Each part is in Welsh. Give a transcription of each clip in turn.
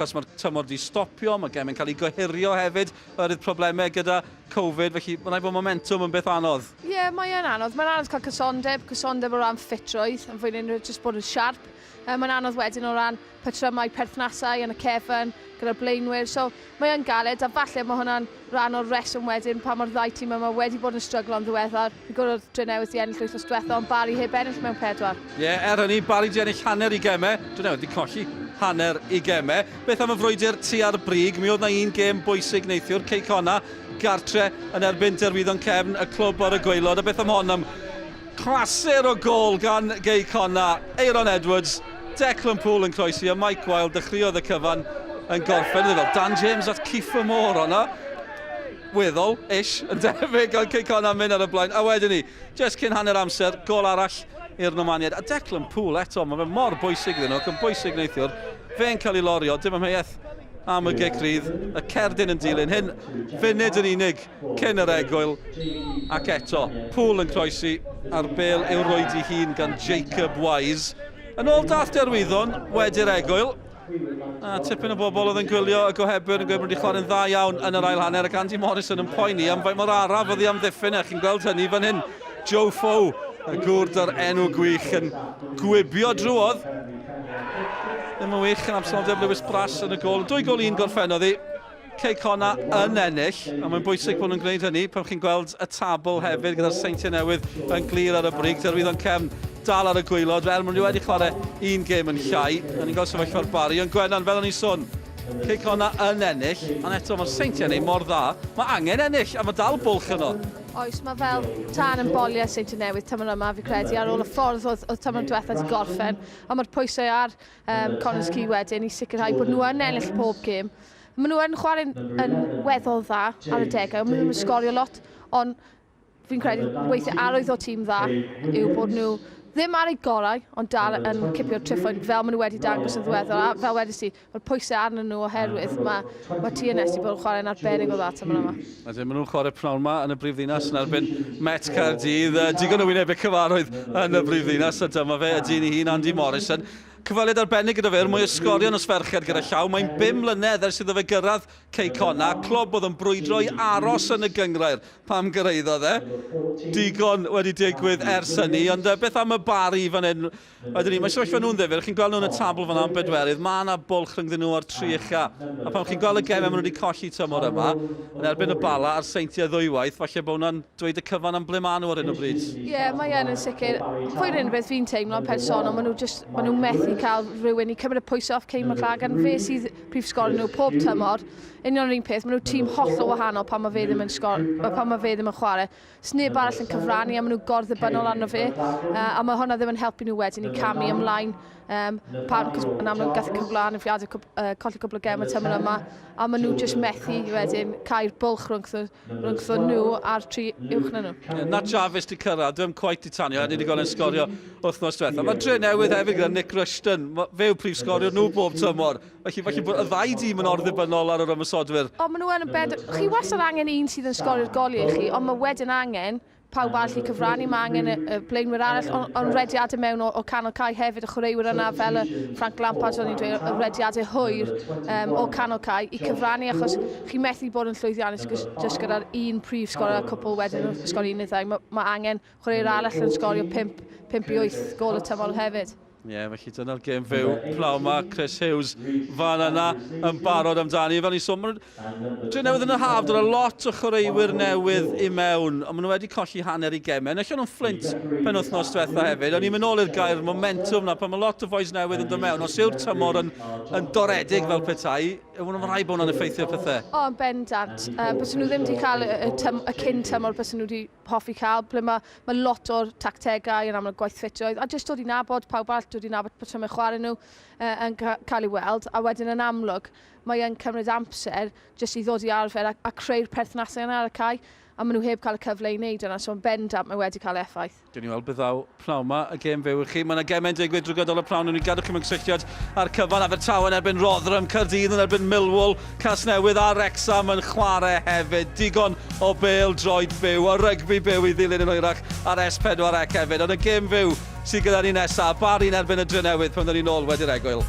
Cos mae'r tymor wedi stopio, mae gemau'n cael ei gohirio hefyd, oherwydd problemau gyda Covid, felly mae'n rhaid bod momentum yn beth anodd. Ie, mae'n anodd. Mae'n anodd cael cysondeb o ran ffitrwydd, yn fwy'n unrhyw jyst bod yn siarp. Mae'n anodd wedyn o ran patrymau perthnasau yn y cefn, gyda'r blaenwyr. So mae'n galed, a falle mae hwnna'n rhan o'r reswm wedyn pan mae'r ddau tîm yma wedi bod yn stryglo yn ddiweddar. Fi gwrdd Drenewydd di ennill wythnos diwethaf, ond Barri heb ennill mewn 4. Ie, hynny, Barri di ennill hanner i gemau, Drenewydd di colli hanner i gemau. Beth am y frwydr tu ar brig, mi oedd na un gêm bwysig neithiwr, Ceicona, gartre yn erbyn derwyddon cefn y clwb o'r y gwaelod, a beth am hon am clasur o gol gan Ceicona, Aaron Edwards, Declan Poole yn croesi, a Mike Wilde dechreuodd y cyfan yn gorffen. Fel Dan James at Kiefer Moore o'na. Weddol, ish, yn debyg gan Ceicona mynd ar y blaen. A wedyn ni, just cyn hanner amser, gol arall i'r nomaniad. A Declan Poole eto, mae fe mor bwysig iddyn nhw, ac yn bwysig neithiwr. Fe'n cael ei lorio, dim ymheuaeth am y gegrydd, y cerdyn yn dilyn. Hyn, funud yn unig cyn yr egwyl. Ac eto, Poole yn croesi ar bel i'w roed i hun gan Jacob Wise. Yn ôl dath derwyddon, wedi'r egwyl. A tipyn o bobl oedd yn gwylio y gohebwyr yn gweud bod wedi chwarae'n dda iawn yn yr ail hanner, ac Andy Morrison yn poeni am faint mor araf oedd hi am ddiffyn. Chi'n gweld hynny fan hyn, Joe Fow, y gwrd ar enw gwych yn gwibio drwodd. Ddim yn wych yn absenoldeb Lewis Brass yn y gol. 2 gol 1 gorffennodd hi. Ceicona yn ennill, a mae'n bwysig bod nhw'n gwneud hynny pan chi'n gweld y tabl hefyd gyda'r Seintiau Newydd yn glir ar y brig. Derwyddon cefn dal ar y gwaelod, fel maen nhw wedi chwarae un gêm yn llai, a ni'n gweld sefyllfa'r Barri, ond Gwennan, fel o'n i'n sôn, Ceicona yn ennill, ond eto mae'r Seintiau neu mor dda, mae angen ennill, a mae dal bwlch yno. Oes, mae fel tan yn boliau Seintiau Newydd tymor yma, fi credu, ar ôl y ffordd oedd tymor diwethaf wedi gorffen, a mae'r pwysau ar Connors Key wedyn i sicrhau bod nhw yn ennill pob gêm. Maen nhw yn chwarae'n weddol dda ar y degau, maen nhw'n sgorio lot, ond fi'n credu weithio arwydd o tîm dda yw bod nhw ddim ar ei gorau, ond dal yn cipio'r triffoedd fel maen nhw wedi dangos yn ddiweddar. A fel wedys i, mae'r pwysau arnyn nhw oherwydd mae TNS wedi bod yn chwarae'n arbennig o dda tymor yma. Maen nhw'n chwarae pnawn yma yn y brifddinas yn erbyn Met Caerdydd. Digon o wynebau cyfarwydd yn y brifddinas, a dyma fe ydy'n ei hun Andy Morrison. Cyfaliad arbennig gyda fe, mwy o sgorio yn ysferchiad gyda llaw. Mae'n 5 mlynedd ers iddo fe gyrraedd Ceicona, clwb oedd yn brwydro i aros yn y gyngrair pam gyrraeddodd e. Digon wedi digwydd ers hynny, ond beth am y Barri fan hyn? Mae sefyllfa nhw'n ddifur, chi'n gweld nhw'n y tabl fan am bedwerydd, mae yna bwlch rhyngddyn nhw o'r 3 ucha. A pan chi'n gweld y gemau maen nhw wedi colli tymor yma, yn erbyn y bala a'r Seintiau ddwywaith, falle bod hwnna'n dweud y cyfan am ble maen nhw ar hyn o bryd. Ie, mae yn sicr. Fwy'r un beth fi'n teimlo'n personol, maen nhw methu cael rhywun i cymryd y pwysau off Cei Maclagan. Fe sydd prif sgorio nhw pob tymor. Union yr un peth, maen nhw tîm hollol wahanol pan mae fe ddim yn chwarae. Sneb arall yn cyfrannu a maen nhw gorddibynol arno fe. A mae hwnna ddim yn helpu nhw wedyn i camu ymlaen. Yn amlwg gath y cyflan yn ffiadau colli cwbl o gemau tymor yma. A maen nhw jyst methu wedyn cael bwlch rhwngtho nhw a'r 3 uwch na nhw. Na Jarvis di cyrraedd, ddim cweit i tanio, ni wedi gael yn sgorio wythnos diwethaf. Mae Drenewydd hefyd gyda Nick Rushton, fe yw prif sgorio nhw bob tymor. Felly bod y ddau dîm yn orddibynol ar yr ymysodwyr. O, maen nhw yn bed... Chi wastad angen un sydd yn sgorio'r goli i chi, ond mae wedyn angen pawb arall i cyfrannu, mae angen y blaenwyr arall, ond rediadau mewn o canol cae hefyd, y chwaraewyr yna fel y Frank Lampard, o'n i'n dweud, y rediadau hwyr o canol cae i cyfrannu, achos chi methu bod yn llwyddiannus jyst gyda'r un prif sgorio a cwpl wedyn yn sgorio 1 neu 2. Mae angen chwaraewyr arall yn sgorio 5 i 8 gol y tymor hefyd. Ie, felly dyna'r gêm fyw plaw yma, Chris Hughes fan yna yn barod amdani. Fel ni'n sôn, Drenewydd yn y haf, dyna lot o chwaraewyr newydd i mewn, ond maen nhw wedi colli hanner i gemau. Nello nhw'n Flint penwythnos diwetha hefyd, ond ni'n mynd ôl i'r gair momentum na, pan mae lot o boes newydd yn dod mewn. Os yw'r tymor yn doredig fel petai, yw nhw'n rhaid bod nhw'n effeithio pethau? O, yn bendant. Bys nhw ddim wedi cael y cyn tymor bys nhw wedi hoffi cael, ble mae lot o'r tactegau yn amlwg gwaith ffitrwydd, a jyst dod i nabod pawb arall, dod i nabod patrymau chwarae nhw yn cael ei weld, a wedyn yn amlwg mae yn cymryd amser jyst i ddod i arfer a creu'r perthnasau yna ar y cae, a maen nhw heb cael y cyfle i wneud yna, so yn bendant mae wedi cael effaith. Dwi'n ni weld beth ddaw pnawn yma, y gêm fyw i chi. Mae yna gemau'n digwydd drwy gydol y pnawn, ni'n gadw chi mewn cysylltiad ar cyfan Abertawe yn erbyn Rotherham, Caerdydd yn erbyn Millwall, Casnewydd a Wrexham yn chwarae hefyd. Digon o bêl droed byw, o rygbi byw i ddilyn yn oerach ar S4C hefyd. Ond y gêm fyw sydd gyda ni nesaf, Barri yn erbyn y Drenewydd pan dyn ni'n ôl wedi'r egwyl.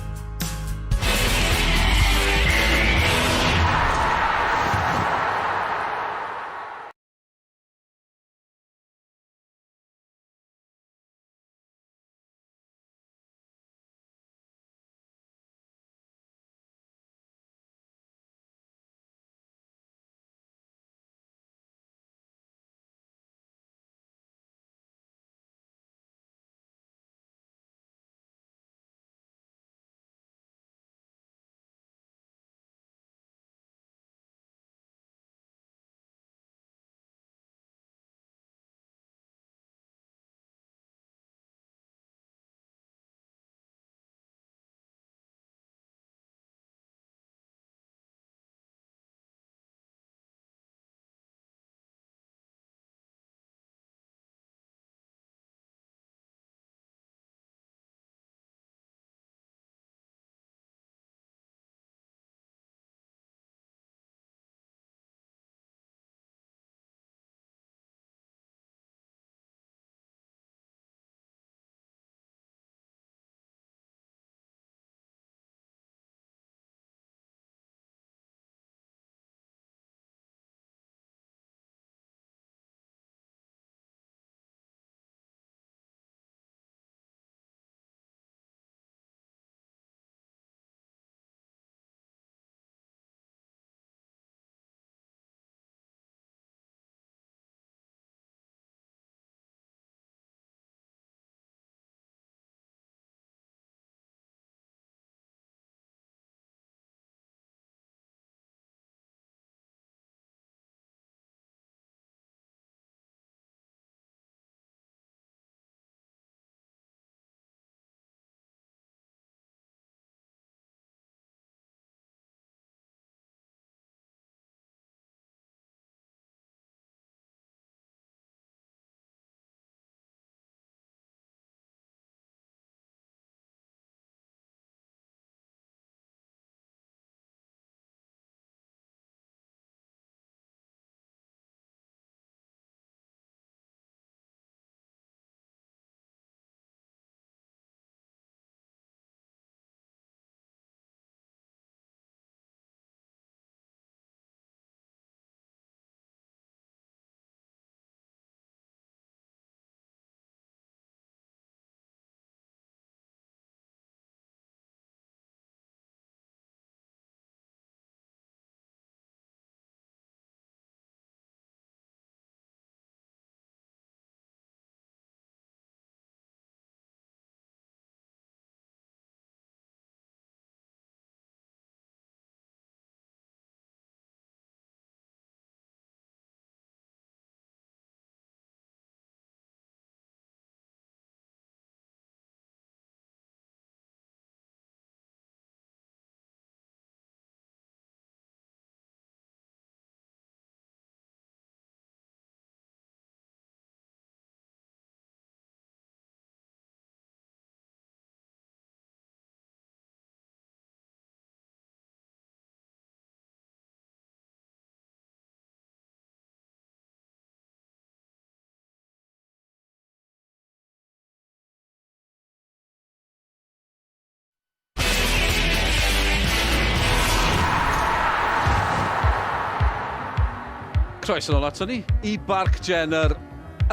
Croeso nôl ato ni I Barc Jenner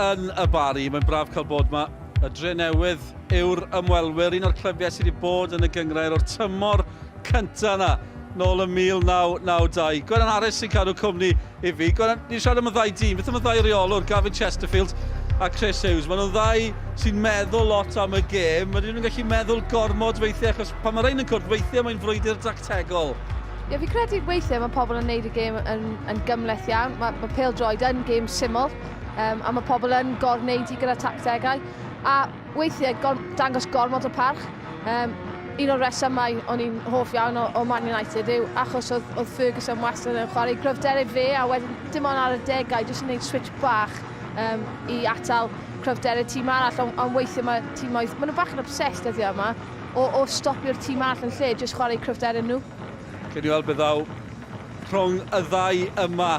yn y Barri. Mae'n braf cael bod yma. Y Drenewydd yw'r ymwelwyr, un o'r clybiau sydd wedi bod yn y gyngrair o'r tymor cyntaf yna, nôl y 1992. Gwennan Harris sy'n cadw cwmni I fi. Gwennan, ni'n siarad am y ddau dîm. Beth am y ddau reolwr, Gavin Chesterfield a Chris Hughes. Maen nhw'n ddau sy'n meddwl lot am y gêm. Maen nhw'n gallu meddwl gormod weithiau, achos pan mae rhain yn cwrdd weithiau mae'n frwydr dactegol. Ie, fi credu weithiau mae pobl yn neud y gêm yn gymleth iawn. Mae pêl-droed yn gêm syml, a mae pobl yn gorneud I gyda tactegau. A weithiau dangos gormod o parch. Un o'r resymau o'n i'n hoff iawn o Man United yw achos oedd Ferguson wastad yn chwarae cryfderau fe a wedyn dim ond ar y degau jyst yn gwneud switch bach I atal cryfderau tîm arall, ond weithiau mae tîmoedd, maen nhw bach yn obsessed dyddiau yma o stopio'r tîm arall yn lle jyst chwarae cryfderau nhw. Cyn I weld beth ddaw rhwng y ddau yma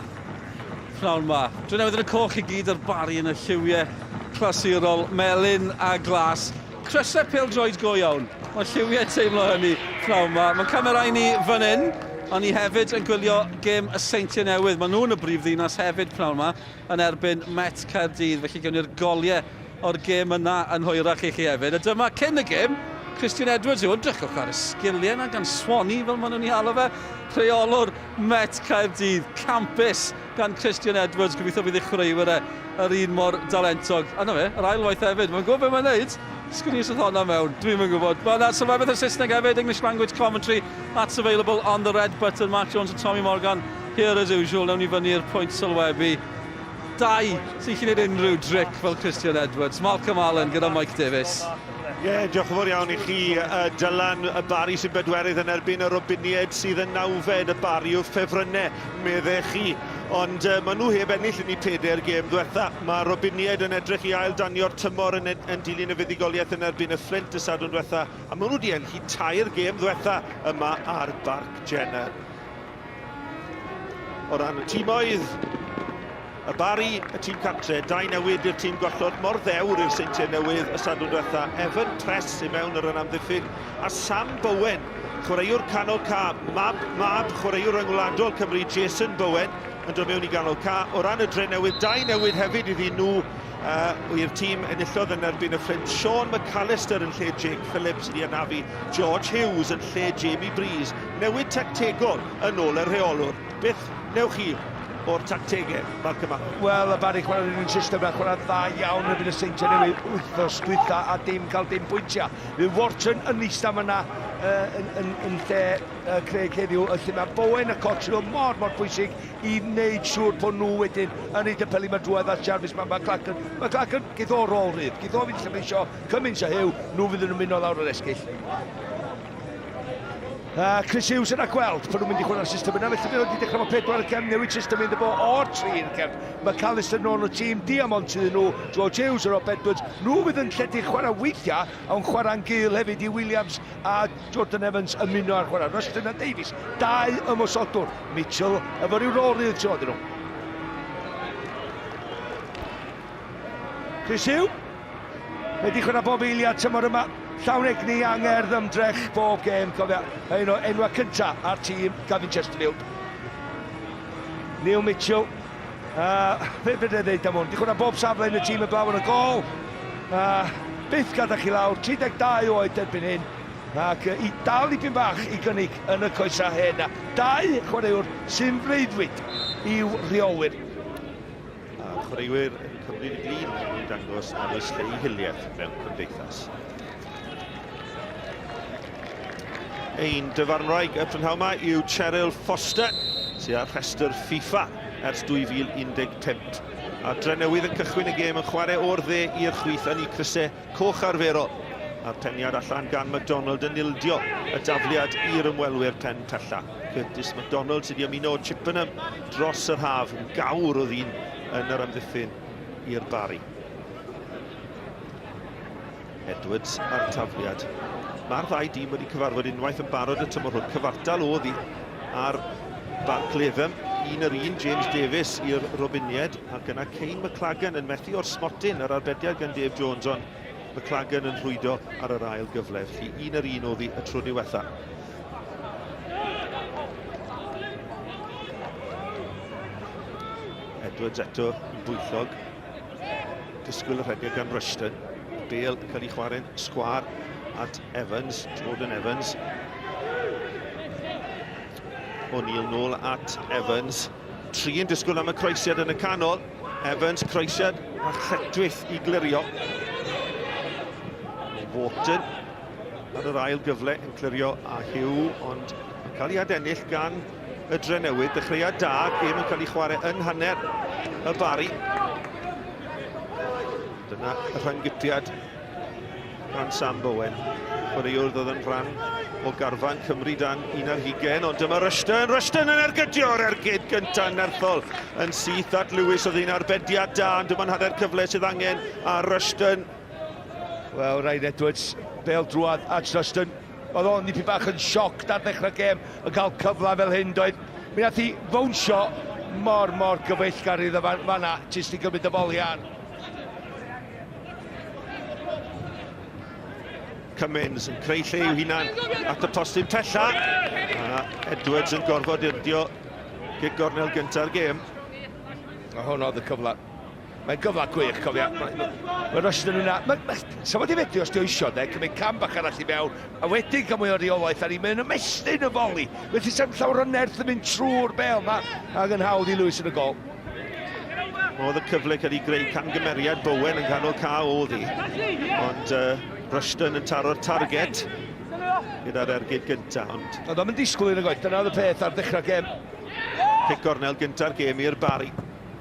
pnawn yma. Drenewydd yn y coch I gyd ar Barri yn y lliwiau clasurol, melyn a glas. Crysau pêl-droed go iawn. Mae lliwiau teimlo hynny pnawn yma. Mae'n camerau ni fan hyn, ond ni hefyd yn gwylio gêm y Seintiau Newydd. Mae nhw'n y brif ddinas hefyd pnawn yma yn erbyn Met Caerdydd. Felly gawn ni'r goliau o'r gêm yna yn hwyrach I chi hefyd. A dyma cyn y gêm, Christian Edwards yw drychwch ar y sgiliau yna gan Swanee fel maen nhw'n ei halw fe. Rheolwr Met Caerdydd, campus gan Christian Edwards. Gobeithio bydd ei chreuwyr yr un mor dalentog. A na fe, yr ail waith hefyd. Mae'n gwybod beth mae'n neud. Sgwn I sydd honna mewn, dwi'n yn gwybod. Mae yna sylwebeth y Saesneg hefyd, English language commentary. That's available on the red button. Mark Jones and Tommy Morgan here as usual. Nawn ni fyny'r pwynt sylwebu. Dau sy'n gallu gwneud unrhyw dric fel Christian Edwards. Malcolm Allen gyda Mike Davies. Diolch yn fawr iawn I chi, Dylan y Barri sy'n bedwerydd yn erbyn y Robinied sydd yn nawfed y Barri o ffefrynnau, meddai chi. Ond maen nhw heb ennill yn I 4 gêm ddiwetha. Mae Robinied yn edrych I ail danio'r tymor yn dilyn y fuddigoliaeth yn erbyn y Flint y sadwn ddiwetha. A maen nhw wedi ennill 3 gêm ddiwetha yma ar Barc Jenner. O ran y tîmoedd, y Barri, y tîm cartre, Drenewydd i'r tîm gollod, mor ddewr i'r Seintiau Newydd y sadwn ddiwetha. Evan Press I mewn ar yn amddiffyn. A Sam Bowen, chwaraewr canol ca, mab chwaraewr yngwladol Cymru, Jason Bowen, yn dod mewn I ganol ca. O ran y Drenewydd, Drenewydd hefyd iddyn nhw i'r tîm enillodd yn erbyn y Flint. Sean McAllister yn lle Jake Phillips wedi anafu. George Hughes yn lle Jamie Breeze. Newid tactegol yn ôl y rheolwr. Beth newch chi o'r tactegau, Malcolm Allen? Wel, y Barri chwarae yn un system na chwarae dda iawn yn y Seintiau Newydd wythnos dwytha a dim cael dim pwyntiau. Fydd Wharton yn eistedd yna yn lle Craig heddiw, lle mae Bowen y coach mor bwysig I wneud siŵr bod nhw wedyn yn ei dypelu mae drwedd a Jarvis. Mae Clacton geith o rôl rydd, geith o fynd lle mae eisiau cymaint a hyw, nhw fydd yn mynd o lawr yr esgill. Chris Hughes yna gweld pan nhw'n mynd I chwarae'r system yna, felly fe wedi dechrau mae 4 y cefn, newid system iddo bo o'r 3 yn cefn. Mae McAllister nôl o tîm, Diamond sydd nhw, George Hughes a Rob Edwards. Nhw fydd yn lledu chwarae weithiau, ond chwarae'n gil hefyd I Williams a Jordan Evans yn mynd o'r chwarae. Rustin a Davies, 2 ymosodwr. Mitchell, efo ryw rôl rydd tro dyn nhw. Chris Hughes, wedi chwarae bob eiliad tymor yma. Llawn egni angerdd ymdrech bob gêm, cofia, un o enwau cynta ar tîm Gavin Chesterfield. Neil Mitchell, fe fydde ddeud am hwn, di chwarae bob safle yn y tîm y blaw yn y gol. Byth gadach chi lawr, 32 oed erbyn hyn, ac I dal dipyn bach I gynnig yn y coesa hen. 2 chwaraewr sy'n freuddwyd i'w rheolwyr. Chwaraewyr yn Cymru I glin yn dangos ar oes lle I hiliaeth mewn cymdeithas. Ein dyfarnwraig y prynhawn yma yw Cheryl Foster, sydd ar rhestr FIFA ers 2015. A Drenewydd yn cychwyn y gêm yn chwarae o'r dde i'r chwith yn I crysau coch arferol. A'r peniad allan gan MacDonald yn ildio y dafliad i'r ymwelwyr pen tella. Curtis MacDonald sydd wedi ymuno o Chippenham dros yr haf yn gawr o ddyn yn yr amddiffyn i'r Barri. Edwards ar tafliad. Mae'r ddau dîm wedi cyfarfod unwaith yn barod y tymor hwn. Cyfartal oedd hi ar Barclefym, un James Davies i'r Robinied, ac yna Cain McLagan yn methu o'r smotyn ar arbediad gan Dave Jones, ond McLagan yn rhwydo ar yr ail gyfle. Felly un oedd hi y tro diwetha. Edwards eto yn bwyllog. Disgwyl y rhedeg gan Rushton. Bale yn cael ei chwarae'n sgwar at Evans, Jordan Evans. O'Neill nôl at Evans. Tri yn disgwyl am y croesiad yn y canol. Evans, croesiad a lletwyth i glirio. Wharton ar yr ail gyfle yn clirio a Hugh, ond yn cael ei adennill gan y Drenewydd. Dechreuad da, gêm yn cael ei chwarae yn hanner y Barri. Dyna y rhangytiad gan Sam Bowen. Chwaraewr oedd yn rhan o garfan Cymru dan 11, ond dyma Rushton yn ergydio'r ergyd gyntaf nerthol yn syth at Lewis. Oedd hi'n arbediad da, ond dyma'n hanner cyfle sydd angen a Rushton. Wel, Ryan Edwards, Bale drwad at Rushton. Oedd o'n nipyn bach yn sioc ar ddechrau gêm yn cael cyfle fel hyn, doedd. Mi nath hi fownsio mor gyfeillgar iddo fanna, jyst i gymryd y folian. Cummins yn creu lle i'w hunan at y postyn pella. A Edwards yn gorfod irdio gig gornel gyntaf'r gêm. A hwn oedd y cyfle. Mae'n gyfle gwych, cofia. Mae Rushton yna. Sa fod i fedru os di o isio, cymryd cam bach arall i mewn, a wedyn cael mwy o reolaeth, a ni'n mynd ymestyn y foli. Felly sem llawer o nerth yn mynd trwy'r Bale yma, ac yn hawdd i Lewis yn y gol. Oedd y cyfle cael ei greu camgymeriad Bowen yn canol cael oedd hi. Ond Rushton yn taro'r target gyda'r ergyd gyntaf. Oedd o'n mynd disgwyl i'n y gwaith, dyna oedd y peth ar ddechrau gêm. Cic gornel gyntaf'r gêm i'r Barri.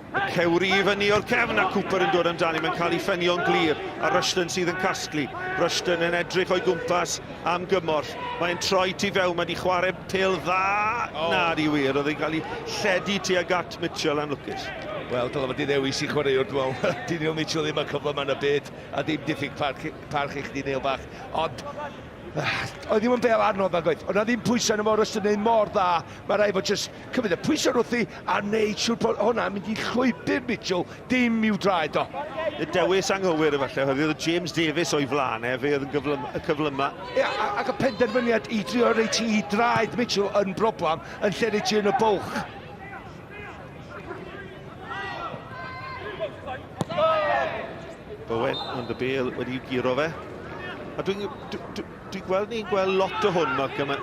Y cewri i fyny o'r cefn a Cooper yn dod amdani, mae'n cael ei ffenio'n glir, a Rushton sydd yn casglu. Rushton yn edrych o'i gwmpas am gymorth. Mae'n troi tu fewn, mae wedi chwarae pêl dda. Na, di wir, oedd e'n cael ei lledu tuag at Mitchell a'n lwcus. Wel, dylai fod i ddewis i chwaraewr, dwi'n meddwl. Daniel Mitchell ddim yn cyfle ma'n y byd, a dim diffyg parch i chdi Neil bach. Ond, oedd ddim yn Bale anodd na gwaith. Ond na ddim pwysau yn y mor ystod wneud mor dda. Mae rai fod jyst cymryd y pwysau wrthi a wneud siwr bod hwnna'n mynd i llwybr Mitchell, dim i'w draed o. Y dewis anghywir efallai, oedd James Davies o'i flan, fe oedd y cyflyma. Ie, ac y penderfyniad i drio reit i draed Mitchell yn broblem yn lle reit i yn y bwlch. Bowen, ond y Bale wedi giro fe. A dwi'n gweld ni'n gweld lot o hwn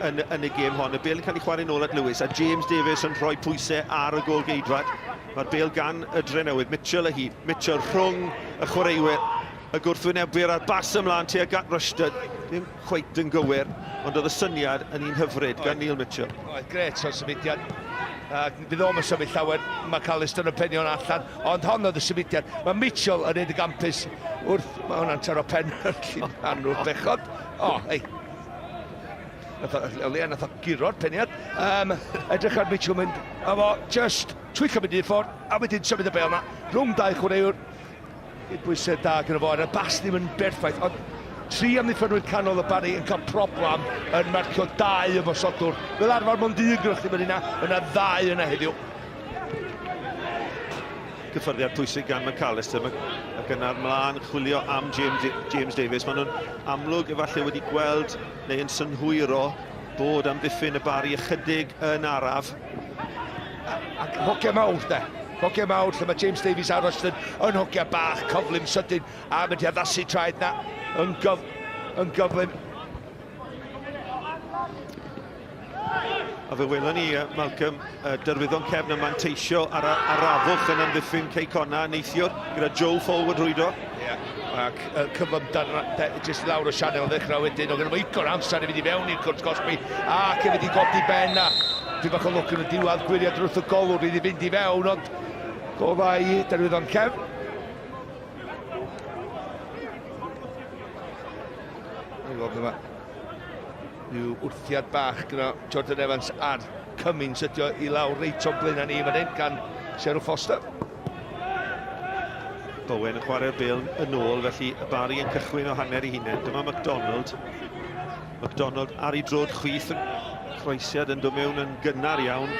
yn y gêm hon. Y Bale yn cael ei chwarae nôl at Lewis, a James Davies yn rhoi pwysau ar y gol geidwad. Mae'r Bale gan y Drenewydd, Mitchell y hyd. Mitchell rhwng y chwaraewyr, y gwrthwynebwyr a'r bas ymlaen tuag at Rushton. Ddim cweit yn gywir, ond oedd y syniad yn un hyfryd gan Neil Mitchell. Oedd gret o'r symudiad. Bydd o'm yn symud llawer, mae Callister yn penio'n allan, ond hon oedd y symudiad. Mae Mitchell yn neud y gampus wrth, mae hwnna'n taro pen llun anw'r bechod. Ei. Nath o giro'r peniad. Edrych ar Mitchell mynd, a fo just twicio mynd i'r ffordd, a wedyn symud y Bale yma. Rhwng dau chwaraewr, bwysau da gyda fo, a bas ddim yn berffaith, ond tri amddiffynwyr canol y Barri yn cael problem yn marcio dau ymosodwr. Fel arfer mond un grych ddim yn yna, yna ddau yna heddiw. Gyffyrddiad pwysig gan McAllister ac yna'r mlaen chwilio am James Davies. Maen nhw'n amlwg efallai wedi gweld neu yn synhwyro bod amddiffyn y Barri ychydig yn araf. Ac hogia mawr, de. Hogia mawr, lle mae James Davies a Rushton yn hogia bach, coflym sydyn, a mynd i addasu traed na yn gyflym. A fe welon ni, Malcolm, dyrwyddon cefn yn manteisio ar arafwch yn amddiffyn Ceicona neithiwr gyda Joe forward rwydo. Ie, ac cyflym jyst lawr o Sianel ddechrau wedyn, o gyda fo icor amser i fynd i fewn i'r cwrt gosbi, ac i fynd i godi ben na. Dwi bach o lwc yn y diwedd gwiriad wrth y golwr i fynd i fewn, ond gofa i dyrwyddon cefn. Yw wrthiad bach gyda Jordan Evans a'r Cummins ydi o i lawr reit o blaen ni fan hyn gan Cheryl Foster. Bowen yn chwarae'r Bale yn ôl, felly y Barri yn cychwyn o hanner i hunain. Dyma MacDonald. MacDonald ar ei drod chwith yn croesiad yn dod mewn yn gynnar iawn.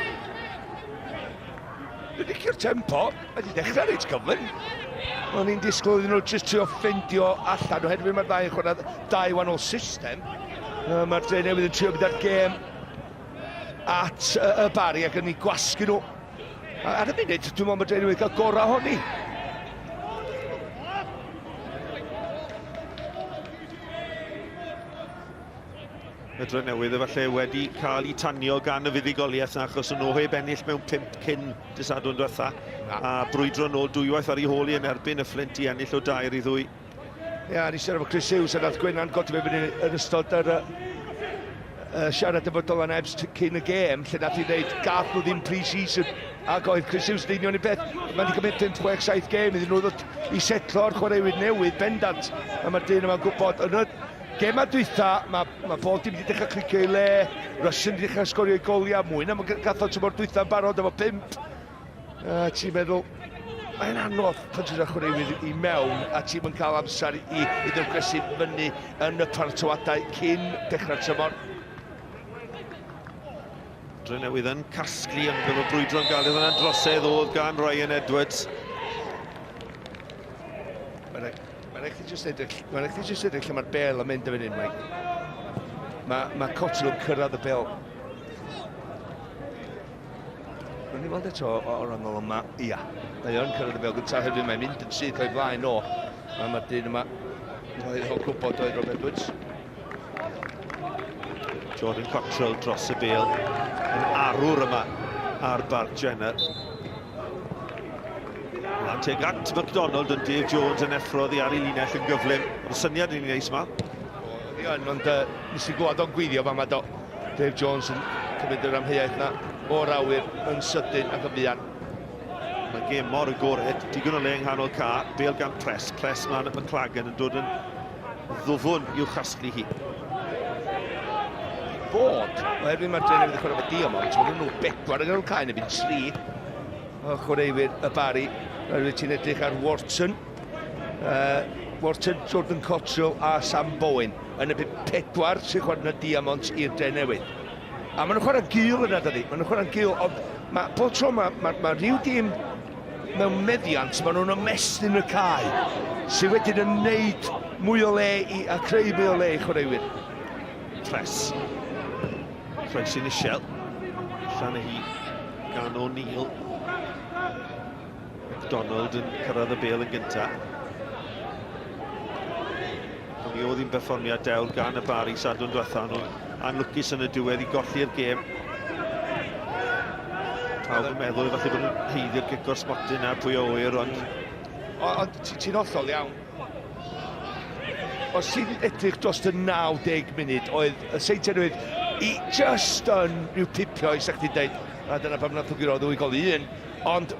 Dwi'n dicio'r tempo, wedi dechrau reit gyflym. O'n i'n disgwyl iddyn nhw jyst trio ffeindio allan oherwydd mae'r ddau yn chwarae dau wahanol system. Mae'r Drenewydd yn trio bydd ar gêm at y Barri ac yn ei gwasgu nhw. Ar y munud, dwi'n meddwl bod Drenewydd cael gorau honni. Y Drenewydd efallai wedi cael ei tanio gan y fuddugoliaeth na, achos yn nhw heb ennill mewn 5 cyn dysadwn diwetha. A brwydro nôl dwywaith ar ei hôl i yn erbyn y Flint i ennill o 2-2. Ia, ni siarad efo Chris Hughes a nath Gwynan godi fe fyny yn ystod yr siarad efo Dylan Ebbs cyn y gêm, lle nath i ddeud gath nhw ddim pre-season. Ac oedd Chris Hughes yn union i beth. Mae'n di gymryd 5-6-7 gêm iddyn nhw ddod i setlo'r chwaraewyr newydd bendant. A mae'r dyn yma'n gwybod yn y gêm a dwytha, mae Paul di wedi dechrau clicio i le, Russian wedi dechrau sgorio i goliau mwy na mae gatho tymor dwytha yn barod efo 5. Ti'n meddwl, mae'n anodd pan ti'n chwaraewyr i mewn a ti'n yn cael amser i ddewgresu fyny yn y partoadau cyn dechrau'r tymor. Drenewydd yn casglu yn gyfer brwydro'n gael iddyn nhw'n drosedd oedd gan Ryan Edwards. Mae'n eich jyst edrych lle mae'r bel yn mynd y fan hyn, Mae Cottrell yn cyrraedd y bel. Rwy'n ni weld eto o'r angol yma, ia. Mae o'n cyrraedd y bel gyntaf hefyd, mae'n mynd yn syth o'i flaen o. A mae'r dyn yma, mae'n gwybod oedd Rob Edwards. Jordan Cottrell dros y bel yn arwr yma ar Bart Jenner. Lan teg at McDonald yn Dave Jones yn effrodd i ar ei linell yn gyflym. O'r syniad yn ei neis yma. Ia, ond nes i gwybod o'n gwyddio fan ma do. Dave Jones yn cymryd yr amheuaeth na o'r awyr yn sydyn ac yn fuan. Mae gêm mor agored, digon o le yng nghanol ca, bel gan Press. Press man at McLagan yn dod yn ddwfwn i'w chasglu hi. Bod, oherwydd mae'r Drenewydd yn chwarae efo Diamond, mae'n nhw 4 yn ymwneud cael yn ebyn 3 o chwaraewyr y Barri. Oherwydd ti'n edrych ar Wharton, Jordan Cottrell a Sam Bowen yn ebyn 4 sy'n chwarae y Diamond i'r Drenewydd. A maen nhw'n chwarae gil yna dydi, maen nhw'n chwarae gil, ond pob tro mae rhyw dim mewn meddiant, maen nhw'n ymestyn y cae, sydd wedyn yn neud mwy o le a creu mwy o le i chwaraewyr. Press. Croesin Ishel. Llan hi gan O'Neill. McDonald yn cyrraedd y bel yn gyntaf. Mi oedd hi'n berfformiad dewl gan y Barri sadwn diwetha. Nhw'n anlwcus yn y diwedd i golli'r gêm. Pawb yn meddwl falle bod nhw'n heiddi'r gico'r smotin na pwy o oer, ond... Ond ti'n hollol iawn. Os ti'n edrych dros y 90 munud, oedd y Seint Drenewydd i just yn rhyw pipio i sa'ch ti'n deud, a dyna pam nath nhw giro ddwy gol 1, ond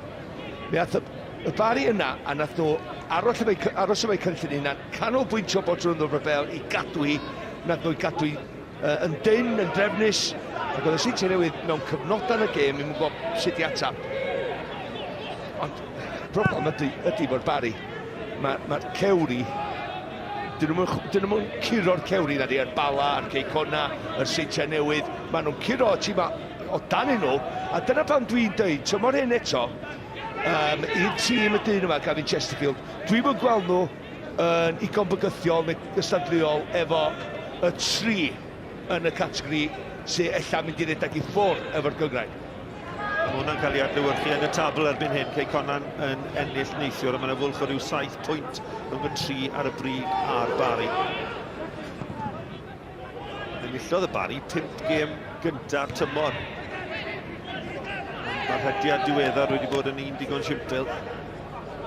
mi ath y Barri yna, a nath nhw aros efo'i cynllun hunan, canolbwyntio bod drwy'n nhw'r rebel i gadw hi, nath nhw'i gadw hi yn dyn, yn drefnus, ac oedd y Seint Drenewydd mewn cyfnodau yn y gêm, i'n gwybod sut i atab. Ond y broblem ydy bod Barri, mae'r cewri, dyn nhw'n curo'r cewri na di, yr Bala, yr Ceicona, yr Seint Drenewydd, maen nhw'n curo o dan nhw, a dyna pam dwi'n dweud, so mor hyn eto, i'r tîm y dyn yma, Gavin Chesterfield, dwi'n mynd gweld nhw yn igon bygythiol neu gystadleuol efo y 3 yn y categori sy'n ella mynd i redag i ffwrdd efo'r gygraid. Mae hwnna'n cael ei adlewyrchu yn y tabl erbyn hyn. Ceicona yn ennill neithiwr, a mae'n fwlch o ryw 7 pwynt rhwng y 3 ar y brig a'r Barri. Enillodd y Barri 5 gêm gyntaf tymor. Mae'r rhediad diweddar wedi bod yn un digon siwmpil.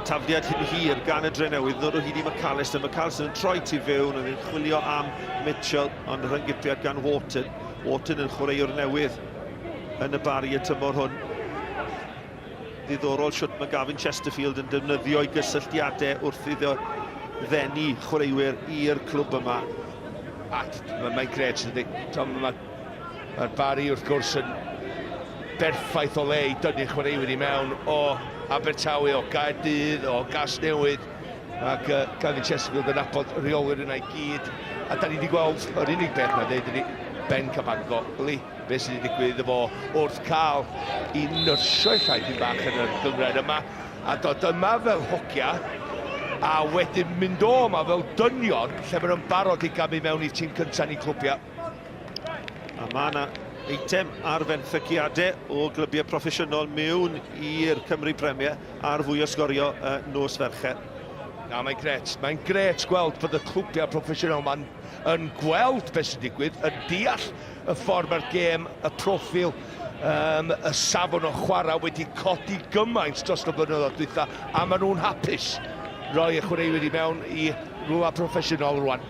Tafliad hyn hir gan y Drenewydd, ddod o hyd i McAllister. McAllister yn troi tu fewn, yn chwilio am Mitchell, ond yr yngipiad gan Wharton. Wharton yn chwaraewr newydd yn y Barri y tymor hwn. Ddiddorol siwt mae Gavin Chesterfield yn defnyddio i gysylltiadau wrth iddo ddenu chwaraewyr i'r clwb yma. Mae'n gret, ydy. Mae'r Barri wrth gwrs yn berffaith o le i dynnu chwaraewyr i mewn o Abertawe, o Gaerdydd, o Gasnewydd, ac Gavin Chesterfield yn abod reolwyr yna i gyd. A da ni wedi gweld yr unig beth na dweud ydy Ben Cabangoli, beth sydd wedi digwydd efo wrth cael i nyrsio llai dyn bach yn y gyngred yma, a dod yma fel hogia, a wedyn mynd o yma fel dynion, lle maen nhw'n barod i gamu mewn i'r tîm cyntaf ni clwbia. A mae yna eitem ar fenthyciadau o glybiau proffesiynol mewn i'r Cymru Premier ar fwy o sgorio nos fercher. Na, mae'n gret gweld bod y clwbiau proffesiynol ma'n yn gweld beth sy'n digwydd, yn deall y ffordd mae'r gêm, y proffil, y safon o chwarae wedi codi gymaint dros y blynyddoedd dwytha, a maen nhw'n hapus roi y chwaraewyr i mewn i rhywle proffesiynol rwan.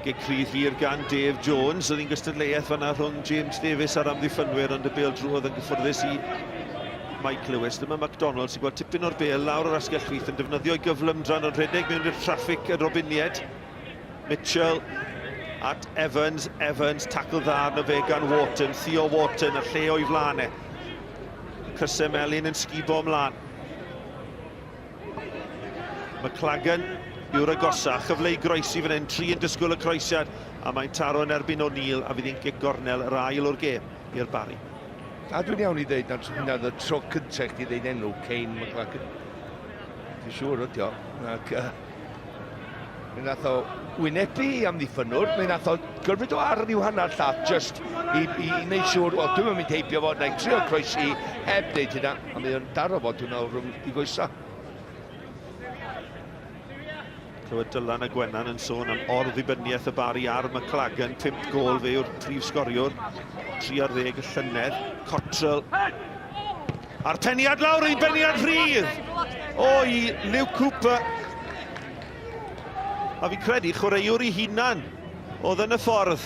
Gecrydd hir gan Dave Jones, oedd hi'n gystadleuaeth fanna rhwng James Davies a'r amddiffynwyr, ond y bêl drwodd yn gyffwrddus i Mike Lewis. Dyma MacDonald sy'n gweld tipyn o'r bêl lawr yr asgell chwith yn defnyddio gyflym dran o'n rhedeg mewn i'r traffic y Robinied. Mitchell at Evans, tackle dda arno fe gan Wharton, Theo Wharton, a lle o'i flanau. Crysau Melin yn sgibo ymlaen. McLagan yw'r agosa, chyfle i groesi fan hyn, 3 yn disgwyl y croesiad, a mae'n taro yn erbyn O'Neill, a fydd hi'n gic gornel yr ail o'r gêm i'r Barri. A dwi'n iawn i ddeud, na y tro cyntaf i ddeud enw Kane McLagan. Dwi'n siŵr ydi o. Mae'n nath o wynebu i amddiffynwr, mae'n nath o gyrfyd o ar ryw hanner llall, just i wneud siŵr, wel, dwi'n mynd heibio fo, na'n trio croesi heb wneud hynna, a mae'n daro fo, dwi'n meddwl rhwng i goesa. Clywed Dylan a Gwennan yn sôn am orddibyniaeth y Barri ar McLagan, 5 gol fe yw'r prif sgoriwr, 3 ar 10 y llynedd. Cottrell a'r peniad lawr, ein peniad rhydd o i Lew Cooper, a fi'n credu chwaraewr i hunan oedd yn y ffordd.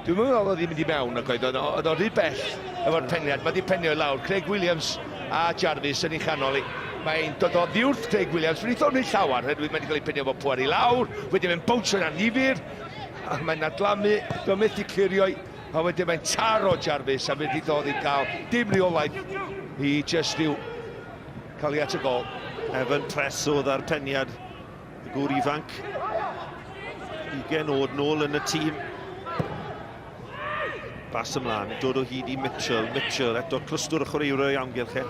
Dwi'n meddwl oedd hi'n mynd i mewn ac oedd o'n rhy bell efo'r peniad, mae di penio i lawr. Craig Williams a Jarvis yn ei chanol i. Mae'n dod o ddiwrth Craig Williams, wedi ddod yn llawer, wedi cael ei penio fo pŵer i lawr, wedi mae'n bownsio yn annifyr, a mae'n adlamu, dwi'n methu clirio, a wedi mae'n taro Jarvis, a wedi dod i gael dim reolaeth i just i'w cael ei at y gol. Evan Press oedd ar peniad y gŵr ifanc, 20 oed nôl yn y tîm. Bas ymlaen, dod o hyd i Mitchell, eto clwstwr y chwaraewr o'i amgylch e.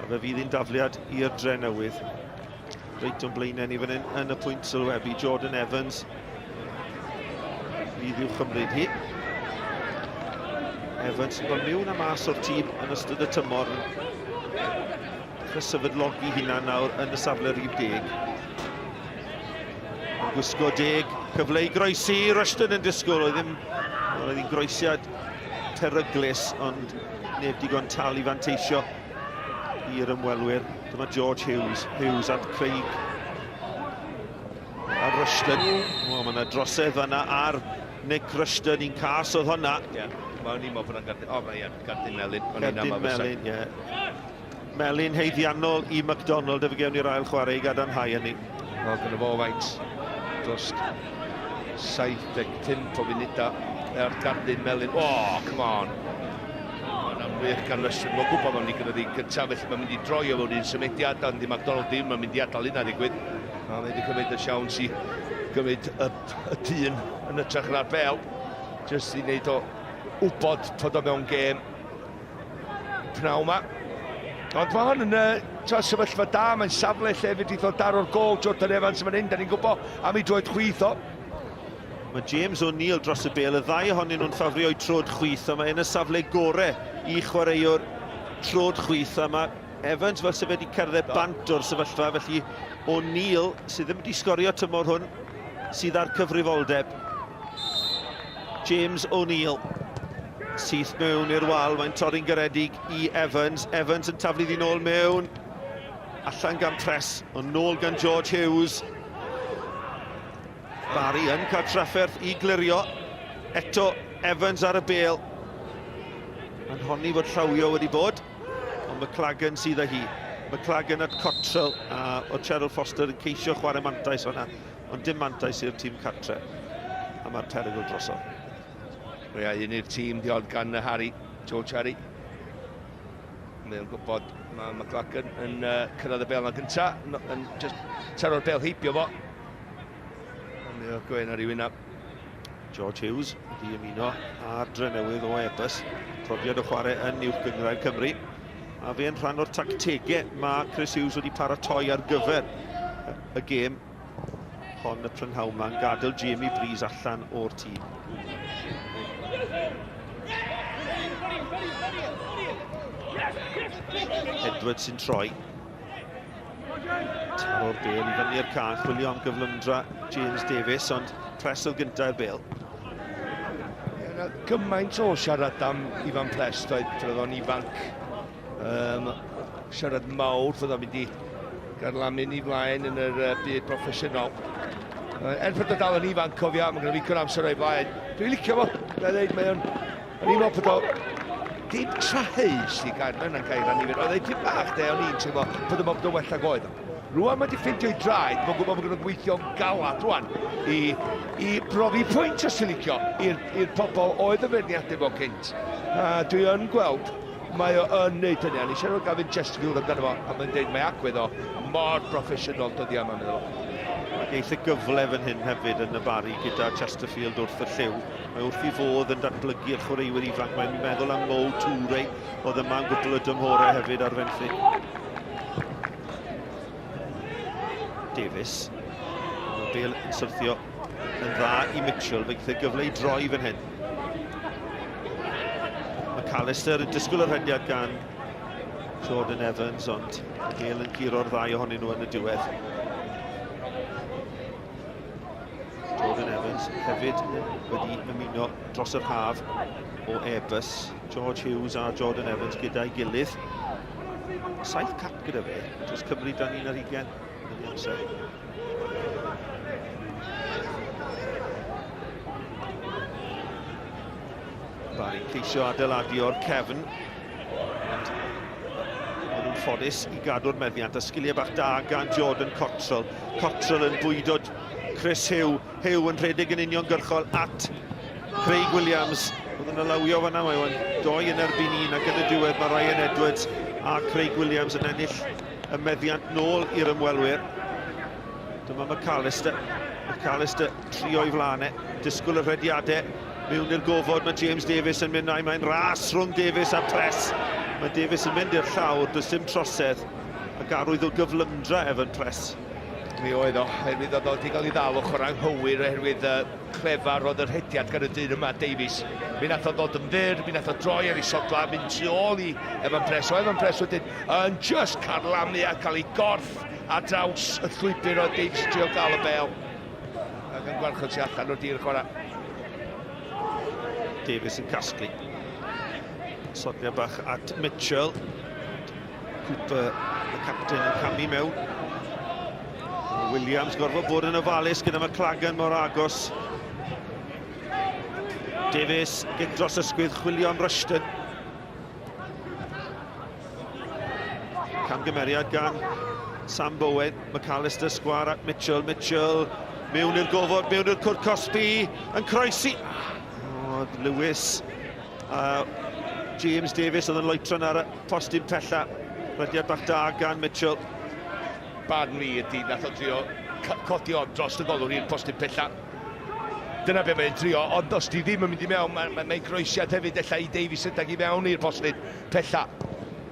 Fe fydd hi'n dafliad i'r Drenewydd. Reit o'n blaenau ni fan hyn yn y pwynt sylwebu. Jordan Evans fydd i'w chymryd hi. Evans yn gweld mewn a mas o'r tîm yn ystod y tymor. Sefydlogi hynna nawr yn y safle rhif 10. Gwisgo 10, cyfle i groesi, Rushton yn disgwyl. Oedd hi'n groesiad teryglus, ond neb digon tal i fanteisio i'r ymwelwyr. Dyma George Hughes at Craig a Rushton. O, mae yna drosedd yna ar Nick Rushton, un cas oedd hwnna. Mae'n i'n meddwl bod yna'n gardyn, o mae'n gardyn Melin. Gardyn Melin, ie. Melin heiddiannol i MacDonald, efo gewn i'r ail chwarae i gadarnhau hynny. Wel, gyda fo faint dros 75 o funudau ar gardyn Melin. O, come on! Mae'n wych gan Rushton. Mae'n gwybod mae'n mynd i gyda gyntaf, felly mae'n mynd i droi o fewn un symudiad, ond di MacDonald dim, mae'n mynd i adael unna ddigwydd. A mae wedi cymryd y siawns i gymryd y dyn yn ytrach na'r bel, jyst i wneud o wybod bod o mewn gêm pnaw yma. Ond mae hwn yn sefyllfa da, mae'n safle lle wedi ddod daro'r gol Jordan Evans yn fan hyn, da ni'n gwybod am ei droed chwith o. Mae James O'Neill dros y bêl, y ddau ohonyn nhw'n ffafrio i trod chwith, a mae yn y safle gorau i chwaraewr trod chwith, a mae Evans fel sef wedi cerdded bant o'r sefyllfa, felly O'Neill, sydd ddim wedi sgorio tymor hwn, sydd ar cyfrifoldeb. James O'Neill, syth mewn i'r wal, mae'n torri'n garedig i Evans. Evans yn taflu ddi nôl mewn, allan gan Press, ond nôl gan George Hughes. Barri yn cael trafferth i glirio, eto Evans ar y bêl. Yn honni fod llawio wedi bod, ond McLagan sydd â hi. McLagan at Cottrell, a o Cheryl Foster yn ceisio chwarae mantais o'na, ond dim mantais i'r tîm cartre. A mae'r perygl drosodd. Ia, un i'r tîm diod gan Harry, George Harry. Mae'n gwybod mae McLagan yn cyrraedd y bel yna gynta, yn just taro'r bel heibio fo. Mae'n gwein ar ei wynaf. George Hughes wedi ymuno a'r Drenewydd o Ebus. Profiad o chwarae yn uwch gyngrair Cymru. A fe yn rhan o'r tactegau mae Chris Hughes wedi paratoi ar gyfer y gêm hon y prynhawn ma'n gadael Jamie Breeze allan o'r tîm. Edward sy'n troi. Taro'r bel i fyny i'r call, chwilio am gyflymdra James Davies, ond pres o gyntaf i'r bel. Gymaint o siarad am Ifan Ples, roedd o'n ifanc. Siarad mawr, fydd o'n mynd i garlamu'n i flaen yn yr byd proffesiynol. Bod o dal yn ifanc, cofio, mae'n gwneud fi'n amser o'i blaen. Dwi'n licio fo, mae'n un o bod o dim traheus i gael, mae'n gael anifir. Oedd ei pum bach de, o'n i'n teimlo bod o'n bod o well ag oedd. Rwan mae di ffeindio i draed, mae'n gwybod bod yn gweithio'n galad rwan i brofi pwynt os ti'n licio i'r pobl oedd y ferniadau fo cynt. A dwi yn gweld mae o yn neud hynny, a ni eisiau gafin Chesterfield amdano fo, a mae'n dweud mae agwedd o mor proffesiynol dyddi am meddwl. Geith y gyfle fan hyn hefyd yn y Barri gyda Chesterfield wrth y lliw. Mae wrth i fodd yn datblygu'r chwaraewyr ifanc. Mae'n meddwl am Mo Toure, oedd yma'n gwbl y dymhorau hefyd ar fenthyg. Davies. Mae Bale yn syrthio yn dda i Mitchell. Fe geith y gyfle i droi fan hyn. McAllister yn disgwyl yr hyndiad gan Jordan Evans, ond Bale yn guro'r ddau ohonyn nhw yn y diwedd. Jordan Evans hefyd wedi ymuno dros yr haf o Airbus. George Hughes a Jordan Evans gyda'i gilydd. 7 cap gyda fe, dros Cymru dan 11 yn y amser. Barri ceisio adeiladu o'r cefn. Maen nhw'n ffodus i gadw'r meddiant a sgiliau bach da gan Jordan Cottrell. Cottrell yn bwydo Chris Hugh. Hugh yn rhedeg yn uniongyrchol at Craig Williams. Oedd yn alawio fan'na, mae'n 2 yn erbyn 1 ac yn y diwedd mae Ryan Edwards a Craig Williams yn ennill y meddiant nôl i'r ymwelwyr. Dyma McAllister. McAllister trio i flanau, disgwyl y rhediadau. Mewn i'r gofod mae James Davies yn mynd, mae'n ras rhwng Davies a Press. Mae Davies yn mynd i'r llawr, does dim trosedd. Ac arwydd o gyflymdra Evan Press. Mi oedd o, herwydd oedd o wedi cael ei ddal ochr anghywir, herwydd clefar oedd yr hediad gan y dyn yma, Davies. Mi nath o ddod yn fyr, mi nath o droi ar ei sodla, mynd tu ôl i Evan Press. O Evan Press wedyn yn just carlamu a cael ei gorff a draws y llwybr o Davies trio gael y bel. Ac yn gwarchod tu allan o'r dir chwarae. Davies yn casglu. Sodlia bach at Mitchell. Cooper, y captain, yn camu mewn. Williams gorfod bod yn ofalus gyda McLagan mor agos. Davies gyda dros ysgwydd chwilio am Rushton. Camgymeriad gan Sam Bowen. McAllister sgwar at Mitchell. Mitchell mewn i'r gofod, mewn i'r cwrt Cosby yn croesi. Lewis a James Davies oedd yn loitron ar y postyn pella. Rediad bach da gan Mitchell. Barn fi ydy, nath o trio codi on dros y golwr i'r postyn pella. Dyna be mae'n trio, ond os di ddim yn mynd i mewn, mae'n groesiad hefyd ella i Davies ydag i mewn i'r postyn pella.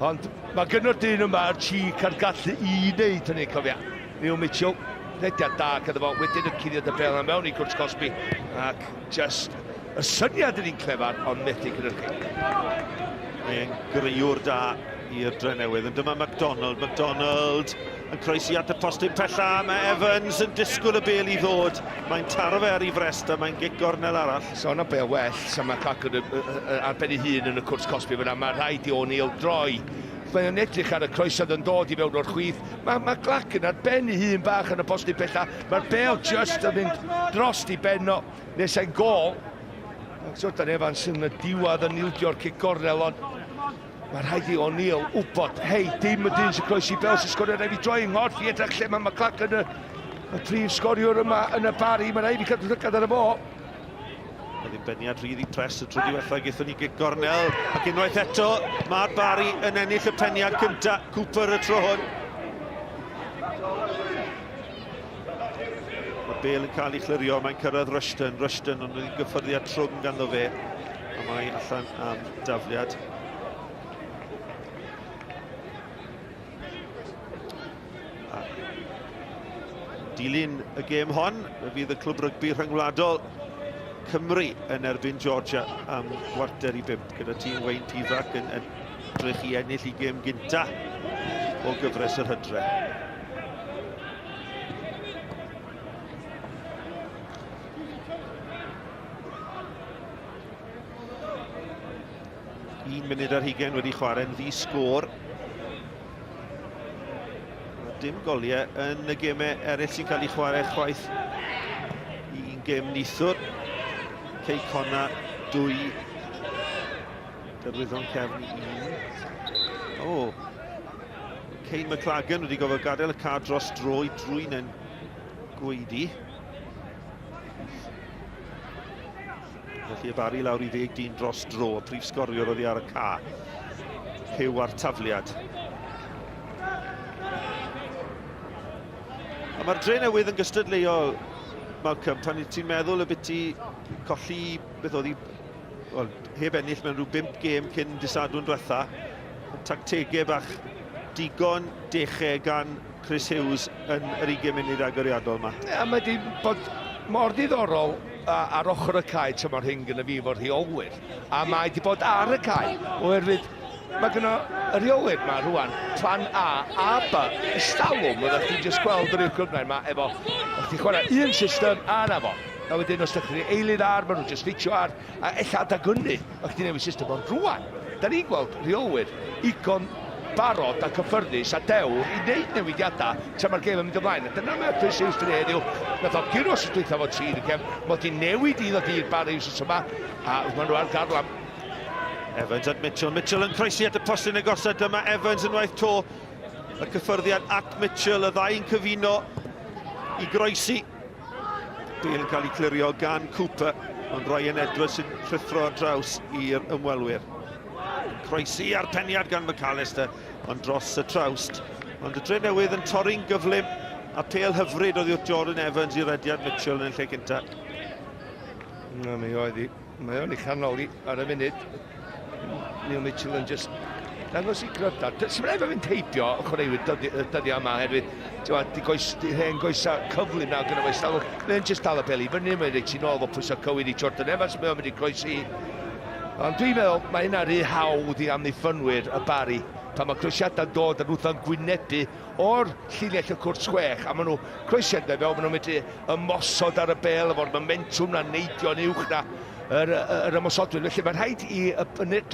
Ond mae gyda'r dyn yma yr cheek a'r gallu i wneud hynny, cofia. Neil Mitchell, rediad da gyda fo, wedyn y cuddiad y bel mewn i Cwrs Cosby. Ac just y syniad yn un clefar, ond methu gyda'r chi. Mae'n greiwr da i'r Drenewydd. Dyma MacDonald. MacDonald yn croesi at y postyn pella. Mae Evans yn disgwyl y bel i ddod. Mae'n taro fe ar ei frest a mae'n gig gornel arall. So yna bel well, sy'n mae cacwn ar ben ei hun yn y Cwrs Cosby fyna. Mae rhaid i O'Neill droi. Mae'n edrych ar y croesad yn dod i fewn o'r chwith. Mae Glacyn ar ben ei hun bach yn y postyn pella. Mae'r bel just yn mynd dros i ben o nes ein gol. Jordan Evans yn y diwad yn ildio'r cic gornel, ond mae rhaid i O'Neill wybod, hei, dim y dyn sy'n croesi bel sy'n sgorio, rhaid i droi yng nghorff i edrych lle mae McLagan y prif sgoriwr yma yn y Barri, mae rhaid i cadw llygad ar y fo. Mae ddim beniad rhydd i Press y trwy diwethaf gaethon ni gic gornel, ac unwaith eto mae'r Barri yn ennill y peniad cynta, Cooper y tro hwn. Bale yn cael ei chlirio, mae'n cyrraedd Rushton. Rushton ond yn gyffyrddiad trwm ganddo fe. A mae allan am dafliad. Dilyn y gêm hon, fydd y clwb rygbi rhyngwladol Cymru yn erbyn Georgia am warter i 5 gyda tîm Wayne Pifac yn edrych i ennill i gêm gynta o gyfres yr hydre. 1 munud ar 20 wedi chwarae'n ddi-sgôr. Dim goliau yn y gemau eraill sy'n cael eu chwarae chwaith. 1 gêm nithwr. Ceicona 2. Derwyddon cefn 1. O! Cain McLagan wedi gofio gadael y car dros dro i drwy'n yn gweidi. Felly y Barri lawr i 10 dyn dros dro, y prif sgoriwr oddi ar y ca. Hyw ar tafliad. A mae'r Drenewydd yn gystadleuol, Malcolm, pan ti'n meddwl y byti colli, beth oedd hi, wel, heb ennill mewn rhyw 5 gêm cyn disadwn diwetha. Tactegau bach digon dechau gan Chris Hughes yn yr 20 munud agoriadol yma. Mae di bod mor ddiddorol ar ochr y cae tra mor hyn gyda fi fo'r rheolwyr. A mae di bod ar y cae, oherwydd mae gyda y rheolwyr yma rwan, plan A B, ystalwm, oeddech chi jyst gweld yr uwch gyfnau yma efo, o'ch chi chwarae un system a na fo. A wedyn os ydych chi'n eilydd ar, maen nhw'n jyst ffitio ar, a ella adagynnu, o'ch chi'n newid system o'n rwan. Da ni'n gweld rheolwyr igon barod a cyffyrddus a dewr i wneud newidiadau tra mae'r gêm yn mynd ymlaen. A dyna mae'r Chris Hughes fyny heddiw. Nath o'n gyros y dweitha fod 3 yn gêm. Mod i'n newid i ddod i'r Barri wrth yma. A wrth maen nhw ar garlam. Evans at Mitchell. Mitchell yn croesi at y postyn agosod. Dyma Evans yn waith to. Y cyffyrddiad at Mitchell. Y ddau'n cyfuno i groesi. Bale yn cael ei clirio gan Cooper. Ond Ryan Edwards sy'n rhythro ar draws i'r ymwelwyr. Croesi ar peniad gan McAllister, ond dros y trawst. Ond y Drenewydd yn torri'n gyflym a pêl hyfryd oddi wrth Jordan Evans i rediad Mitchell yn y lle cynta. Mae o'n i chanoli ar y funud. Neil Mitchell yn just dangos i grydar. Sy'n mynd efo'n teipio chwaraewyr dyddi yma hefyd. Di hen goesa cyflym nawr gyda fe stalwch. Mae'n just dal y beli. Fyny mae'n reit sy'n ôl fo pwysau cywir i Jordan Evans. Mae'n mynd i croesi. Ond dwi'n meddwl, mae hynna rhy hawdd i amddiffynwyr y Barri pan mae croesiadau'n dod yn wrth yn gwynebu o'r llinell y cwrt sgwech a maen nhw croesiadau fel maen nhw'n medru ymosod ar y bel efo'r momentum na neidio'n uwch na yr ymosodwyr. Felly mae'n rhaid i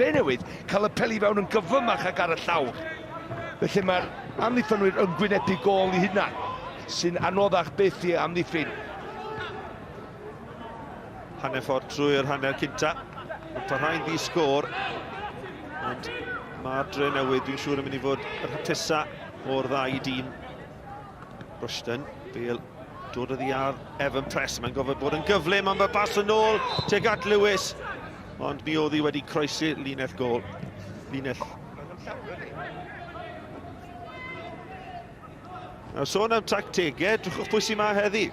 Drenewydd cael y peli fewn yn gyflymach ag ar y llawr. Felly mae'r amddiffynwyr yn gwynebu gol i hynna sy'n anoddach beth i amddiffyn. Hanner ffordd trwy'r hanner cynta. Parhau'n ddi-sgôr, ond mae'r Drenewydd dwi'n siŵr yn mynd i fod yr haptusa o'r 2 dîm. Rushton, Bale dod oddi ar Evan Press, mae'n gofod bod yn gyflym am y bas yn ôl tuag at Lewis, ond mi oedd hi wedi croesi linell gol. Linell. Nawr sôn am tactegau, drwchwch pwy sy'n ma heddi.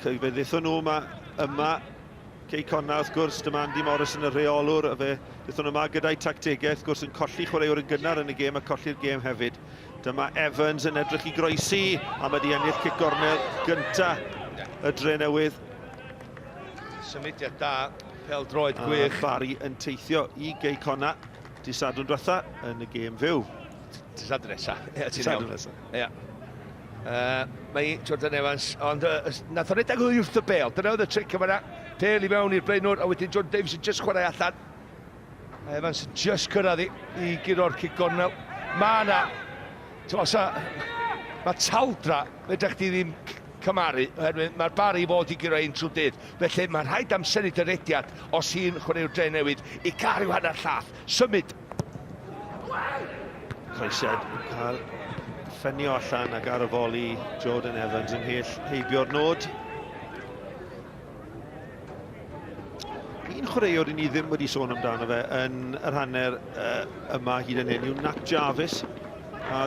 Fe ddethon nhw yma Ceicona, wrth gwrs, dyma Andy Morrison y reolwr, a fe ddethon yma gyda'i tactegau, wrth gwrs yn colli chwaraewr yn gynnar yn y gêm a colli'r gêm hefyd. Dyma Evans yn edrych i groesi, a mae di ennill cic gornel gynta y Drenewydd. Symudiad da, pel droed gwych. Barri yn teithio i Ceicona, disadwn diwetha yn y gêm fyw. Disadwn nesa. Disadwn nesa. Ie. Mae Jordan Evans, ond nath o'n edrych wrth y bel. Dyna oedd y tric yma na. Pêl i mewn i'r blaenwr, a wedyn John Davies yn just chwarae allan. Evans yn just cyrraedd i gyro'r cic gornel. Mae na, mae taldra, fedrach chi ddim cymaru, mae'r Barri fod i gyro un trwy dydd. Felly mae'n rhaid amser i dyrediad os hi'n chwaraewr Drenewydd i cael i'w hanner llath. Symud. Croesiad yn cael ffenio allan ag ar y foli Jordan Evans yn heibio'r nod. Un chwaraewr i ni ddim wedi sôn amdano fe yn yr hanner yma hyd yn hyn yw Nat Jarvis. A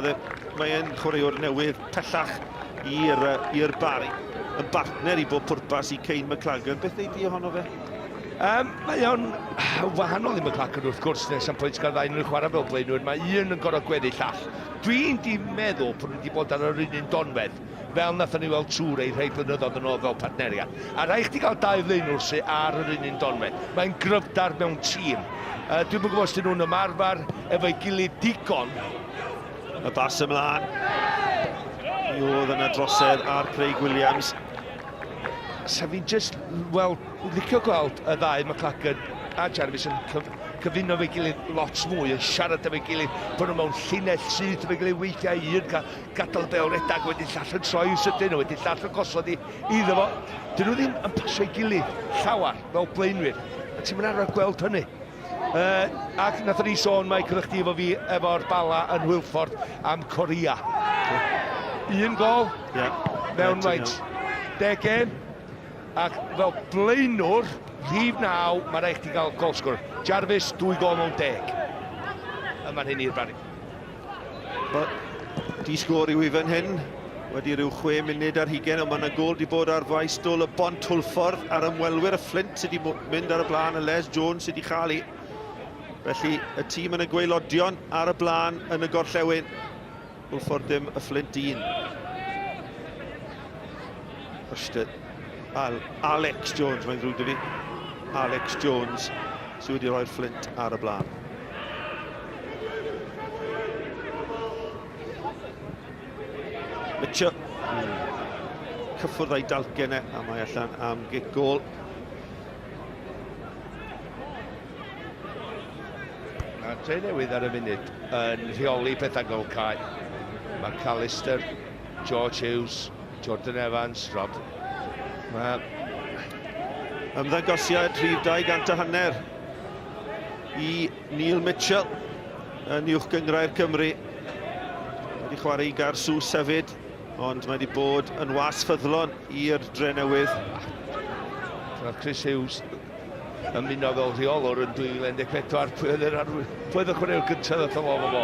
mae'n chwaraewr newydd pellach i'r Barri. Yn bartner i bob pwrpas i Cain McLagan. Beth ei di ohono fe? Mae o'n wahanol i McLachlan wrth gwrs, nes am pwynt gael ddau nhw'n chwarae fel blaenwyr, mae un yn gorau gweddill llall. Dwi'n di meddwl bod nhw wedi bod ar yr un donfedd, fel nathon ni weld trwy'r ei rhai blynyddoedd yn ôl fel partneriad. A rhaid chdi gael dau flaenwr sy'n ar yr un donfedd. Mae'n gryfdar mewn tîm. Dwi'n gwybod os dyn nhw'n ymarfer efo'i gilydd digon. Y bas ymlaen. Mi oedd yna drosedd ar Craig Williams. Sa fi'n just, wel, licio gweld y ddau McLachlan a Jarvis yn cyfuno fe'i gilydd lot mwy, yn siarad efo'i gilydd, bod nhw mewn llinell sydd efo'i gilydd weithiau un, gadael be o redag, wedyn llall yn troi yn sydyn, wedyn llall yn gosod iddo fo. Dyn nhw ddim yn pasio'i gilydd llawar fel blaenwyr. A ti'n mynd arfer gweld hynny. Ac nath ni sôn, mae cynnwch chi efo fi efo'r bala yn Wilford am Corea. Un gol mewn maint 10 gêm. Ac fel blaenwr, rhif 9, mae rhaid chdi gael golsgwr. Jarvis, 2 gol mewn 10. Yma'n hyn i'r Barri. Di Sgorio i fan hyn, wedi rhyw 6 munud ar 20, ond mae yna gol wedi bod ar faes dôl y bont Twlffordd ar ymwelwyr y Flint sydd wedi mynd ar y blaen, y Les Jones sydd wedi chael ei. Felly, y tîm yn y gweilodion ar y blaen yn y gorllewin. Twlffordd dim y Flint 1. Alex Jones, mae'n ddrwg dy fi. Alex Jones, sydd wedi rhoi'r Flint ar y blaen. Mitchell. Cyffwrdd a'i dalcen a mae allan am gic gol. Mae Drenewydd ar y funud yn rheoli pethau gol cae. Mae Callister, George Hughes, Jordan Evans, Rob. Ymddangosiad rhif 200 i Neil Mitchell yn uwch gyngrau'r Cymru. Wedi chwarae i Garsws hefyd, ond mae wedi bod yn was ffyddlon i'r Drenewydd. Roedd Chris Hughes yn mynd o fel rheolwr yn 2014. Pwy oedd y chwaraewr gyntaf ddoth o fo fo?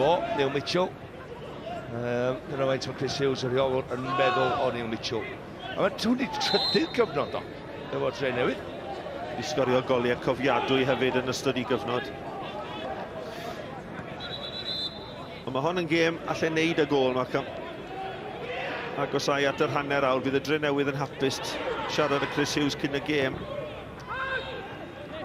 Fo, Neil Mitchell. Dyna faint o Chris Hughes y rheolwr yn meddwl o Neil Mitchell. A mae'n tŵn i trydydd cyfnod o, efo Drenewydd. Di sgorio goliau cofiadwy hefyd yn ystod i gyfnod. Ond mae hon yn gêm allan neud y gol, Malcolm. Agosau at yr hanner awr, bydd y Drenewydd yn hapus siarad y Chris Hughes cyn y gêm.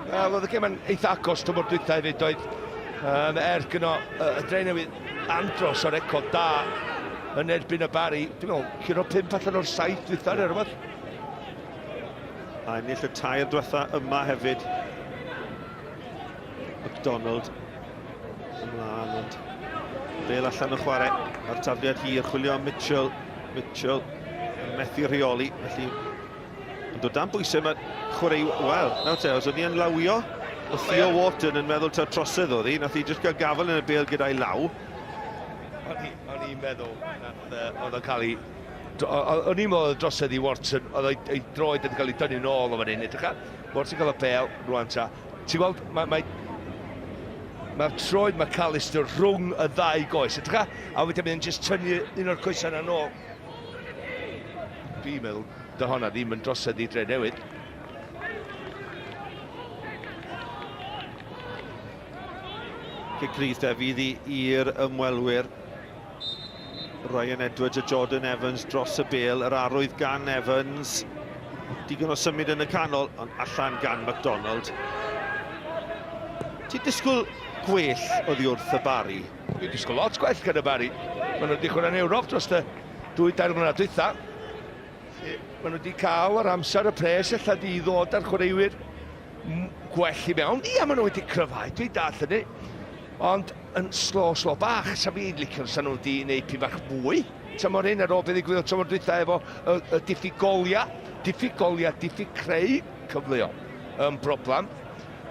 Oedd y gêm yn eitha agos tymor dwytha hefyd, oedd gyno y Drenewydd andros o record da yn erbyn y Barri. Dwi'n meddwl, cyn o 5 allan o'r 7 dwytha neu rhywbeth. A ennill y tair diwetha yma hefyd. McDonald ymlaen, ond Bale allan y chwarae ar tafliad hir, chwilio am Mitchell. Mitchell yn methu rheoli, felly yn dod dan bwysau mae chwarae, wel, nawr te, os o'n i yn lawio, o Theo Wharton yn meddwl ta'r trosedd oedd hi, nath hi jyst gael gafel yn y Bale gyda'i law. O'n i'n meddwl, oedd o'n cael ei... O'n i'n meddwl drosedd i Wharton, oedd ei droed yn cael ei dynnu nôl o fan hyn. Wharton cael y Bale, rwan ta. Ti'n gweld, mae'r troed mae Callister rhwng y ddau goes. A wedyn mae'n jyst tynnu un o'r coesau yna nôl. Dwi'n meddwl, dy honna ddim yn drosedd i Drenewydd. Cygrydd defydd i'r ymwelwyr. Ryan Edwards a Jordan Evans dros y Bale, yr arwydd gan Evans. Digon o symud yn y canol, ond allan gan McDonald. Ti'n disgwyl gwell oddi wrth y Barri? Dwi'n disgwyl lot gwell gan y Barri. Maen nhw wedi chwarae'n Ewrop dros y 2-3 mlynedd dwytha. Maen nhw wedi cael yr amser y pres allan i ddod ar chwaraewyr gwell i mewn. Ia, maen nhw wedi cryfhau, dwi'n dall hynny. Ond yn slo bach, sa fi'n licio sa nhw wedi gwneud pyn bach mwy. Sa mor hyn ar ôl beth i gwylio tymor dwytha efo y diffyg diffyg creu cyfleo yn broblam.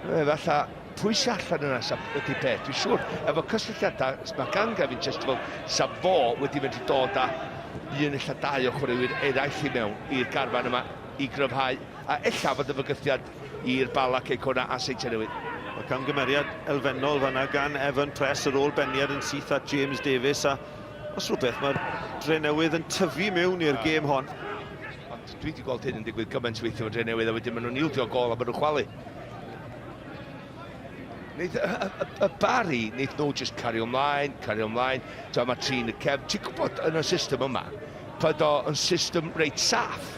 Falla pwysau allan yna ydy peth, dwi'n siŵr. Efo cysylltiadau, mae gan Gavin Chesterfield, sa fo wedi mynd i dod â un illa 2 o chwaraewyr eraill i mewn i'r garfan yma i gryfhau. A ella fod y fygythiad i'r Bala Ceicona a Seit Newydd. Mae camgymeriad elfennol fanna gan Evan Press ar ôl beniad yn syth at James Davies, a os rhywbeth mae'r Drenewydd yn tyfu mewn i'r gêm hon. dwi wedi gweld hyn yn digwydd gymaint weithio o Drenewydd, a wedyn maen nhw'n ildio gol a maen nhw'n chwalu. Y Barri, wneud nhw just cario ymlaen. Mae trin y cefn. Ti'n gwybod yn y system yma, bod o'n system reit saff.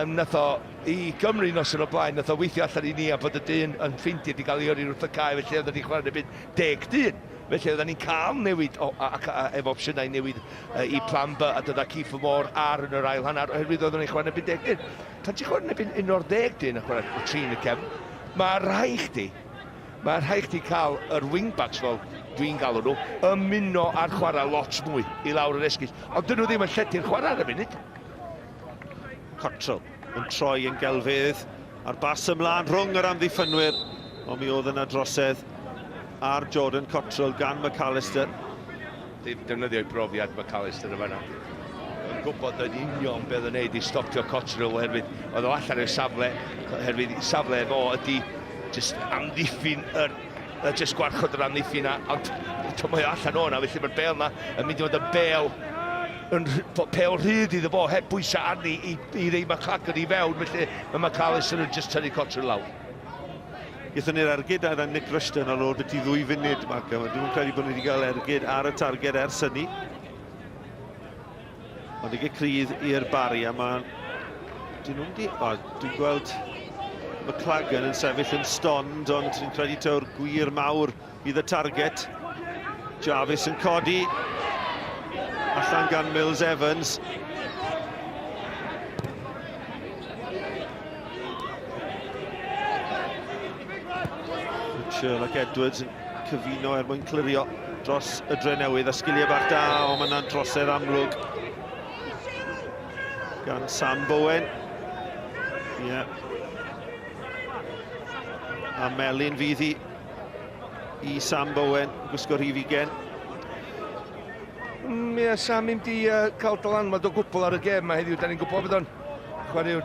Nath o i Gymru nos yn o blaen, nath o weithio allan i ni a bod y dyn yn ffeindio wedi cael ei yrru wrth y cae, felly oedden ni'n chwarae neu 10 dyn. Felly oedden ni'n cael newid, efo opsiynau newid i plan B, a dod â Cifo Môr ar yn yr ail hanner, oherwydd oedden ni'n chwarae neu 10 dyn. Tan ti'n chwarae neu 11 dyn a chwarae o trin y cefn, mae rhaid chdi cael yr wingbacks fel dwi'n galw nhw, ymuno ar chwarae lot mwy i lawr yr esgus. Ond dyn nhw ddim yn lledu'r chwarae ar y munud. Cottrell yn troi yn gelfydd a'r bas ymlaen rhwng yr amddiffynwyr, ond mi oedd yna drosedd ar Jordan Cottrell gan McAllister. Defnyddio'i brofiad McAllister y fanna. Yn gwybod yn union beth yn neud i stopio Cottrell oherwydd oedd o allan i'r safle, oherwydd safle efo ydi just amddiffyn just gwarchod yr amddiffyn na, ond mae o allan o'na, felly mae'r bel na yn mynd i fod yn bel pel rhyd iddo fo, heb bwysau arni i rei McClagger i fewn, felly mae McAllister yn just tynnu Cottrell lawr. Gaethon ni'r ergyd ar Nick Rushton ar ôl beth i 2 funud, Mark. Dwi'n credu bod ni wedi cael ergyd ar y targed ers hynny. Ond i crydd i'r Barri, a mae'n... Dwi'n gweld McClagger yn sefyll yn stond, ond dwi'n credu tawr gwir mawr bydd y targed. Jarvis yn codi. Allan gan Mills Evans. Mitchell ac Edwards yn cyfuno mwyn clirio dros y Drenewydd. A sgiliau bach da, ond mae yna'n drosedd amlwg gan Sam Bowen. Ie. A Melin fydd i Sam Bowen, gwisgo rhif 20. Ie, Sam ddim di cael dylanwad o gwbl ar y gêm yma heddiw. Da ni'n gwybod bod o'n chwarae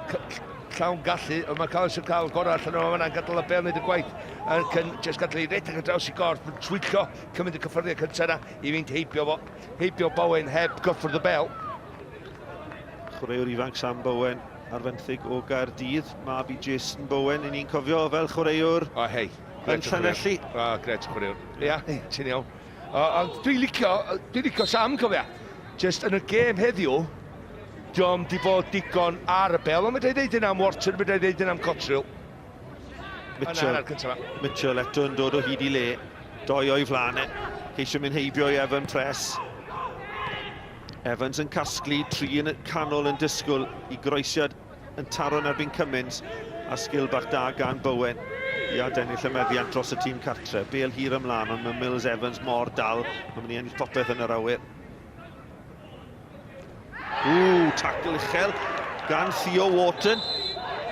llawn gallu, ond mae McAllister cael gorau allan o'n fanna'n gadael y bel wneud y gwaith. Ac yn just gadael ei redeg ar draws i gorff, twyllo, cymryd y cyffyrddiau cyntaf yna i fynd heibio Bowen heb gyffwrdd y bel. Chwaraewr ifanc Sam Bowen ar fenthyg o Gaerdydd, mab i Jason Bowen, i ni'n cofio fel chwaraewr yn Llanelli. Gret chwaraewr. Ia, ti'n iawn. Ond dwi'n licio Sam cofia. Just yn y gêm heddiw, diom di bod digon ar y bel, ond mae'n dweud am Wharton, mae'n dweud am Cottrell. Mitchell eto yn dod o hyd i le, 2 o'i flanau, ceisio mynd heibio i Evan Press. Evans yn casglu, 3 yn y canol yn disgwyl i groesiad yn taro yn erbyn Cummins, a sgil bach da gan Bowen i adennill y meddiant dros y tîm cartre. Bel hir ymlaen, ond mae Mills Evans mor dal, mae'n mynd i ennill popeth yn yr awyr. Tackle uchel gan Theo Wharton,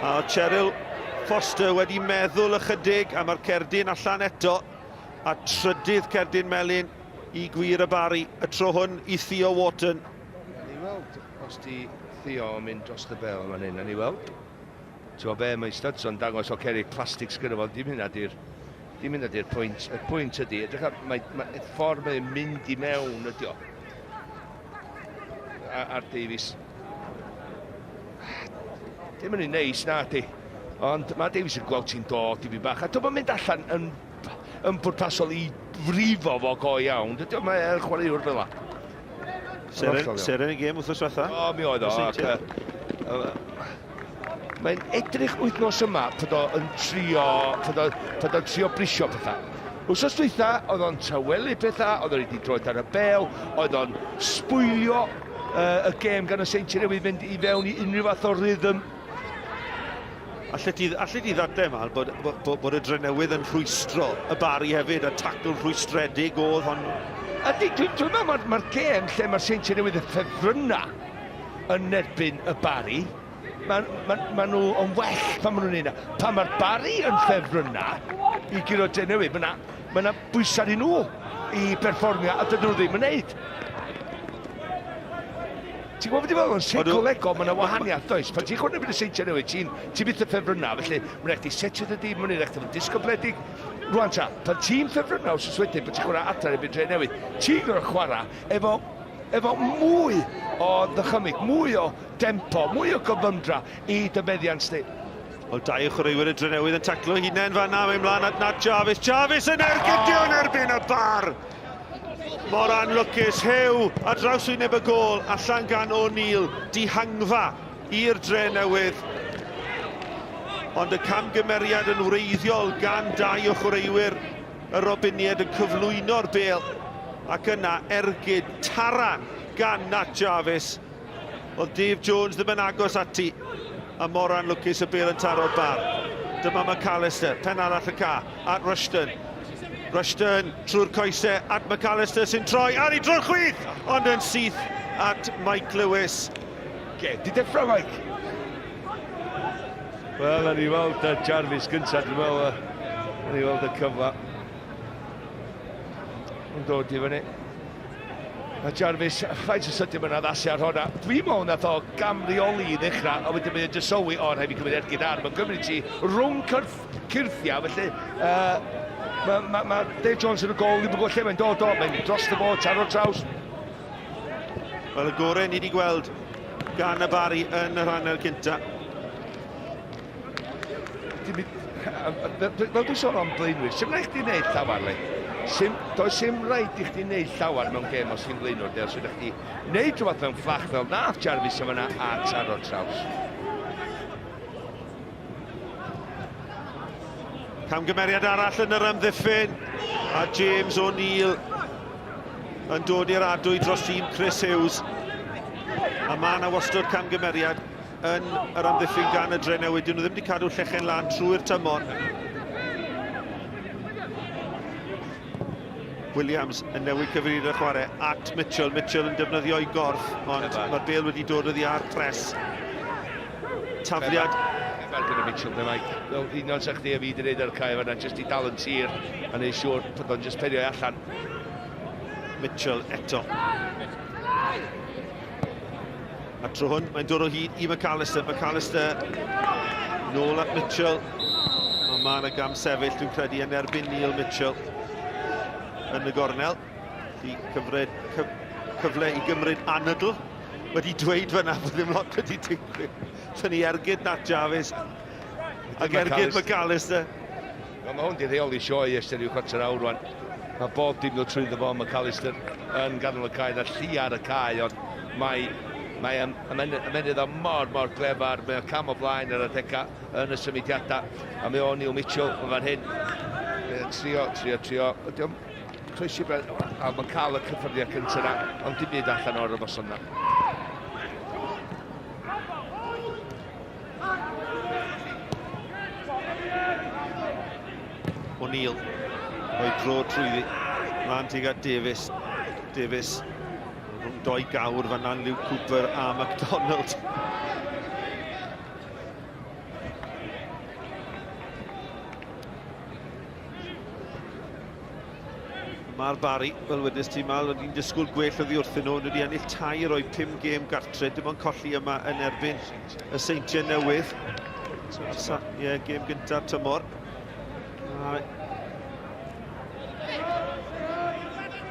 a Cheryl Foster wedi meddwl ychydig, a mae'r cerdyn allan eto, a trydydd cerdyn melyn i gwir y Barri, y tro hwn i Theo Wharton. Ni weld os di Theo yn mynd dros y bel yma'n hyn, ni weld. Ti'n be, mae Studson dangos o ceri plastig sgynno fo, dim hynna di'r pwynt. Y pwynt ydi, y ffordd mae'n mynd i mewn ydi o. Ar Davies. Dim yn ei neis na di, ond mae Davies yn gweld ti'n dod i fi bach. A dwi'n mynd allan yn bwrpasol i frifo fo go iawn. Dydy o, mae'r chwaraewr fel la. Seren y gêm wrthos diwetha? O, mi oedd o. Mae'n edrych wythnos yma bod o'n trio brisio pethau. Wsos dweitha, oedd o'n tawelu pethau, oedd o'n wedi droed ar y bel, oedd o'n sbwylio y gêm gan y Seintiau Newydd fynd i fewn i unrhyw fath o rhythm. Allet ti ddadle mal bod y Drenewydd yn rhwystro y Barri hefyd, a tacl rhwystredig oedd hon. Dwi'n meddwl mae'r gêm lle mae'r Seintiau Newydd y ffefrynna yn erbyn y Barri, Mae nhw yn well pan maen nhw'n neud yna. Pan mae'r Barri yn ffefrynna i giro Drenewydd, mae yna bwysau i nhw i performio, a dydyn nhw ddim yn neud. Ti'n gwybod beth i fel yn seicolegol, mae yna wahaniaeth, does? Pan ti'n chwarae byd y Seintiau Newydd, ti'n byth y ffefrynna, felly mae'n eich di setio dy dim, mae'n eich di disgobledig. Rwan ta, pan ti'n ffefrynna os ys wedyn, pan ti'n chwarae adran erbyn Drenewydd, ti'n gorau chwarae efo efo mwy o ddychymig, mwy o dempo, mwy o gyfymdra I dymeddiant sti. Wel, dau o chwaraewyr y Drenewydd yn taclo hunain fanna, mae'n mlaen at Nat Jarvis. Jarvis yn ergydio yn erbyn y bar. Mor anlwcus, hew a draws wyneb y gol, allan gan O'Neill, dihangfa i'r Drenewydd. Ond y camgymeriad yn wreiddiol gan dau o chwaraewyr y Robinied yn cyflwyno'r bêl. Ac yna ergyd taran gan Nat Jarvis. Oedd Dave Jones ddim yn agos ati. A mor anlwcus y bêl yn taro'r bar. Dyma McAllister, pen arall y ca, at Rushton. Rushton trwy'r coesau at McAllister sy'n troi ar ei drwy'r chwith, ond yn syth at Mike Lewis. Di deffro, Mike. Wel, yn I weld y Jarvis gyntaf, dwi'n meddwl, yn I weld y cyfla. Yn dod I fyny. A Jarvis, ffaith y sydyn yn addasu ar hwnna. Dwi'n meddwl nath o gamrioli I ddechrau, a wedyn mynd yn sylwi, o, rhaid I cymryd ergyd ar. Mae'n gymryd ti rhwng cyrthia, felly mae Dave Jones yn y gol, ddim yn gwybod lle mae'n dod o, mae'n dros y bod, taro'r traws. Wel, y gorau ni wedi gweld gan y Barri yn y rhanner cynta. Fel dwi'n sôn o'n blaenwyr, sy'n rhaid chdi wneud llawer, le? Does sim rhaid I chdi wneud llawer mewn gêm os ti'n blaenwr, de, os ydych chdi wneud rhywbeth mewn fflach fel nath Jarvis am yna a taro'r traws. Camgymeriad arall yn yr ymddiffyn, a James O'Neill yn dod i'r adwy dros tîm Chris Hughes. A mae yna wastod camgymeriad yn yr ymddiffyn gan y Drenewydd. Dyn nhw ddim wedi cadw llechen lan trwy'r tymor. Williams yn newid cyfrir y chwarae at Mitchell. Mitchell yn defnyddio I gorff, ond mae'r bêl wedi dod oddi ar pres. Tafliad. Fel gyda Mitchell, dy Mike. Fel un o'n sech di a fi wedi gwneud ar y cae fanna, jyst I dal yn tir, a neud siŵr bod o'n jyst perio allan. Mitchell eto. A tro hwn, mae'n dod o hyd I McAllister. McAllister nôl at Mitchell. Ond mae yna gam sefyll, dwi'n credu, yn erbyn Neil Mitchell yn y gornel. I cyfle I gymryd anadl. Wedi dweud fyna bod ddim lot wedi digwydd. Tyn ni ergyd Nat Jarvis ac ergyd McAllister. Mae hwn di rheoli sioe ystod i'w cwrt yr awr rwan. Mae bob dim nhw trwy ddefo McAllister yn ganol y cae, na lli ar y cae, ond mae ymenydd o mor glefar, mae o cam o blaen ar y deca yn y symudiadau, a mae O'Neill Mitchell yn fan hyn. Trio. Ydy o'n croesi bredd, a mae'n cael y cyffyrddiad cyntaf yna, ond dim byd allan o'r ymwysyn yna. O'Neill, rhoi dro trwyddi, mlaen tuag at Davis. Davis, rhwng doi gawr fanna, Luke Cooper a MacDonald. Mae'r Barri, fel wedys ti mal, oedd hi'n disgwyl gwell oddi wrthyn nhw, wedi ennill 2 o'i 5 gêm gartre, dim ond colli yma yn erbyn y Seintiau Newydd. Ie, gêm gyntaf tymor.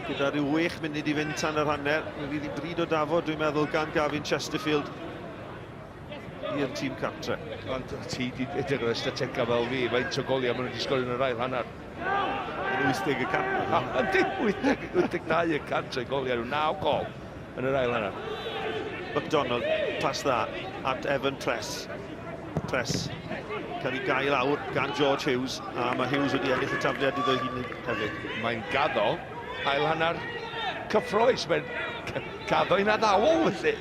Gyda rhyw 6 munud I fynd tan yr hanner, fydd I bryd o dafod, dwi'n meddwl, gan Gavin Chesterfield i'r tîm cartre. Ond ti wedi edrych ar y statega fel fi, faint o goliau maen nhw wedi sgorio yn yr ail hanner. 80%. Ydy, 82% goliau nhw, 9 gol yn yr ail hanner. MacDonald, pas dda, at Evan Press. Press, cael ei gael awr gan George Hughes, a mae Hughes wedi ennill y tafliad iddo hun hefyd. Mae'n gaddo, ail hanner cyffroes, mae'n gaddo i'n addawol, felly.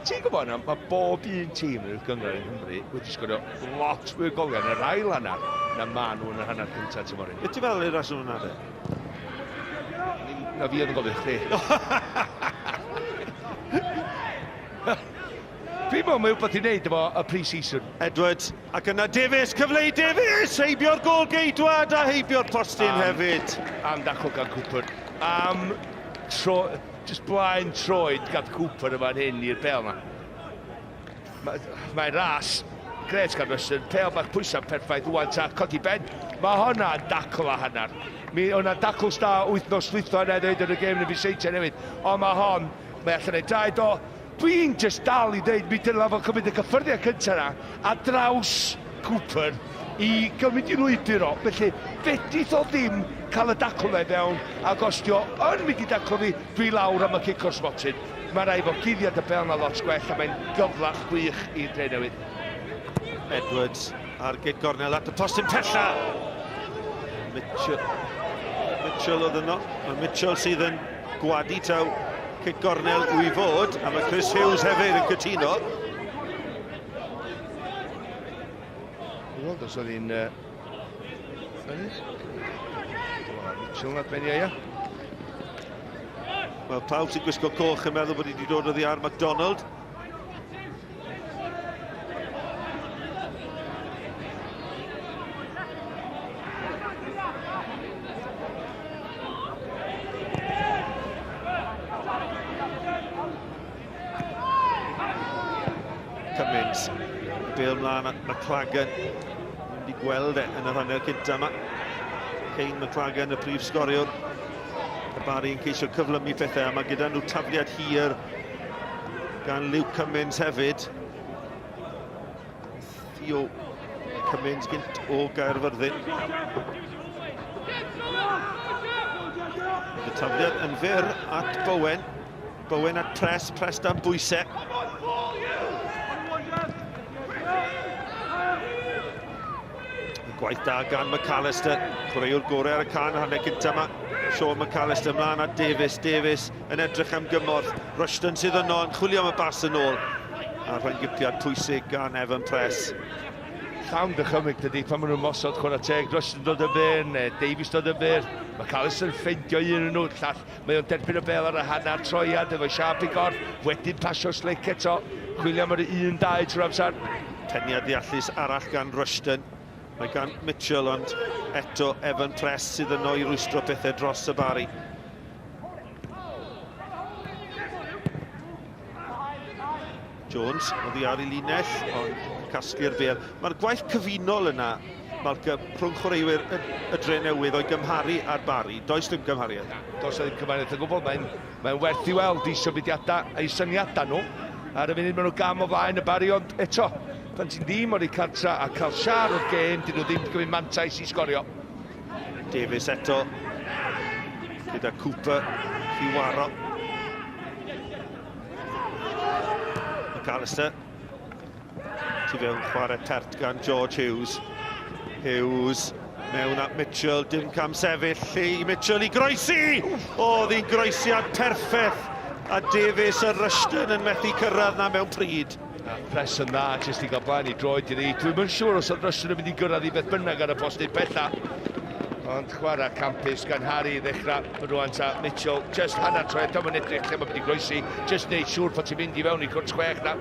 Ti'n gwybod yna, mae bob un tîm yn y gyngor yng Nghymru wedi sgorio lot fwy o goliau yn yr ail hanner na maen nhw yn y hanner cyntaf tymor hyn. Beth ti'n fel i'r raswn hwnna, de? Na fi yn gofio chdi. Fi'n meddwl mae wbeth I wneud efo y pre-season. Edwards, ac yna Davis, cyfle I Davis! Heibio'r gol geidwad a heibio'r postyn hefyd. Am dacl gan Cooper. Just blaen troed gan Cooper yma'n hyn i'r pel na. Mae'n ras, gret gan Rushton, pel bach pwysau perffaith, wwan ta, codi ben. Mae hwnna'n dacl a hanner. Mi o'na dacls da wythnos ddwytho yna dweud yn y gêm yn y Fuseitia Newydd. Ond mae hon, mae allan ei draed o. Dwi'n just dal i dweud, mi dyn lafo cymryd y cyffyrddiau cyntaf yna, a draws Cooper i gymryd i lwybr o. Felly, fedrith o ddim cael y dacl e fewn, ac os dio yn mynd i dacl fi, dwi lawr am y cic o'r smotin. Mae rai fo guddiad y bel na lot gwell, a mae'n gyflach gwych i Drenewydd. Edwards ar gyd gornel at y postyn pella. Mitchell oedd yno, a Mitchell sydd yn gwadu taw cic gornel i fod, a mae Chris Hughes hefyd yn cytuno. Wel, dos oedd hi'n... Mitchell nad benni eia. Wel, pawb sy'n gwisgo coch yn meddwl bod hi wedi dod oddi ar MacDonald. Cummins, bel mlaen at McLagan, mynd i gweld yn yr hanner cynta yma. Kane McLagan, y prif sgoriwr. Y Barri yn ceisio cyflymu pethau, a mae gyda nhw tafliad hir gan Luke Cummins hefyd. Theo Cummins gynt o Gaerfyrddin. Y tafliad yn fyr at Bowen. Bowen at Press dan bwysau. Gwaith da gan McAllister, chwaraewr gorau ar y can hanner cynta yma. Sean McAllister mlaen at Davies, Davies yn edrych am gymorth. Rushton sydd yno yn chwilio am y bas yn ôl. A rhaid gypiad pwysig gan Evan Press. Llawn dychymig dydy pan maen nhw'n mosod chwarae teg. Rushton dod y fyr, neu Davies dod y fyr. McAllister yn ffeindio un yn nhw, llall. Mae o'n derbyn y bel ar y hanner troiad, efo siarp i gorff. Wedyn pasio slic eto. Chwilio am yr 1-2 trwy'r amser. Teniad ddeallus arall gan Rushton. Mae gan Mitchell, ond eto Evan Press sydd yno i rwystro pethau dros y Barri. Jones, oedd hi ar ei linell, ond casglu'r bel. Mae'r gwaith cyfunol yna, Malcolm, rhwng chwaraewyr y Drenewydd o'i gymharu ar Barri. Does dim gymhariaeth? Does ddim cymharu'n gwbl, mae'n werth i weld i symudiadau a'i syniadau nhw. Ar y funud maen nhw gam o flaen y Barri, ond eto, pan ti'n ddim o'r i cartra a cael siar o'r gêm, dyn nhw ddim gymryd mantais i sgorio. Davies eto, gyda Cooper i waro. McAllister, tu fewn chwarae tert gan George Hughes. Hughes mewn at Mitchell, dim cam sefyll, i Mitchell i groesi! Oedd hi'n groesiad perffaith, a Davies a Rushton yn methu cyrraedd na mewn pryd. Press yn dda, jyst i gael blaen i droed i ddi. Dwi'n mynd siŵr os oedd Rushton yn mynd i gyrraedd i beth bynnag ar y postyn bella. Ond chwarae campus gan Harry i ddechrau. Rwan ta Mitchell, just hanner troed, dyma'n edrych lle mae'n mynd i groesi. Just neud siŵr bod ti'n mynd i fewn i cwrt chwech na.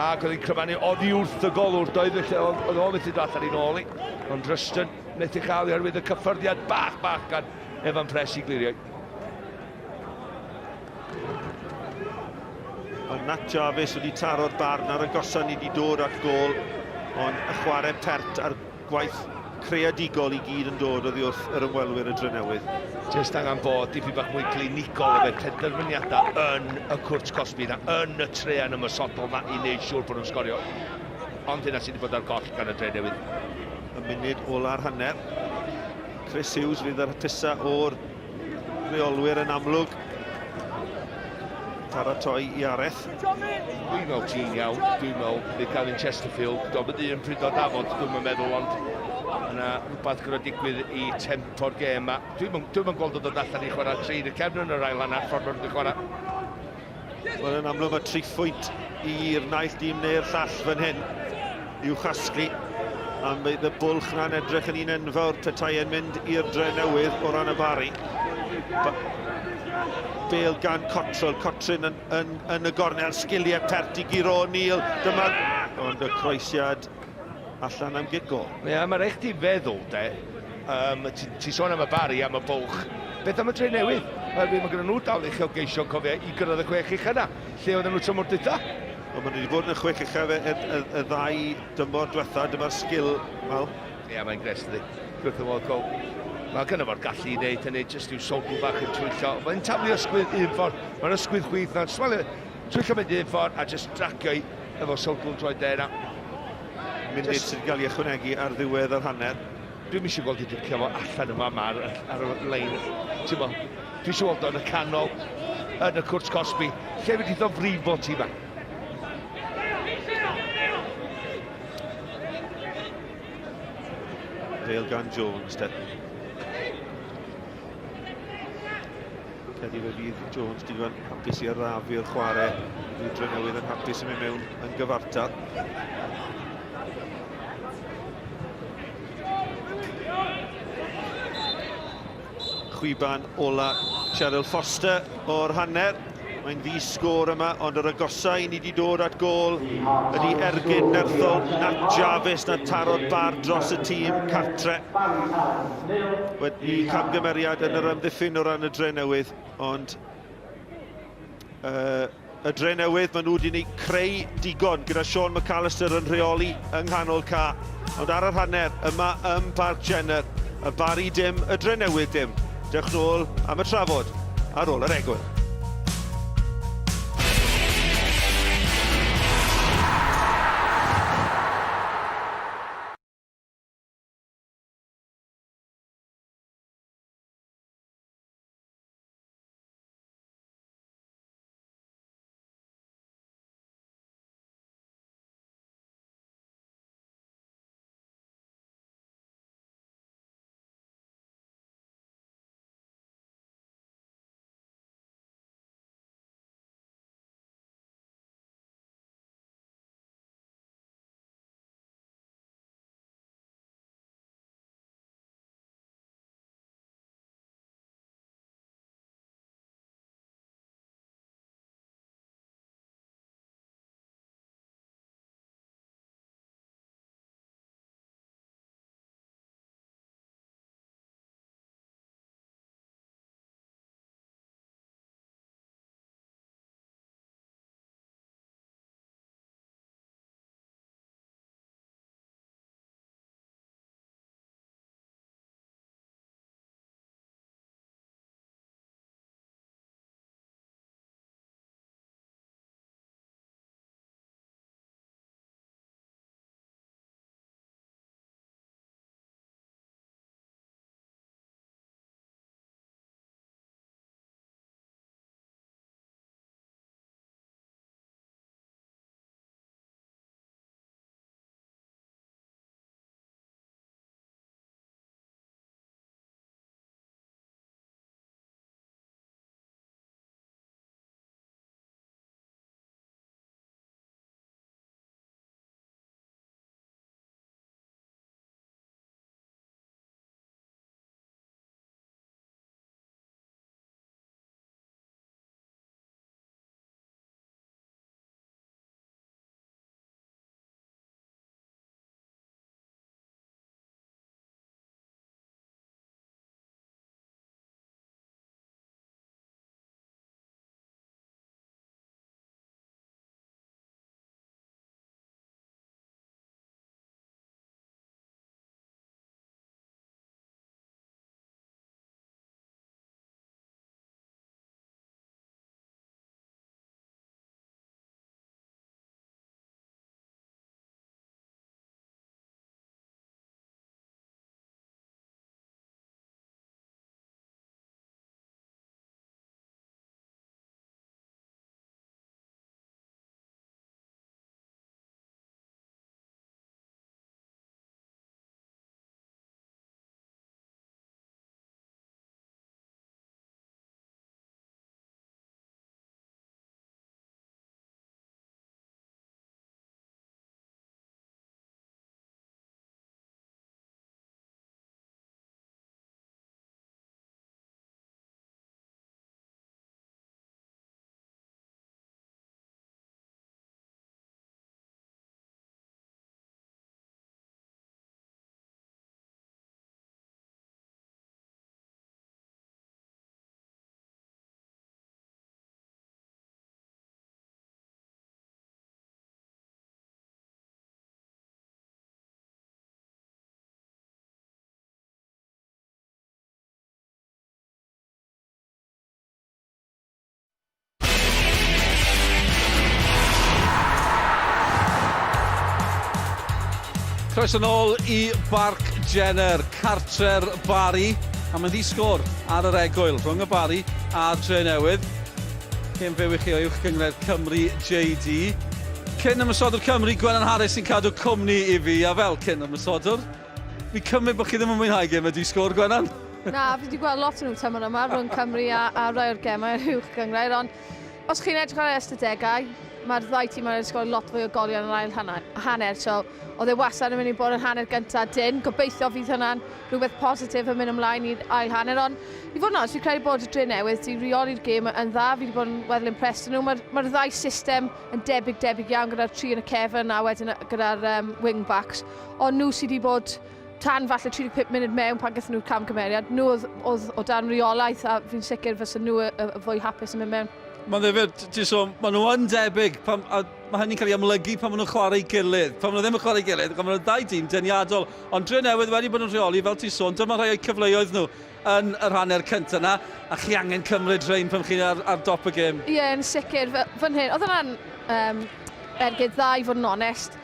Ac oedd hi'n cryfannu oddi wrth y golwr, doedd lle oedd o'n methu dod allan i'n ôl i. Ond Rushton, wnaeth i chael i arwydd y cyffyrddiad bach gan Evan Press i glirio. Ond Nat Jarvis wedi taro'r barn ar y gosan ni wedi dod at gol, ond y chwarae pert a'r gwaith creadigol i gyd yn dod oddi wrth yr ymwelwyr y Drenewydd. Just angen bod dipyn bach mwy clinicol efo penderfyniadau yn y cwrt cosbi na, yn y trean ymysodol na i wneud siŵr bod nhw'n sgorio. Ond hynna sydd wedi bod ar goll gan y Drenewydd. Y munud ola'r hanner. Chris Hughes fydd ar hypusa o'r reolwyr yn amlwg. Paratoi i Areth. Dwi'n meddwl ti'n iawn, dwi'n meddwl bydd cael yn Chesterfield. Doedd yn un pryd o dafod, dwi'n meddwl, ond yna rhywbeth gyda digwydd i tempo'r gêm. Dwi'n gweld o dod allan i chwarae 3 y cefn yn yr ail hanner ffordd o'r chwarae. Wel, yn amlwg mae 3 phwynt i'r naill dîm neu'r llall fan hyn i'w chasglu. A bydd y bwlch na'n edrych yn un enfawr petai yn mynd i'r Drenewydd o ran y Barri. Bel gan Cottrell, Cotrin yn y gornel, sgiliau pert i giro O'Neill. Dyma, ond y croesiad allan am gigol. Ie, mae'n rhaid ti feddwl, de. Ti sôn am y Barri, am y bwlch. Beth am y Drenewydd? Mae gyda nhw dal i geisio cofio i gyrraedd y 6 ucha yna. Lle oedden nhw tymor dwytha? Ond maen nhw wedi bod yn y 6 ucha y ddau dymor diwetha, dyma'r sgil, wel. Ie, mae'n gres, ydy. Gwrth y fod gol. Mae gynnu fo'r gallu i wneud hynny, jyst i'w sogl bach yn twyllo. Mae'n taflu ysgwydd un ffordd, mae'n ysgwydd chwyth na, twyllo mynd un ffordd a jyst dracio i efo sogl droi dena. Munud sydd wedi cael ei ychwanegu ar ddiwedd yr hanner. Dwi'n eisiau gweld i dircio fo allan yma ar y lein. Dwi eisiau gweld o'n y canol, yn y cwrs Cosby, lle wedi ddo frifo ti yma. Dale gan Jones, de. Credu fe fydd Jones digon hapus i arafu'r chwarae. Bydd Drenewydd yn hapus yn mynd mewn yn gyfartal. Chwiban ola Cheryl Foster o'r hanner. Mae'n ddi-sgôr yma, ond yr agosau ni wedi dod at gol ydi ergyn nerthol Nat Jarvis na tarod bar dros y tîm cartre. Wedi camgymeriad yn yr ymddiffyn o ran y Drenewydd, ond y Drenewydd, maen nhw wedi creu digon gyda Sean McAllister yn rheoli yng nghanol ca. Ond ar yr hanner, yma ym Parc Jenner, y Barri dim, y Drenewydd dim. Diolch nôl am y trafod ar ôl yr egwyl. Croeso nôl i Barc Jenner, cartre'r Barri, a mae'n ddisgwr ar yr egwyl rhwng y Barri a Drenewydd. Cyn fyw i chi o uwch gyngred Cymru JD. Cyn ymysodwr Cymru, Gwennan Harris sy'n cadw cwmni i fi, a fel cyn ymysodwr, fi cymryd bod chi ddim yn mwynhau gym y disgwr, Gwennan? Na, fi wedi gweld lot o nhw tymor yma rhwng Cymru a rai o'r gemau uwch gyngred, ond os chi'n edrych ar ystadegau, mae'r ddau tîm yn sgori lot fwy o golion yn ail hanner, so oedd e wastad yn mynd i bod yn hanner gyntaf dyn. Gobeithio fydd hynna'n rhywbeth positif yn mynd ymlaen i'r ail hanner, ond i fod yn honest, fi'n credu bod y Drenewydd wedi reoli'r gêm yn dda, fi wedi bod yn weddol impressed nhw. Mae'r ddau system yn debyg iawn gyda'r tri yn y cefn a wedyn gyda'r wing-backs, ond nhw sydd wedi bod tan falle 35 munud mewn pan gathon nhw'r camgymeriad. Nhw oedd o dan reolaeth a fi'n sicr fysa nhw y fwy hapus yn mynd mewn. Mae'n ddefyd, maen nhw yn debyg, mae hynny'n cael ei amlygu pan maen nhw'n chwarae gilydd. Pan maen nhw ddim yn chwarae gilydd, mae nhw'n ddau dîm deniadol. Ond Drenewydd wedi bod yn rheoli, fel ti'n sôn, dyma rhai o'i cyfleoedd nhw yn yr hanner cyntaf yna, a chi angen cymryd rhain pan chi'n ar dop y gêm. Ie, yn sicr. Fan hyn, oedd hwnna'n ergyd dda i fod yn onest.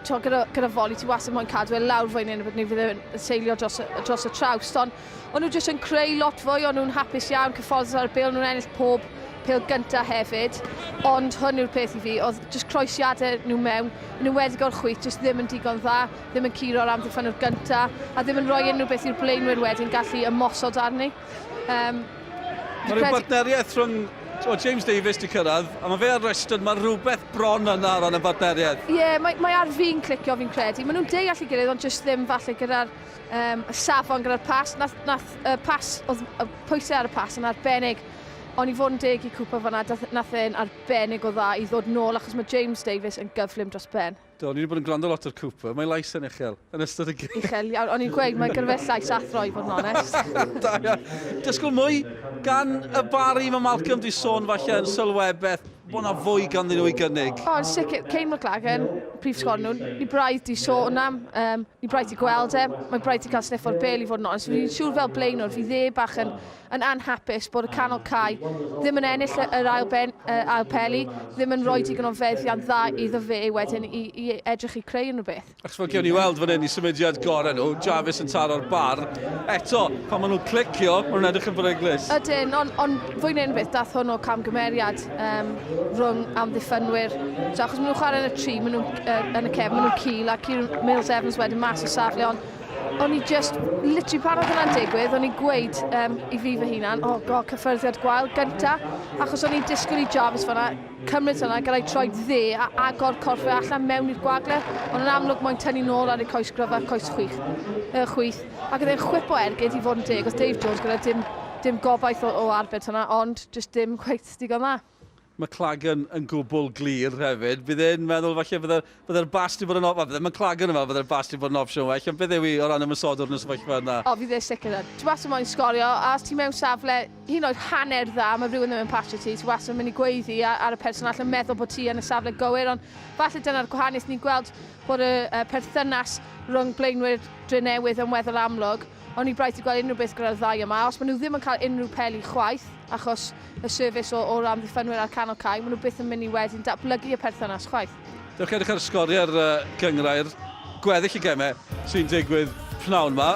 Gyda foli, ti wastad moyn cadw e lawr fwy neu fydd yn seilio dros y trawst, ond o'n nhw jyst yn creu lot fwy, o'n nhw'n hapus iawn, cyfforddus ar y bil, nhw'n ennill pob pêl gyntaf hefyd, ond hwn yw'r peth i fi, oedd jyst croesiadau nhw mewn, nhw wedi o'r chwith, jyst ddim yn digon dda, ddim yn curo'r amddiffynwr gyntaf, a ddim yn rhoi unrhyw beth i'r blaenwyr wedyn gallu ymosod arni. Mae rhyw bartneriaeth rhwng James Davies di cyrraedd, a mae fe ar restyn, mae rhywbeth bron yna ar y bartneriaeth. Ie, mae ar fi'n clicio fi'n credu. Maen nhw'n deall i gilydd, ond jyst ddim falle gyda'r safon gyda'r pas. Nath pwysau ar y pas yn arbennig. Ond i fod yn deg i Cooper fan'na, nath e'n arbennig o dda i ddod nôl, achos mae James Davies yn gyflym dros ben. Do, ni wedi bod yn gwrando lot o'r Cooper, mae lais yn uchel, yn ystod y gêm. Uchel, o'n i'n gweud, mae gyda fe llais athro i fod yn onest. Da, ia. Dysgwyl mwy gan y Barri, mae Malcolm di sôn falle yn sylwebeth, bod na fwy ganddyn nhw i gynnig. O, yn sicr, Cain McLagan, prif sgor nhw, ni braidd di sôn am, ni braidd di gweld e, mae braidd di cael sniff o'r bel i fod yn onest. Fi'n siŵr fel blaenwr, fi dde bach yn anhapus bod y canol cae ddim yn ennill yr ail peli, ddim yn rhoi digon o feddiant dda iddo fe wedyn i edrych i creu unrhyw beth. Ac fel gewn ni weld fan hyn i symudiad gorau nhw, Jarvis yn taro'r bar. Eto, pan maen nhw'n clicio, maen nhw'n edrych yn beryglus. Ydyn, ond fwy neu'n beth, dath hwn o camgymeriad rhwng amddiffynwyr. So, achos maen nhw'n chwarae yn y tri, maen nhw'n yn y cefn, maen nhw'n Ceel, a Kieran Mills Evans wedyn mas o safle, ond o'n i just, literally pan oedd hwnna'n digwydd, o'n i'n gweud i fi fy hunan, cyffyrddiad gwael gynta, achos o'n i'n disgwyl i Jarvis fan'na, cymryd hwnna, gyda'i troi dde a agor corff fe allan mewn i'r gwagle, ond yn amlwg mae'n tynnu nôl ar ei coes gryfa, coes chwith. Ac oedd e'n chwip o ergyd i fod yn deg, oedd Dave Jones gyda dim gobaith o arbed hwnna, ond just dim gweith digon dda. McLagan yn gwbl glir hefyd. Bydd e'n meddwl falle bydde'r bas di bod yn opsiwn. Bydd McLagan yma bydde'r bas di bod yn opsiwn well. Ond bydd ewi o ran ymysodwr yn y sefyllfa yna. O, fydd e sicr yna. Ti wastad moyn sgorio, a os ti mewn safle, hyn oed hanner dda, mae rhywun ddim yn pasio ti. Ti wastad yn mynd i gweiddi ar y person allan meddwl bod ti yn y safle gywir. Ond falle dyna'r gwahaniaeth ni'n gweld bod y perthynas rhwng blaenwyr Drenewydd yn weddol amlwg. Ond ni braidd i gweld unrhyw beth gyda'r ddau yma. Os maen nhw ddim yn cael unrhyw peli chwaith, achos y service o'r amddiffynwyr ar canol cae, maen nhw byth yn mynd i wedyn datblygu y perthynas chwaith. Dewch edrych ar sgoriau'r gyngrair, gweddill y gemau sy'n digwydd pnawn yma.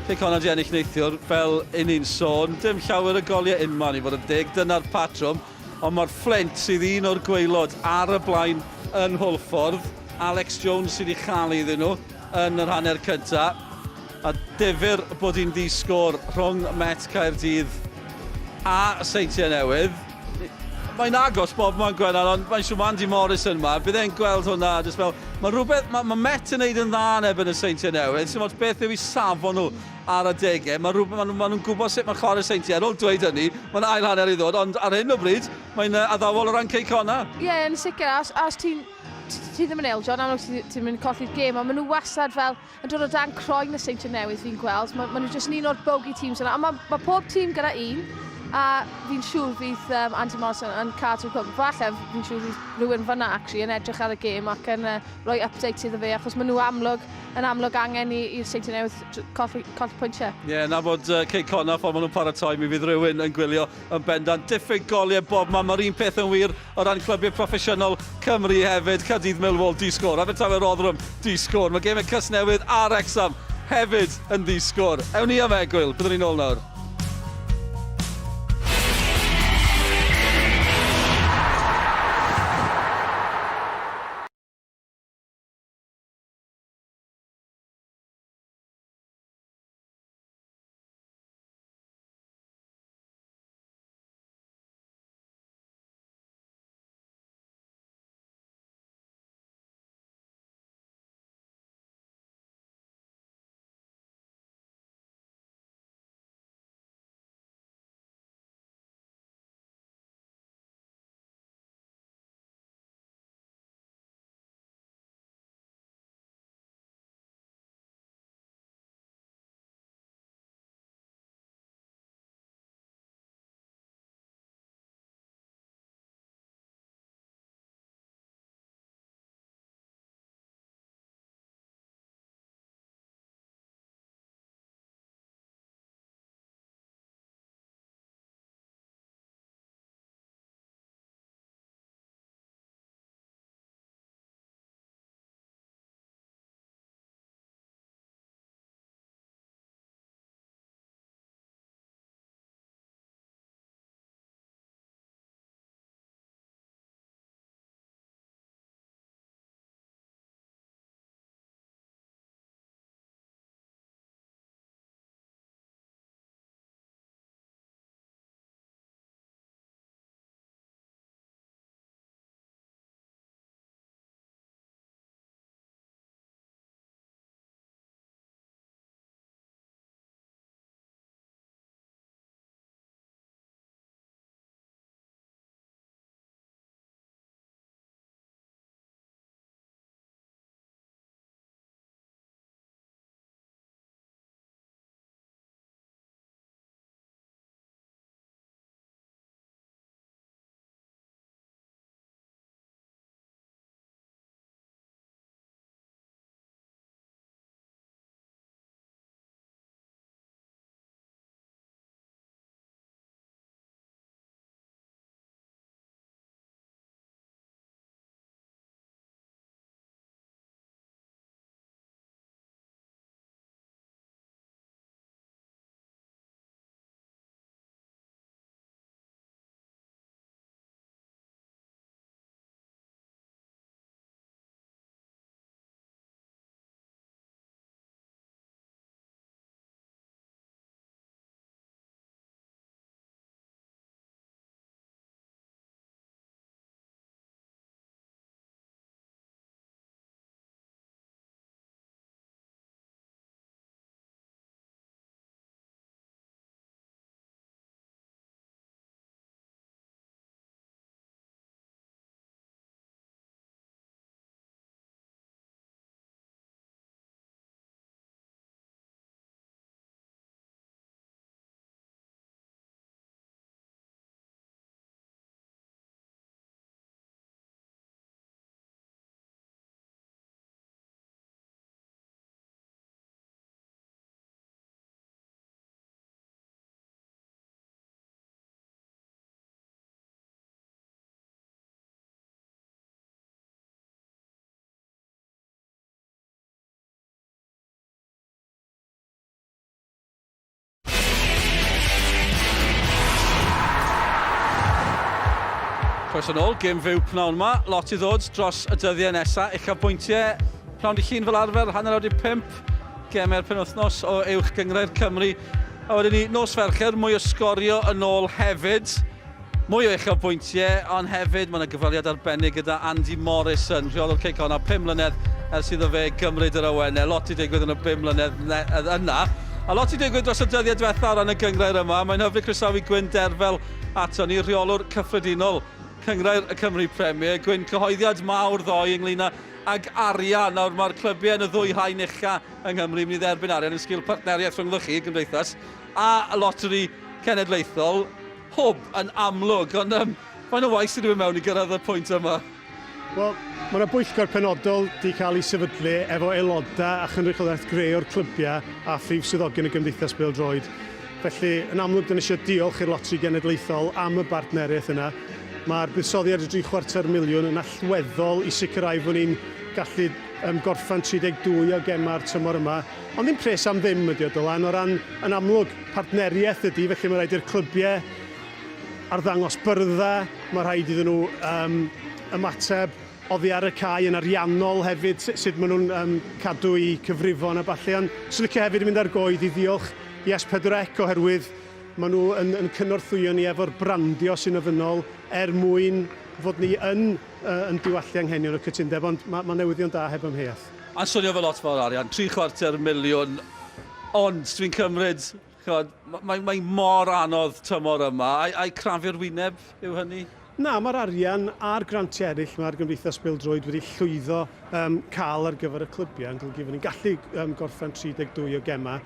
Caicona di ennill neithiwr, fel un ni'n sôn, dim llawer y goliau unman i fod yn deg, dyna'r patrwm, ond mae'r Flint sydd un o'r gweilod ar y blaen yn Hwlffordd, Alex Jones sydd wedi chael iddyn nhw yn yr hanner cyntaf, a difyr bod hi'n ddisgwr rhwng Met Caerdydd a Seintiau Newydd. Mae'n agos bob ma'n Gwennan, ond mae'n siŵr Andy Morrison yma. Bydd e'n gweld hwnna, jyst fel, mae Met yn neud yn dda yn ebyn y Seintiau Newydd, sy'n modd beth yw i safon nhw ar y degau. Mae nhw'n gwybod sut mae'n chwarae Seintiau, ar ôl dweud hynny, mae'n ail hanner i ddod, ond ar hyn o bryd, mae'n addawol o ran Caicona. Ie, yn sicr, as ti ddim yn ildio, amlwg ti'n mynd colli'r gêm, ond maen nhw wastad fel yn dod o dan croen y Seintiau Newydd fi'n gweld. Maen nhw jyst yn un o'r bogey teams yna, a mae pob tîm gyda un, A fi'n siŵr fydd Andy Morrison yn cadw cwm. Falle fi'n siŵr fydd rhywun fanna yn edrych ar y gêm ac yn rhoi update iddo fe, achos maen nhw amlwg angen i'r Seintiau Newydd colli pwyntiau. Ie, na bod Cei Conna, ffordd maen nhw'n paratoi, mi fydd rhywun yn gwylio yn bendant. Diffyg goliau bob man, mae'r un peth yn wir o ran clybiau proffesiynol Cymru hefyd. Caerdydd Millwall di-sgôr, Abertawe Rotherham di-sgôr. Mae gemau Casnewydd a Wrexham hefyd yn di-sgôr. Ewn ni am egwyl, byddwn ni'n ôl nawr. Croeso nôl, gêm fyw pnawn yma, lot i ddod dros y dyddiau nesaf. Uchafbwyntiau, pnawn di llun fel arfer, 4:05, gemau'r penwythnos o uwch gyngrair Cymru. A wedyn ni, nos Fercher, mwy o Sgorio yn ôl hefyd. Mwy o uchafbwyntiau, ond hefyd mae yna gyfaliad arbennig gyda Andy Morrison, rheolwr Cei Conna, 5 mlynedd ers iddo fe gymryd yr awennau. Lot i digwydd yn y 5 mlynedd yna. A lot i digwydd dros y dyddiau diwethaf ar ran y gyngrair yma. Mae'n hyfryd croesawu Gwyn Derfel ato ni, rheolwr cyffredinol Cyngrair y Cymru Premier. Gwyn, cyhoeddiad mawr ddoe ynglŷn ag arian. Nawr mae'r clybiau yn y ddwy haen ucha yng Nghymru mynd i dderbyn arian yn sgil partneriaeth rhwngddo chi, Gymdeithas, a y loteri cenedlaethol. hwb yn amlwg, ond faint o waith sydd wedi mewn i gyrraedd y pwynt yma? Wel, mae yna bwyllgor penodol wedi cael ei sefydlu efo aelodau a chynrychiolaeth greu o'r clybiau a phrif swyddogion y Gymdeithas Bêl-droed. Felly, yn amlwg, dyn ni eisiau diolch i'r Loteri Genedlaethol am y bartneriaeth yna. Mae'r buddsoddiad y 750,000 yn allweddol i sicrhau fod ni'n gallu gorffan 32 o gema'r tymor yma. Ond ddim pres am ddim ydi o Dylan, o ran yn amlwg partneriaeth ydy, felly mae rhaid i'r clybiau arddangos byrddau, mae rhaid iddyn nhw ymateb oddi ar y cae yn ariannol hefyd, sut maen nhw'n cadw i cyfrifon a balli. Ond sy'n licio hefyd yn mynd ar goed i ddiolch i S4C oherwydd maen nhw yn cynorthwyo ni efo'r brandio sy'n ofynol mwyn fod ni yn diwallu anghenion y cytundeb, ond mae newyddion da heb ymheuaeth. A'n swnio fel lot fawr arian, 750,000, ond dwi'n cymryd, mae mor anodd tymor yma, a'i crafio'r wyneb yw hynny? Na, mae'r arian a'r grantiau eraill mae'r Gymdeithas Bêl-droed wedi llwyddo cael ar gyfer y clybiau, yn golygu fod ni'n gallu gorffen 32 o gema.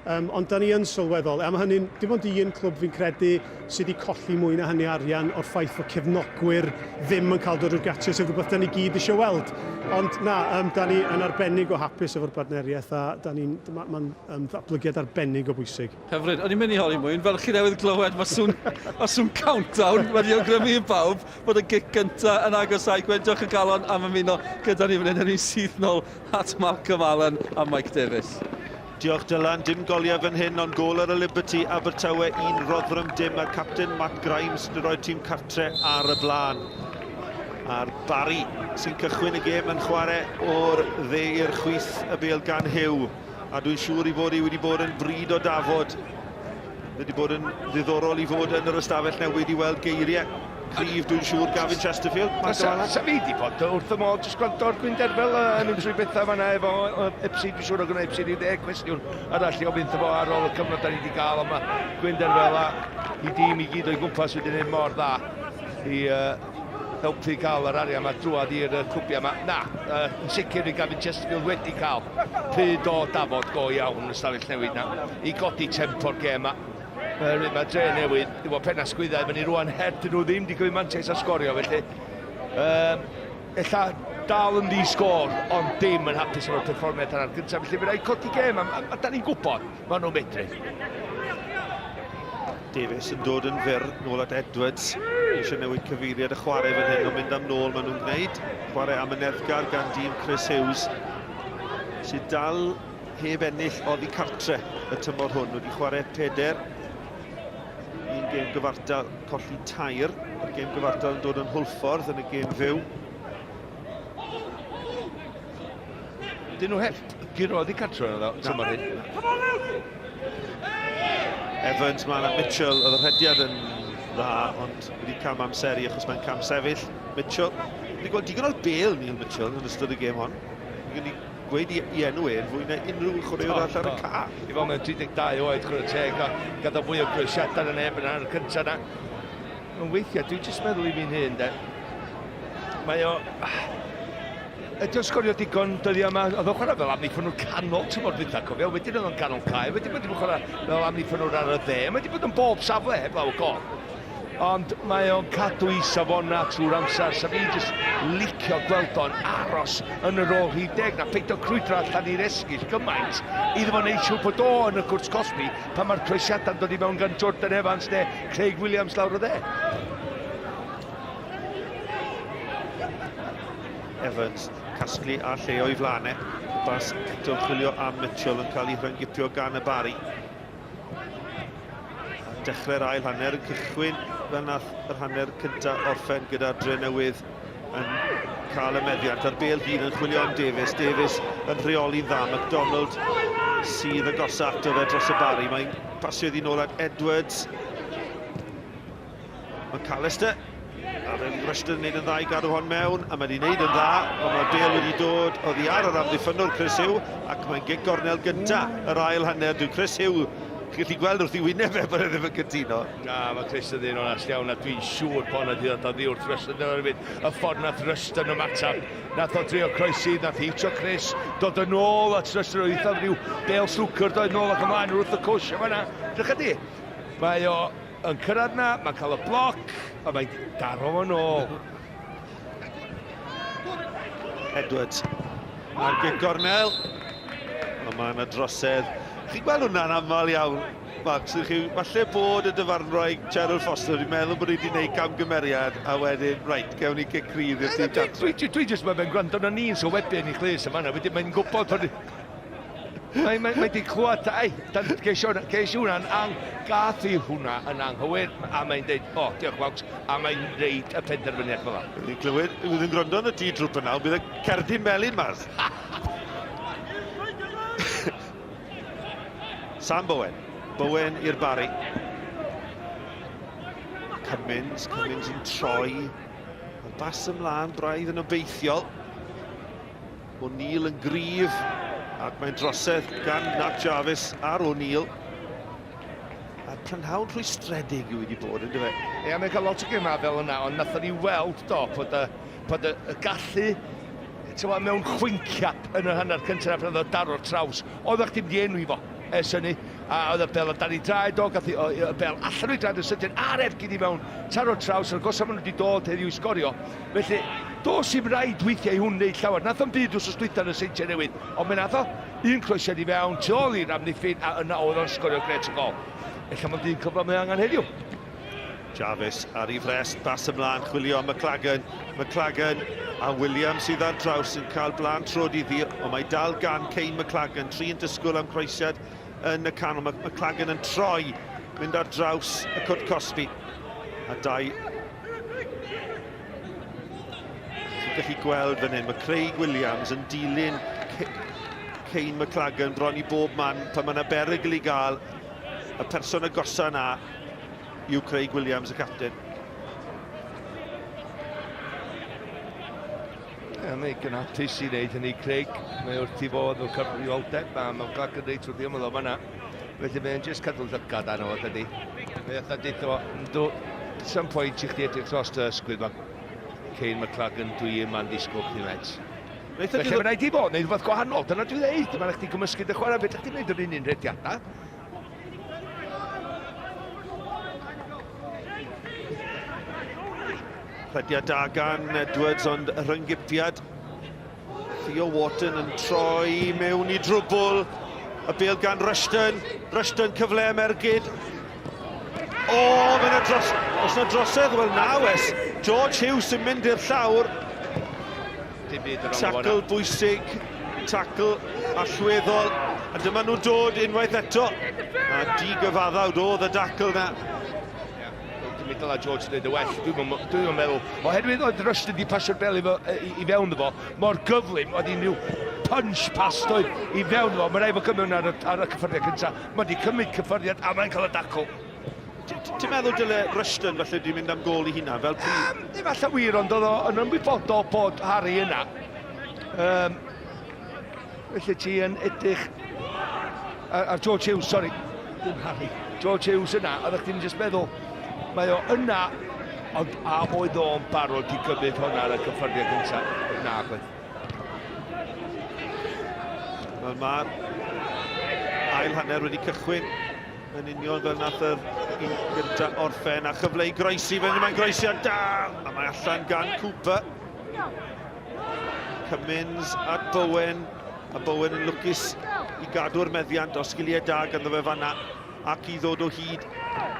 Ond da ni yn sylweddol, am hynny'n dim ond un clwb fi'n credu sydd wedi colli mwy na hynny arian o'r ffaith fod cefnogwyr ddim yn cael dod o'r gatia, sef rhywbeth da ni gyd eisiau weld. Ond na, da ni yn arbennig o hapus efo'r partneriaeth a mae'n ddatblygiad arbennig o bwysig. Hyfryd, o'n i'n mynd i holi mwy, fel chi newydd glywed, mae sŵn countdown wedi awgrymu i bawb bod y gic gyntaf yn agosau. Gwedwch y galon am ymuno gyda ni fan hyn yn un sydd nôl at Malcolm Allen a Mike Davies. Diolch Dylan, dim goliau fan hyn, ond gol ar y Liberty Abertawe, 1 Rotherham dim, a'r capten Matt Grimes yn rhoi tîm cartre ar y blaen. A'r Barri sy'n cychwyn y gêm yn chwarae o'r dde i'r chwith y bêl gan Hyw. A dwi'n siŵr i fod i wedi bod yn bryd o dafod. Wedi bod yn ddiddorol i fod yn yr ystafell newydd i weld geiriau cryf, dwi'n siŵr, Gavin Chesterfield. Sa fi wedi bod wrth y modd, jyst gwrando'r Gwynderfel yn mynd trwy bethau fan'na efo Epsi, dwi'n siŵr o gwneud Epsi 10 cwestiwn arall i ofyn efo ar ôl y cyfnod da ni wedi cael, ond mae Gwynderfel a i dîm i gyd o'i gwmpas wedi gwneud mor dda i helpu cael yr arian yma drwad i'r cwbiau yma. Na, yn sicr i Gavin Chesterfield wedi cael pryd o dafod go iawn yn y stafell newid na i godi tempo'r gêm yma. Mae Drenewydd, efo pennas gwyddau, fyny rwan dyn nhw ddim wedi gwneud mantais a Sgorio, felly ella dal yn ddi-sgôr, ond dim yn hapus efo'r perfformiad yna'r gyntaf, felly fydd rhaid codi gêm, a da ni'n gwybod, maen nhw'n medru. Davies yn dod yn fyr nôl at Edwards. Eisiau newid cyfeiriad y chwarae fan hyn, ond mynd am nôl maen nhw'n gwneud. Chwarae am y neddgar gan dîm Chris Hughes, sydd dal heb ennill oddi cartre y tymor hwn. Wedi chwarae 4. Un gêm gyfartal colli tair. Yr gêm gyfartal yn dod yn hwlffordd yn y gêm fyw. Dyn nhw heb giro oddi cartre yna tymor hyn. Evans, man a Mitchell, oedd y rhediad yn dda, ond wedi cam amseru achos mae'n cam sefyll. Mitchell, wedi gweld digon o'r bêl Neil Mitchell yn ystod y gêm hon. Wedi gweud i enw fwy na unrhyw chwaraewr all ar y ca. I fod mewn 32 oed chwarae teg a gadael fwy o grwysiadau yn ebyn ar y cyntaf na. Mae'n weithiau, dwi'n jyst meddwl i fi'n hyn, de. Mae o... Ydy o'n sgorio digon dyddiau yma, oedd o'n chwarae fel amddiffyn nhw'r canol tymor dwytha, cofio, wedyn oedd o'n canol cae, wedyn wedi bod yn chwarae fel amddiffyn nhw'r ar y dde, wedi bod yn bob safle heb law o gol. Ond mae o'n cadw i safona trwy'r amser, sa fi jyst licio gweld o'n aros yn yr ôl 10 na peidio crwydro allan i'r esgyll gymaint iddo fo wneud siŵr bod o yn y cwrs Cosby pan mae'r croesiadau'n dod i mewn gan Jordan Evans neu Craig Williams lawr o dde. Evans, casglu a lle o'i flanau. Bas eto chwilio am Mitchell yn cael ei rhyngipio gan y Barri. Dechrau'r ail hanner yn cychwyn fel nath yr hanner cyntaf orffen gyda Drenewydd yn cael y meddiant. A'r bêl hyn yn chwilio am Davies. Davies yn rheoli'n dda. MacDonald sydd yn gosa ato fe dros y Barri. Mae'n pasio iddi nôl at Edwards. McAllister. A mae'n Rushton yn gwneud yn dda i gadw hon mewn, a mae'n gwneud yn dda, ond mae'r bêl wedi dod oddi ar yr amddiffynwr Chris Hyw, ac mae'n gig gornel gyntaf yr ail hanner. Dwi'n Chris Hyw, chi'n gallu gweld wrth i wyneb bod e ddim yn cytuno. Na, mae Chris yn ddyn o'n as iawn, a dwi'n siŵr bod yna ddod oddi wrth Rushton yn ymwneud. Y ffordd nath Rushton ymateb, nath o drio croesi, nath hitio Chris, dod yn ôl at Rushton o eitha rhyw bêl snwcer, dod yn ôl ac ymlaen wrth y cwsh yma na. Drach ydi, mae o yn cyrraedd na, mae'n cael y bloc, a mae'n daro yn ôl. Edwards ar gig gornel. A mae yna drosedd. Chi'n gweld hwnna'n aml iawn, Max? Falle bod y dyfarnwraig Gerald Foster wedi meddwl bod wedi gwneud camgymeriad a wedyn, reit, gewn ni gic rydd i'r tîm gartre. Dwi jyst mae'n gwrando na ni'n so webyn i chlis yma na, wedyn mae'n gwybod bod... Mae wedi clywed, geisio hwnna'n gath i hwnna yn anghywir, a mae'n dweud, o, diolch Max, a mae'n reid y penderfyniad fel yna. Ni'n clywed, bydd yn gwrando yn y tŷ drwp yna, bydd y cerdyn melyn mas. Sam Bowen. Bowen i'r Barri. Cummins yn troi. A bas ymlaen, braidd yn obeithiol. O'Neill yn gryf. Ac mae'n drosedd gan Nat Jarvis ar O'Neill. A prynhawn rhwystredig yw wedi bod, ynddo fe? Ie, mae'n cael lot o gymau fel yna, ond nath ni weld do, bod y gallu mewn chwinciap yn y hanner cyntaf pan oedd o daro'r traws. Oedd o'ch dim di enw i fo ers hynny, a oedd y bel o dan i draed o, gath i bel allan o'i draed o sydyn ar ergyd i mewn taro'r traws, ar gos am nhw wedi dod heddiw i sgorio. Felly, dos i'n rhaid weithiau i hwn wneud llawer. Nath o'n byd wrth ysgwythan yn Seintiau Newydd, ond mae nath o un croesiad i fewn, tu ôl i'r amddiffyn, a yna oedd o'n sgorio gret y gol. Ella mae'n dyn cyfle mae angen heddiw. Jarvis ar ei frest, bas ymlaen, chwilio am McLagan a Williams sydd ar draws yn cael blaen trod i ddir, ond mae dal gan Kane McLagan, 3 yn disgwyl am croesiad yn y canol. McLagan yn troi, mynd ar draws y Cwt Cosby. A 2. Chi'n gallu gweld fan hyn, mae Craig Williams yn dilyn Kane McLagan bron i bob man pan mae yna berygl i gael. Y person agosa yna yw Craig Williams, y captain. Mae gynatus i wneud hynny, Craig. Mae wrth i fod o cyfrioldeb, a mae'n glag yn reid wrth i ymwneud o fanna. Felly mae'n jyst cadw llygad arno o dydi. Fe oedd dweud o, some pwynt i chdi edrych dros dy ysgwydd ma. Kane McLagan, dwi yma'n disgwyl chdi meds. Felly mae'n rhaid i fod, neu rhywbeth gwahanol, dyna dwi'n dweud. Mae'n chdi gymysgu dy chwarae, fe chdi'n gwneud yr un rediadau. Rhediad da gan Edwards, ond ryngipiad. Theo Wharton yn troi mewn i drwbl. Y bêl gan Rushton. Rushton cyfle am ergyd. O, fe na dros... Os na drosedd, wel na wes. George Hughes yn mynd i'r llawr. Tackle bwysig. Tackle allweddol. A dyma nhw'n dod unwaith eto. A digyfaddawd oedd y tackle na. Mi dyla George dweud y well, dwi'n meddwl, oherwydd oedd Rushton wedi pasio'r bel i fewn fo, mor gyflym, oedd hi'n rhyw punch past oedd i fewn fo, mae'n rhaid fo cymryd ar y cyffyrddiad cyntaf, mae wedi cymryd cyffyrddiad a mae'n cael y dacl. Ti'n meddwl dyle Rushton falle wedi mynd am gol i hynna fel pryd? Falle wir, ond oedd o'n ymwybodol bod Harry yna. Felly ti yn edrych ar George Hughes, sori, dim Harry, George Hughes yna, oedd chdi'n just meddwl, mae o yna, a oedd o'n barod i gymryd hwnna ar y cyffyrddiad gyntaf. Na, gwaith. Wel, mae'r ail hanner wedi cychwyn yn union fel nath yr un gyntaf orffen a chyfle i groesi. Mae'n groesiad da, a mae allan gan Cooper. Cummins at Bowen, a Bowen yn lwcus i gadw'r meddiant o sgiliau da ganddo fe fanna ac i ddod o hyd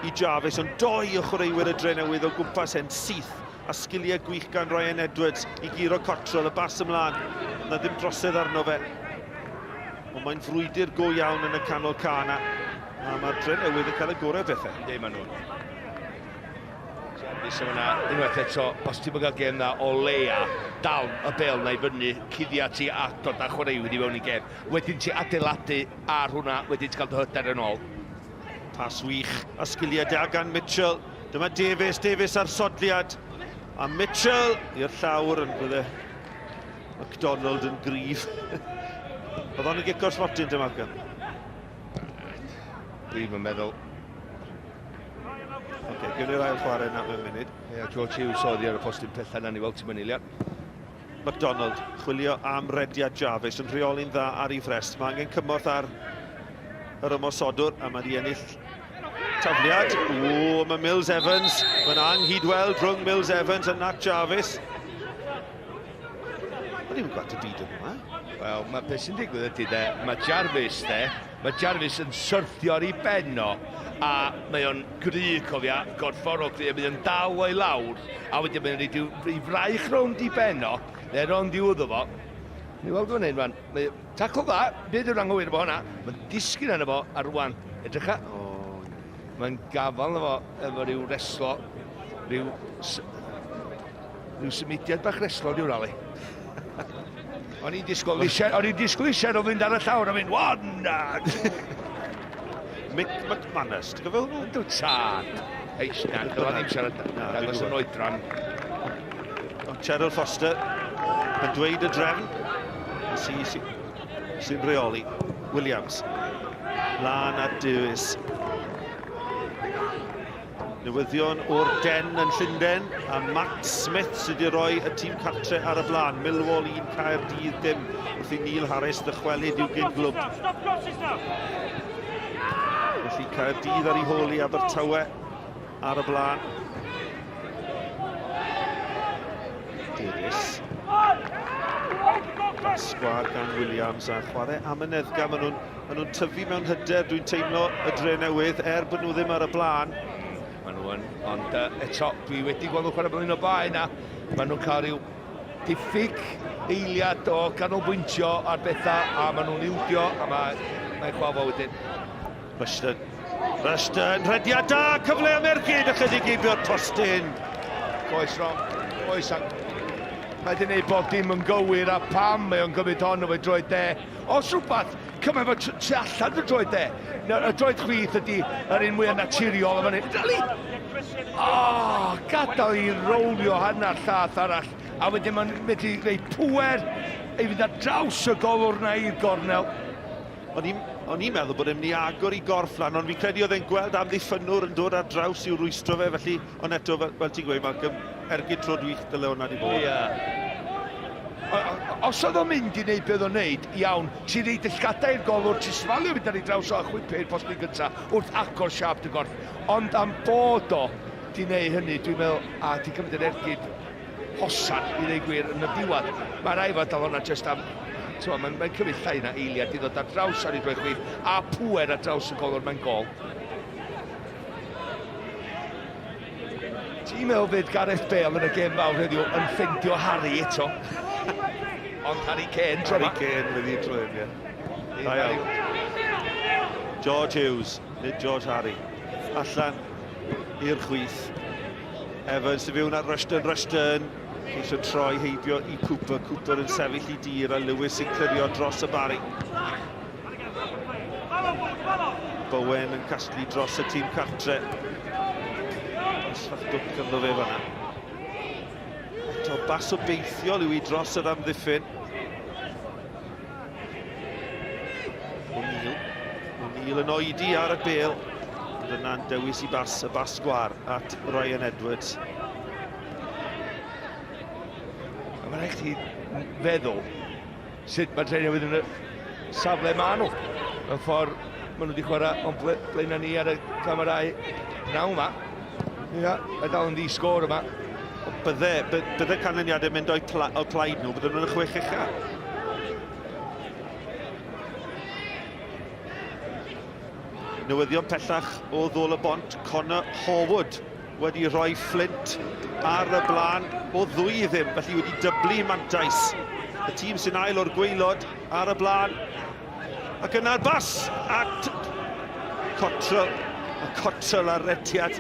i Jarvis, ond 2 o chwaraewyr y Drenewydd o gwmpas hyn syth a sgiliau gwych gan Ryan Edwards i giro cotrol, y bas ymlaen, na ddim drosedd arno fe. Ond mae'n frwydr go iawn yn y canol cana, a mae'r Drenewydd yn cael y gorau bethau. Ie, maen nhw. Jarvis yma, unwaith eto, os ti'n gael gem na o leia, dal y bel na i fyny, cuddia ti a dod â chwaraewydd i fewn i gem. Wedyn ti adeiladu ar hwnna, wedyn ti'n cael dy hyder yn ôl. Pas wych a sgiliau da gan Mitchell. Dyma Davies ar sodliad. A Mitchell i'r llawr yn bydde MacDonald yn gryf. Oedd o'n yn gico'r smotin dy Malcolm? Dwi'n meddwl. Gewn ni'r ail chwarae yna mewn munud. George Hughes oedd i ar y postyn pethau na ni weld ti'n maniliad. MacDonald chwilio am rediad Jarvis yn rheoli'n dda ar ei frest. Mae angen cymorth ar yr ymosodwr a mae di ennill tafliad. O, mae Mills Evans. Mae'n anghydweld rhwng Mills Evans a Nat Jarvis. Mae ddim yn gweld y byd yma. Wel, mae beth sy'n digwydd ydy de, mae Jarvis yn syrthio ar ei benno a mae o'n gry, cofia, gorfforol gry, a mae o'n dal o'i lawr a wedyn mae'n rhaid i fraich rownd i benno, neu rownd i wddw fo. Ni weld fan hyn, fan. Tacl dda, beth yw'r anghywir efo hwnna, mae'n disgyn yna fo ar rwan. Edrycha, mae'n gafal yna fo efo ryw reslo, ryw symudiad bach reslo diw'r ali. O'n i'n disgwyl i Cheryl fynd ar y llawr a mynd, one! Mick McManus, ti'n gofio hwnnw? Dwi'n tad. Eich, na, dyma ddim siarad. Dangos yn oedran. Cheryl Foster yn dweud y drefn sy'n reoli. Williams. Lan at Dewis. Newyddion o'r den yn Llundain a Matt Smith sydd wedi rhoi y tîm cartre ar y blaen. Millwall 1, Caerdydd dim wrth i Neil Harris ddychwelyd i'w gyn-glwb. Felly Caerdydd ar ei holi Abertawe ar y blaen. Davies. Sgwar gan Williams a chwarae am y neddga. Maen nhw'n tyfu mewn hyder, dwi'n teimlo y Drenewydd bod nhw ddim ar y blaen. Maen nhw yn, ond eto, dwi wedi gweld nhw chwarae blwyddyn o bain a maen nhw'n cael rhyw diffyg eiliad o ganolbwyntio ar bethau a maen nhw'n ildio a mae'n chwalfo wedyn. Rushton, rhediad da, cyfle am ergyd, ychydig eibio'r tostyn. Oes Ron, oes ac. Mae wedi gwneud bod dim yn gywir a pam mae o'n gymryd hon o fe droed de. Os rhywbeth, cymryd fo tu allan y droed de. Y droed chwith ydy yr un mwyaf naturiol o fan hyn. Dali! Gadael i rowlio hanner llath arall. A wedyn mae'n medru gwneud pwer i fynd ar draws y golwr na i'r gornel. O'n i'n meddwl bod e'n mynd i agor i gorfflan, ond fi credu oedd e'n gweld amddiffynwr yn dod ar draws i'w rwystro fe, felly, ond eto, fel ti'n gweud, Malcolm, ergyd tro dwych dyle hwnna di bod. Os oedd o'n mynd i wneud beth o'n wneud, iawn, ti'n reid y llgadau i'r golwr, ti'n sfalio fynd ar ei draws o chwipau'r posbi gyntaf wrth agor siap dy gorff. Ond am bod o di wneud hynny, dwi'n meddwl, di cymryd yr ergyd hosan i ddweud gwir yn y diwedd. Mae rai fod dal hwnna jyst am... Mae'n cymryd llai na eiliad i ddod ar draws ar ei droed chwith a pwer ar draws y golwr mae'n gol. Ti'n meddwl fydd Gareth Bale yn y gêm fawr heddiw yn ffeindio Harry eto? Ond Harry Kane tro yma. Harry Kane fydd i'n trwy'n, ie. George Hughes, nid George Harry. Allan i'r chwith. Evans y fiwn ar Rushton. Eisiau troi heibio i Cooper. Cooper yn sefyll i dir a Lewis yn clirio dros y Barri. Bowen yn casglu dros y tîm cartre. Osfach dwc ynddo fe fanna. Eto bas o beithiol yw i dros yr amddiffyn. O'Neill yn oedi ar y bêl. Yna'n dewis i bas y bas sgwar at Ryan Edwards. Mae'n rhaid chi feddwl sut mae Drenewydd yn y safle maen nhw. Mewn ffordd, maen nhw wedi chwarae o'n blaen ni ar y camerau naw yma. Ia, mae dal yn ddi-sgôr yma. Bydde canlyniadau mynd o'i plaid nhw, bydde nhw'n y chwech ucha. Newyddion pellach o ddôl y bont, Connor Horwood wedi rhoi Flint ar y blaen o ddwy ddim, felly wedi dyblu mantais. Y tîm sy'n ail o'r gwaelod ar y blaen. Ac yna'r bas at Cottrell. A Cottrell ar retiad.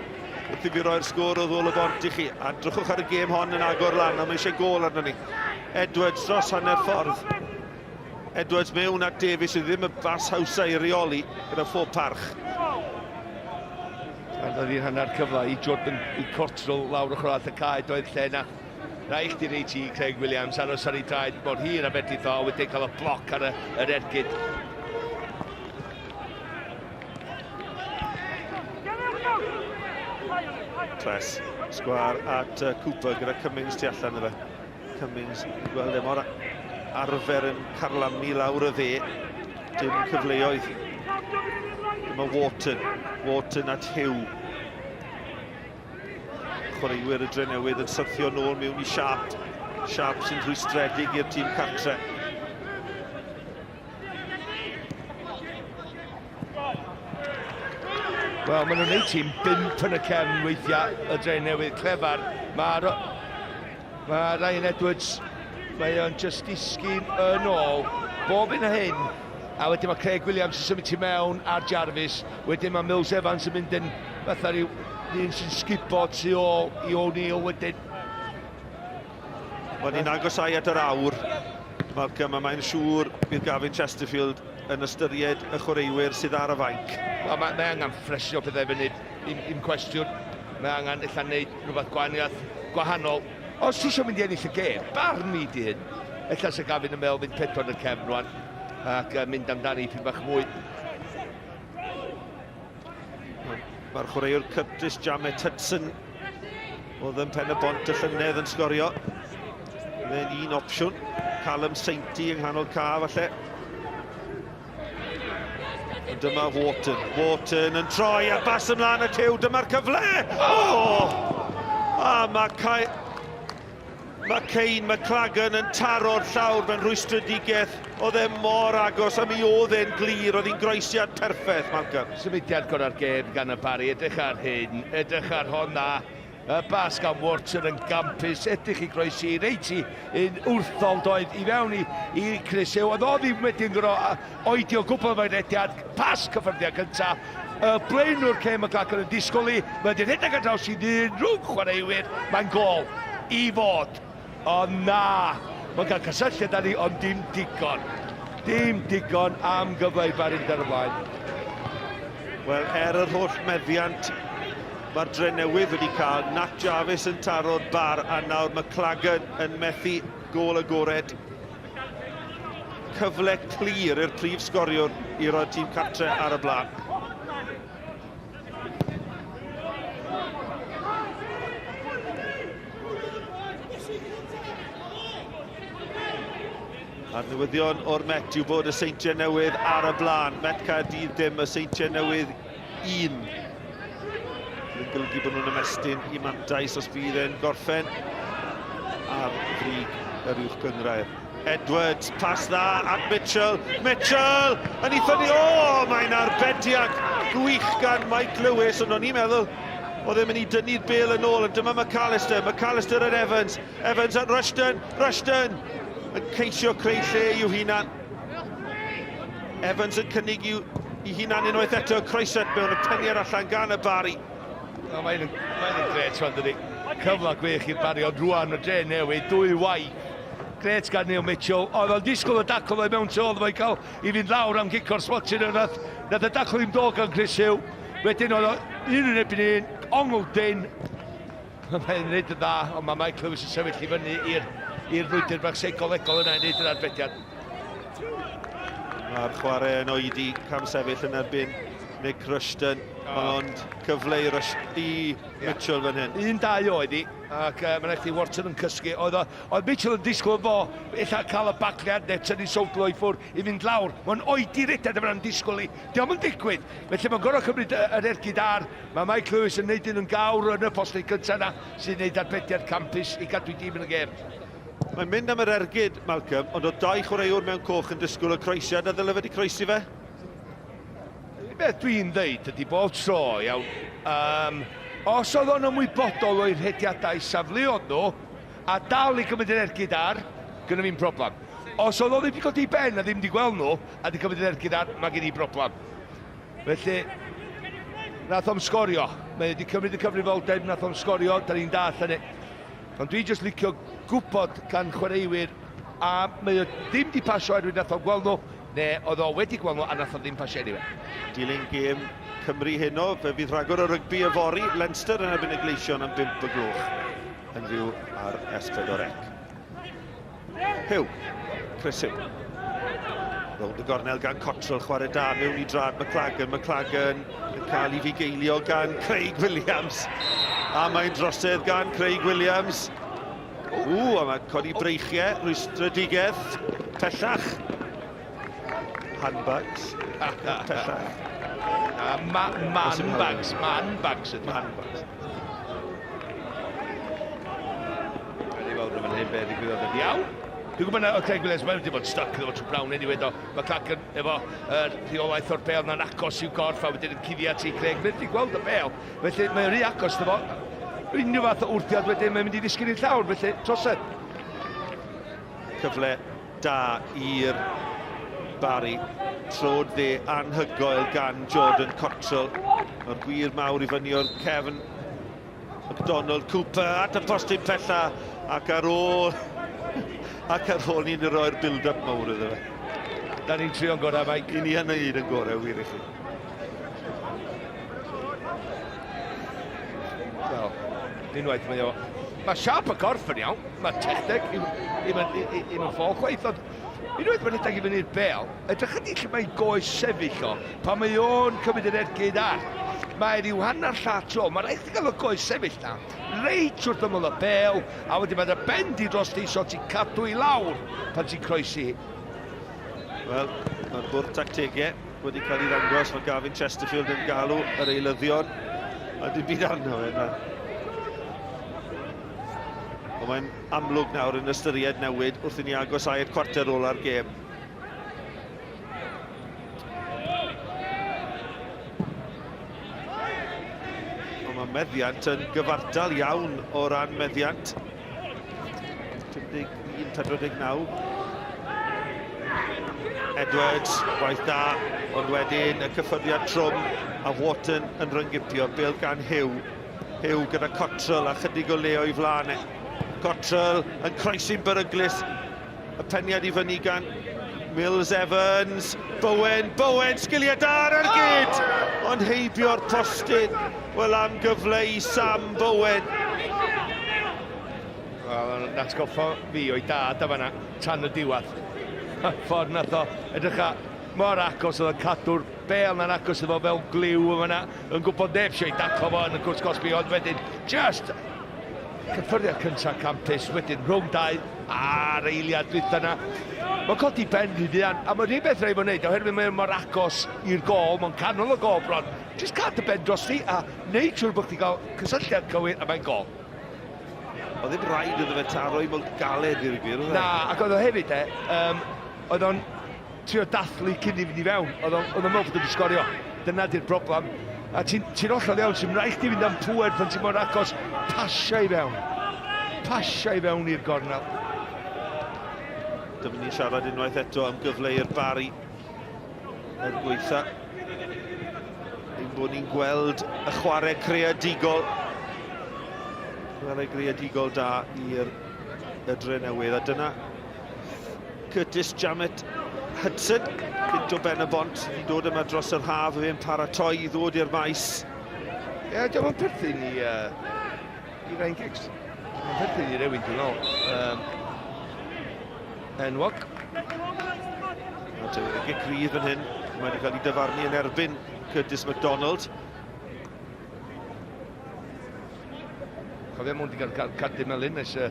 Wrth i fi roi'r sgôr o ddôl y bont i chi. A drychwch ar y gêm hon yn agor lan, a mae eisiau gol arno ni. Edwards dros hanner ffordd. Edwards mewn at Davies, sydd ddim y bas hawsa i reoli gyda phob parch. Oedd hi'n hanner cyfle i Jordan i Cottrell lawr ochr at y cae doedd lle na. Rhaid chdi reid i Craig Williams aros ar ei draed bod hir a bedri ddo wedi cael y bloc ar yr ergyd. Tres, sgwar at Cooper gyda Cummings tu allan y fe. Cummings, gweld e mor arfer yn carlamu lawr y dde. Dim cyfleoedd Dyma Wharton at Hugh. Chwaraewyr y Drenewydd yn syrthio nôl mewn i Sharp. Sharp sy'n rhwystredig i'r tîm cartre. Wel, maen nhw'n neud tîm 5 yn y cefn weithiau y Drenewydd. Clefar. Mae Ryan Edwards, mae o'n just disgyn yn ôl. Bob un o hyn. A wedyn mae Craig Williams yn symud i mewn ar Jarvis. Wedyn mae Mills Evans yn mynd yn fatha rhyw un sy'n sgipo tu ôl i O'Neill wedyn. Mae'n ni'n agosau at yr awr. Malcolm, a mae'n siŵr bydd Gavin Chesterfield yn ystyried y chwaraewyr sydd ar y fainc. Wel, mae angen ffresio pethau fyny, un cwestiwn. Mae angen illa wneud rhywbeth gwahaniaeth gwahanol. Os ti eisiau mynd i ennill y gêm, Barri di hyn. Ella sy'n Gavin yn meddwl fynd 4 yn y cefn rwan ac mynd amdani pyn bach mwy. Mae'r chwaraewr Curtis Jamet Hudson oedd yn pen y bont y llynedd yn sgorio. Mae'n un opsiwn. Callum Sainty yng nghanol ca falle. Ond dyma Wharton. Wharton yn troi a bas ymlaen y tiw. Dyma'r cyfle! A mae Kane McLagan yn taro'r llawr mewn rwystredigaeth. Oedd e mor agos a mi oedd e'n glir. Oedd hi'n groesiad perffaith, Malcolm. Symudiad gorau'r gêm gan y Barri. Edrych ar hyn, edrych ar honna. Y bas gan Wharton yn gampus, edrych i groesi, reit i'n wrthol doedd i fewn i Chris Hugh. Oedd ddim wedi'n oedi o gwbl mae'n rediad, pas cyffyrddiad cyntaf. Y blaenwr Kane McLagan yn disgwyl i, mae'n rhedeg ar draws i rhwng chwaraewyr, mae'n gol i fod. Ond na, mae'n cael cysylltiad â ni, ond dim digon. Dim digon am gyfle i Barri'n dar ymlaen. Wel, yr holl meddiant mae'r Drenewydd wedi cael. Nat Jarvis yn taro'r bar a nawr McLagan yn methu gol agored. Cyfle clir i'r prif sgoriwr i roi'r tîm cartre ar y blaen. A'r newyddion o'r Met yw bod y Seintiau Newydd ar y blaen. Met Caerdydd ddim, y Seintiau Newydd 1. Yn golygu bod nhw'n ymestyn i mantais os bydd e'n gorffen ar frig yr uwch gyngrair. Edwards, pas dda at Mitchell. Mitchell yn ei ffynnu. Mae'n arbediad gwych gan Mike Lewis, ond o'n i'n meddwl oedd e'n mynd i dynnu'r bêl yn ôl. Dyma McAllister. McAllister yn Evans. Evans at Rushton. Rushton yn ceisio creu lle i'w hunan. Evans yn cynnig i hunan unwaith eto. Croeset mewn y penni'r allan gan y Barri. Mae'n gret fan dydi. Cyfle gwych i'r Barri, ond rwan o Drenewydd, 2 waith. Gret gan Neil Mitchell. Oedd o'n disgwyl y dacl o'i mewn to, oedd o'n cael i fynd lawr am gicor smotin yna. Nath y dacl i'm dod gan Chris Hugh. Wedyn oedd o'n un yn ebyn un, ongl dyn. Mae'n neud yn dda, ond mae Mike Lewis yn sefyll i fyny i'r frwydr bach seicolegol yna i neud yr arbediad. Mae'r chwarae yn oedi, cam sefyll yn erbyn Nick Rushton, ond cyfle i Mitchell fan hyn. 1-2 oedd hi, ac mae'n eich Wharton yn cysgu. Oedd Mitchell yn disgwyl fo, eitha cael y bacliad neu tynnu sowdlo i ffwrdd i fynd lawr. Mae'n oedi reded yma'n disgwyl i. Diolch yn digwydd. Felly mae'n gorau cymryd yr ergyd ar. Mae Mike Lewis yn neud yn gawr yn y postau cyntaf yna sy'n neud arbediad campus i gadw dim yn y gêm. Mae'n mynd am yr ergyd, Malcolm, ond o 2 chwaraewr mewn coch yn disgwyl y croesiad, a ddyle wedi croesi fe? Beth dwi'n dweud ydy bob tro, iawn. Os oedd o'n ymwybodol o'i rhediadau safleodd nhw, a dal i gymryd yr ergyd ar, gyda fi'n broblem. Os oedd o ddim wedi codi ben a ddim wedi gweld nhw, a wedi cymryd yr ergyd ar, mae gen i broblem. Felly, nath o'n sgorio. Mae wedi cymryd y cyfrifoldeb, nath o'n sgorio, da ni'n dall hynny. Ond dwi'n just licio gwybod gan chwaraewyr, a mae o ddim wedi pasio erwydd nath o'n gweld nhw, neu oedd o wedi gweld nhw a nath o ddim pasio enw. Dilyn gêm Cymru heno, fe fydd rhagor o rygbi yfori. Leinster yn erbyn y gleision am 5 o gloch yn fyw ar S4C. Hugh, Chris Hugh. Rownd y gornel gan Cottrell, chwarae da mewn i drad McLagan. McLagan yn cael ei fugeilio gan Craig Williams. A mae'n drosedd gan Craig Williams. A mae'n codi breichiau, rwystredigaeth, pellach. handbags. Pellach. Man-bags ydy. Handbags. Rhaid i weld am hyn beth i gwybod yn iawn. Dwi'n gwybod o Craig Williams, mae'n wedi bod stuck iddo fo trwy Brown anyway do. Mae Clachan efo rheolaeth o'r bel na'n agos i'w gorff a wedyn yn cuddiad i Craig. Mae'n wedi gweld y bel, felly mae'n rhy agos iddo fo. Unrhyw fath o wrthiad wedyn mae'n mynd i ddisgyn i'r llawr, felly trosedd. Cyfle da i'r Barri. Trod dde anhygoel gan Jordan Cottrell. Mae'r gwir mawr i fyny o'r Kevin McDonald Cooper at y postyn pella ac ar ôl ni'n rhoi'r build-up mawr iddo fe. Da ni'n trio'n gorau, Mike. I ni yn neud yn gorau, wir i chi. Wel, unwaith mae o... Mae siarp y gorff yn iawn, mae techneg un o'n ffôl gwaith, ond unwaith mae'n edrych i fyny'r bel, edrych ydy lle mae'n goes sefyll o, pan mae o'n cymryd yr ergyd ar. Mae rhyw hanner llat o, mae rhaid i gael y goes sefyll na, reit wrth ymwyl y bel, a wedyn mae'n bendi dros ti so ti'n cadw i lawr pan ti'n croesi. Wel, mae'r bwrdd tactegau wedi cael ei ddangos, mae Gavin Chesterfield yn galw yr eilyddion, a dim byd arno fe yna. Ond mae'n amlwg nawr yn ystyried newid wrth i ni agos i'r cwarter ola'r gêm. Ond mae meddiant yn gyfartal iawn o ran meddiant. 41-49. Edwards, gwaith da, ond wedyn y cyffyriad trwm a Wharton yn ryngipio, bêl gan Hugh. Hugh gyda Cottrell a chydig o leo i flaen. Cottrell yn croesi'n beryglus, y peniad i fyny gan Mills Evans, Bowen, sgiliau da ar gyd, ond heibio'r postyn, wel am gyfle i Sam Bowen. Wel, yn atgoffa fi o'i dad a fanna tan y diwedd. Ffordd nath o edrych a mor agos oedd yn cadw'r bel na'n agos efo fel gliw yn fanna, yn gwybod neb eisiau i daclo fo yn y cwrs Cosby, ond wedyn just cyffyriad cyntaf campus, wedyn rhwng dau a'r eiliad dwytha na. Mae'n codi ben rhyddian, a mae'n rhywbeth beth rhaid o'n neud, oherwydd mae'n mor agos i'r gol, mae'n canol y gol bron. Just cad y ben dros ti a neud siwr bod chdi gael cysylltiad cywir a mae'n gol. Oedd ddim rhaid iddo fe taro i molt galed i'r gwir, oedd e? Na, ac oedd o hefyd oedd o'n trio dathlu cyn i fynd i fewn, oedd o'n meddwl bod wedi sgorio. Dyna di'r broblem. A ti'n ollol iawn, sy'n rhaid chdi fynd am pŵer pan ti'n mor agos, pasio i fewn i'r gornel. Dyma ni'n siarad unwaith eto am gyfle i'r Barri er gweitha. Ein bod ni'n gweld y chwarae creadigol. Chwarae creadigol da i'r Drenewydd, a dyna Curtis Jamet Hudson, gynt o ben y bont, yn dod yma dros yr haf, fe'n paratoi i ddod i'r maes. Ie, diolch yn perthyn i Ryan Giggs. Mae'n perthyn i rewyn, dwi'n ôl. Enwog. Mae gryf yn hyn, mae wedi cael ei dyfarnu yn erbyn Curtis McDonald. Cofio mwyn wedi cael cadw melyn nes y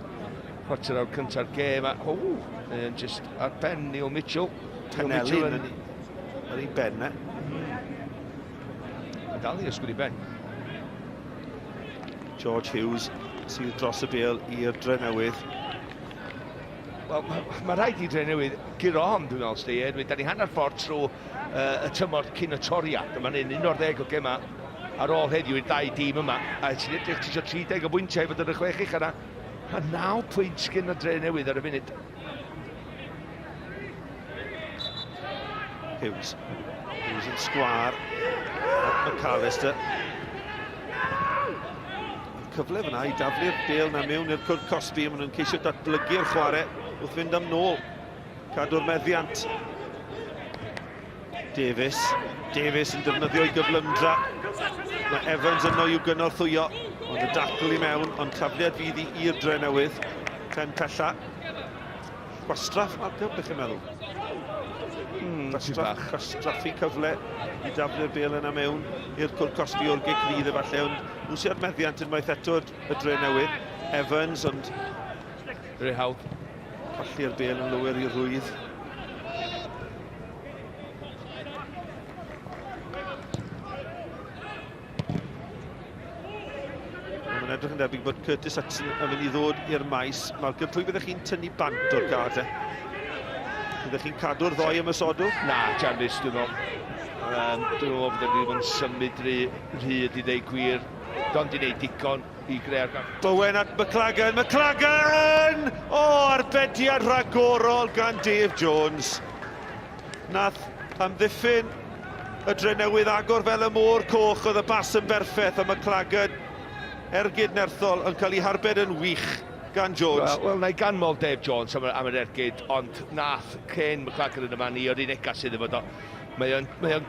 chwarter awr cyntaf gêm. Just ar ben Neil Mitchell. Penelin yn ei ben, ne? Mae dal i ysgwyd i ben. George Hughes sydd dros y bêl i'r Drenewydd. Wel, mae rhaid i Drenewydd giro hon, dwi'n meddwl, Steve. Edwyn, da ni hanner ffordd trwy y tymor cyn y toriad. Mae'n 11 o gema ar ôl heddiw i'r dau dîm yma. A ti'n edrych, ti eisiau 30 o bwyntiau fod yn y 6 ucha yna. A 9 pwynt gyn y Drenewydd ar y funud. Hughes yn sgwar at McAllister. Cyfle fyna i daflu'r bêl na mewn i'r cwrt Cosby, maen nhw'n ceisio datblygu'r chwarae wrth fynd am nôl. Cadw'r meddiant. Davies yn defnyddio'i gyflymdra. Mae Evans yno i'w gynorthwyo, ond y dacl i mewn, ond tafliad fydd i'r Drenewydd. Pen pella. Gwastraff Malcolm, bych chi'n meddwl? Gwastraffu cyfle i daflu'r bêl yna mewn i'r cwrt Cosby o'r gegrydd efallai, ond nhw sy'r meddiant unwaith eto y Drenewydd. Evans, ond Rwy hawdd. colli'r bêl yn lower i'r rwydd. edrych yn debyg bod Curtis Hudson yn mynd I ddod i'r maes. Malcolm, pwy byddech chi'n tynnu bant o'r gadau? Byddech chi'n cadw'r ddoi ymysodw? Na, Jarvis, dwi'n meddwl. Dwi'n meddwl bod ni yn symud rhyd I ddeu gwir. Don di wneud digon I greu'r gan. Bowen at McLagan, McLagan! O, arbediad rhagorol gan Dave Jones. Nath amddiffyn y Drenewydd agor fel y môr coch, oedd y bas yn berffaith, a McLagan ergyd nerthol yn cael ei harbed yn wych gan Jones. Wel, na I ganmol Dave Jones am yr ergyd, ond nath Ken McLagan yn yma ni o'r unig sydd efo do. Mae o'n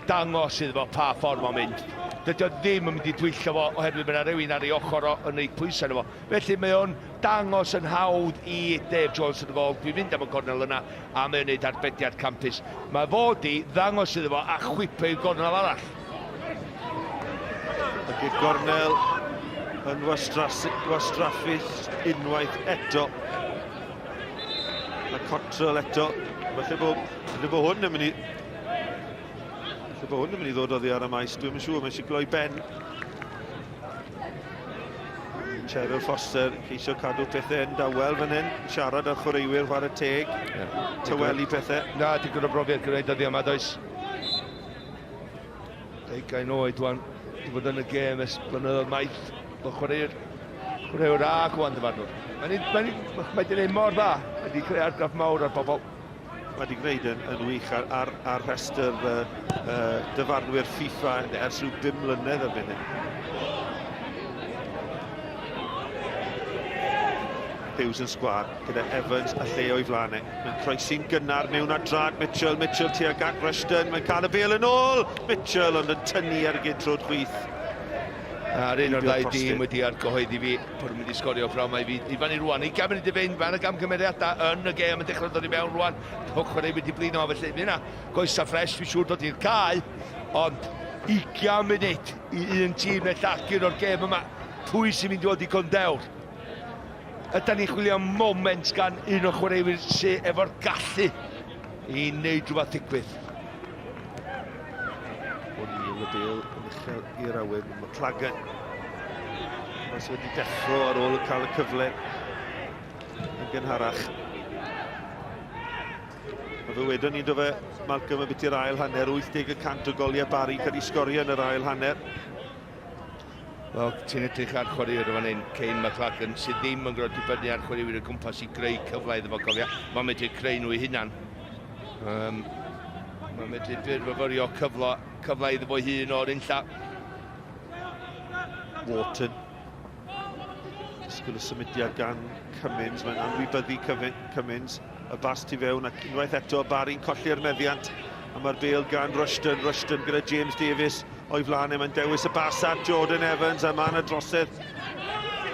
dangos sydd efo pa ffordd mae'n mynd. Dydy o ddim yn mynd I dwyllio fo oherwydd mae yna rhywun ar ei ochr yn ei pwysau efo. Felly mae o'n dangos yn hawdd I Dave Jones yn y gol. Dwi'n mynd am y gornel yna a mae'n gwneud arbediad campus. Mae fod I ddangos sydd efo a chwipo i'r gornel arall. Ac i'r gornel yn wastraffus unwaith eto. A Cottrell eto. Falle bod hwn yn mynd I ddod oddi ar y maes, dwi'n yn siŵr, mae'n eisiau gloi ben. Cheryl Foster ceisio cadw pethau yn dawel fan hyn, siarad â'r chwaraewyr chwarae teg, tyweli pethau. Na, ti'n gwneud brofiad gwneud oddi yma, does. 20 oed wan, di fod yn y gêm ys blynyddoedd maith, o chwaraewyr a gwan dyfarnwr. Mae di wneud mor dda, mae di creu argraff mawr ar bobl. Mae wedi gwneud yn wych ar rhestr dyfarnwyr FIFA ers rhyw 5 mlynedd ar funud. Hughes yn sgwad gyda Evans a Lleo I flanau. Mae'n croesi'n gynnar mewn ar drad Mitchell tuag at Rushton. Mae'n cael y bêl yn ôl. Mitchell ond yn tynnu ar gydrwyd chwith. A'r un o'r ddau dîm wedi argyhoeddi fi bod yn mynd I sgorio ffrawmau I fan I rwan. I gafon I dyfyn fan y gamgymeriadau yn y gêm yn dechrau dod I mewn rwan. Chwarae wedi blino felly. Fe yna, goesa ffres, fi siŵr dod i'r cae. Ond 20 munud I un tîm neu llacur o'r gêm yma. Pwy sy'n mynd I ddod I gondewr? Ydyn ni chwilio moment gan un o'r chwaraewyr sy'n efo'r gallu I wneud rhywbeth digwydd. O'Neill y bêl yn uchel i'r awyr. McLagan. Mas wedi deffro ar ôl cael y cyfle yn gynharach. Mae fe wedon ni do fe, Malcolm y bit i'r ail hanner, 80% o goliau Barri cael ei sgorio yn yr ail hanner. Wel, ti'n edrych ar chwaraewyr fan hyn, Kane McLagan, sydd ddim yn gwrdd dibynnu ar chwaraewyr y gwmpas I greu cyfle iddo fo goliau. Mae'n medru creu nhw I hunan. Mae'n medru fyfyrio cyfle iddo fo hun o'r unlla. Wharton. Disgwyl y symudiad gan Cummins, mae'n anwybyddu Cummins. Y bas tu fewn ac unwaith eto Barri'n colli'r meddiant. A mae'r bêl gan Rushton gyda James Davies o'i flanau. Mae'n dewis y bas at Jordan Evans a mae'n y drosedd.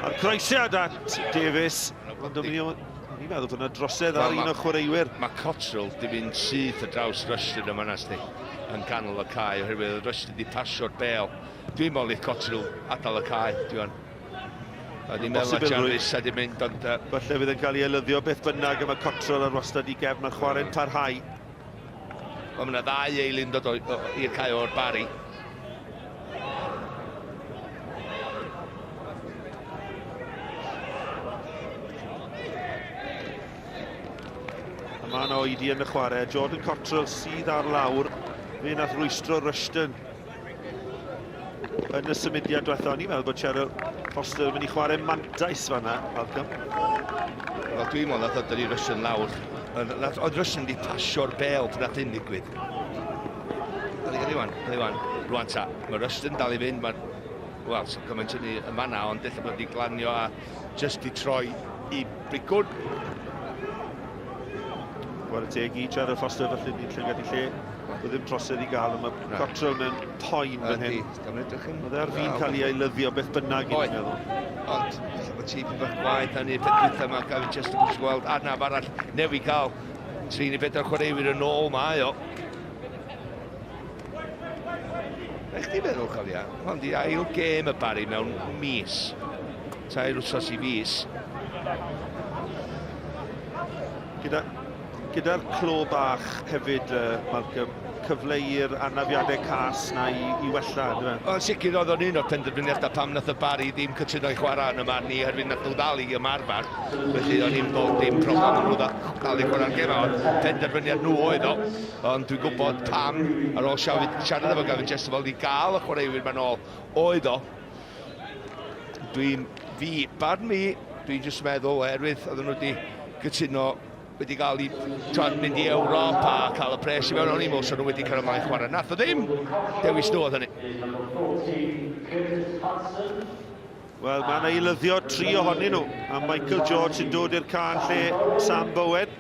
A'r croesiad at Davies. Ond ni'n meddwl bod yna drosedd ar un o chwaraewyr. Mae Cottrell di fynd syth y draws Rushton yma nas ni yn ganol y cae oherwydd Rushton di pasio'r bêl. Dwi'n meddwl i'r Cottrell adal y cae, dwi'n. A ni'n meddwl na Jarvis a di mynd, ond... Falle fydd yn cael ei elyddio beth bynnag yma Cottrell ar wastad I gefn ar chwarae'n parhau. Mae yna 2 eilyn dod i'r cae o'r Barri. Mae yna oedi yn y chwarae. Jordan Cottrell sydd ar lawr. Fe nath rwystro Rushton yn y symudiad diwethaf. Ni'n meddwl bod Cheryl Foster yn mynd I chwarae mantais fan'na, Malcolm. Wel, dwi'n meddwl nath oedden ni Rushton lawr. Oedd Rushton di pasio'r bêl pan nath hyn digwydd. Rwan ta. Mae Rushton dal I fynd. Wel, so gymaint yn y manna, ond della bod I glanio a just I troi I brigwr. Chwarae teg I Cheryl Foster felly ni'n llygad I lle. Oedd ddim trosedd I gael, ond mae Cottrell mewn poen fan hyn. Oedd ar fi'n cael ei eilyddio beth bynnag I'n meddwl. Ond, mae tîm yn fach gwaith, a ni'r peth gwytha yma, gael fi'n just yn gwrs gweld arnaf arall newi gael 3 neu 4 chwaraewyr yn ôl mae o. Rhaid chdi meddwl, cofia, ond I ail gêm y Barri mewn mis. 2 wsos I fis. Gyda'r clo bach hefyd, Malcolm, cyfle i'r anafiadau cas na i wella. Yn sicr oedd o'n un o'r penderfyniadau pam nath y Barri ddim cytuno i chwarae yn y man ni, herwydd nath nhw ddal i ymarfer. Felly o'n i'n bod dim problem yn nhw ddal i chwarae'r gêm, ond penderfyniad nhw oedd o. Ond dwi'n gwybod pam, ar ôl siarad efo Gavin Chesterfield i gael y chwaraewyr ma'n ôl, oedd o. Barn mi, dwi'n jyst meddwl, herwydd oedden nhw wedi gytuno wedi cael i mynd i Ewrop a cael y pres i mewn o'n i mwys o'n nhw wedi cael ymlaen chwarae. Nath o ddim, dewis nhw oedd hynny. Wel, mae yna eilyddio 3 ohonyn nhw, a Michael George sy'n dod i'r can lle Sam Bowen,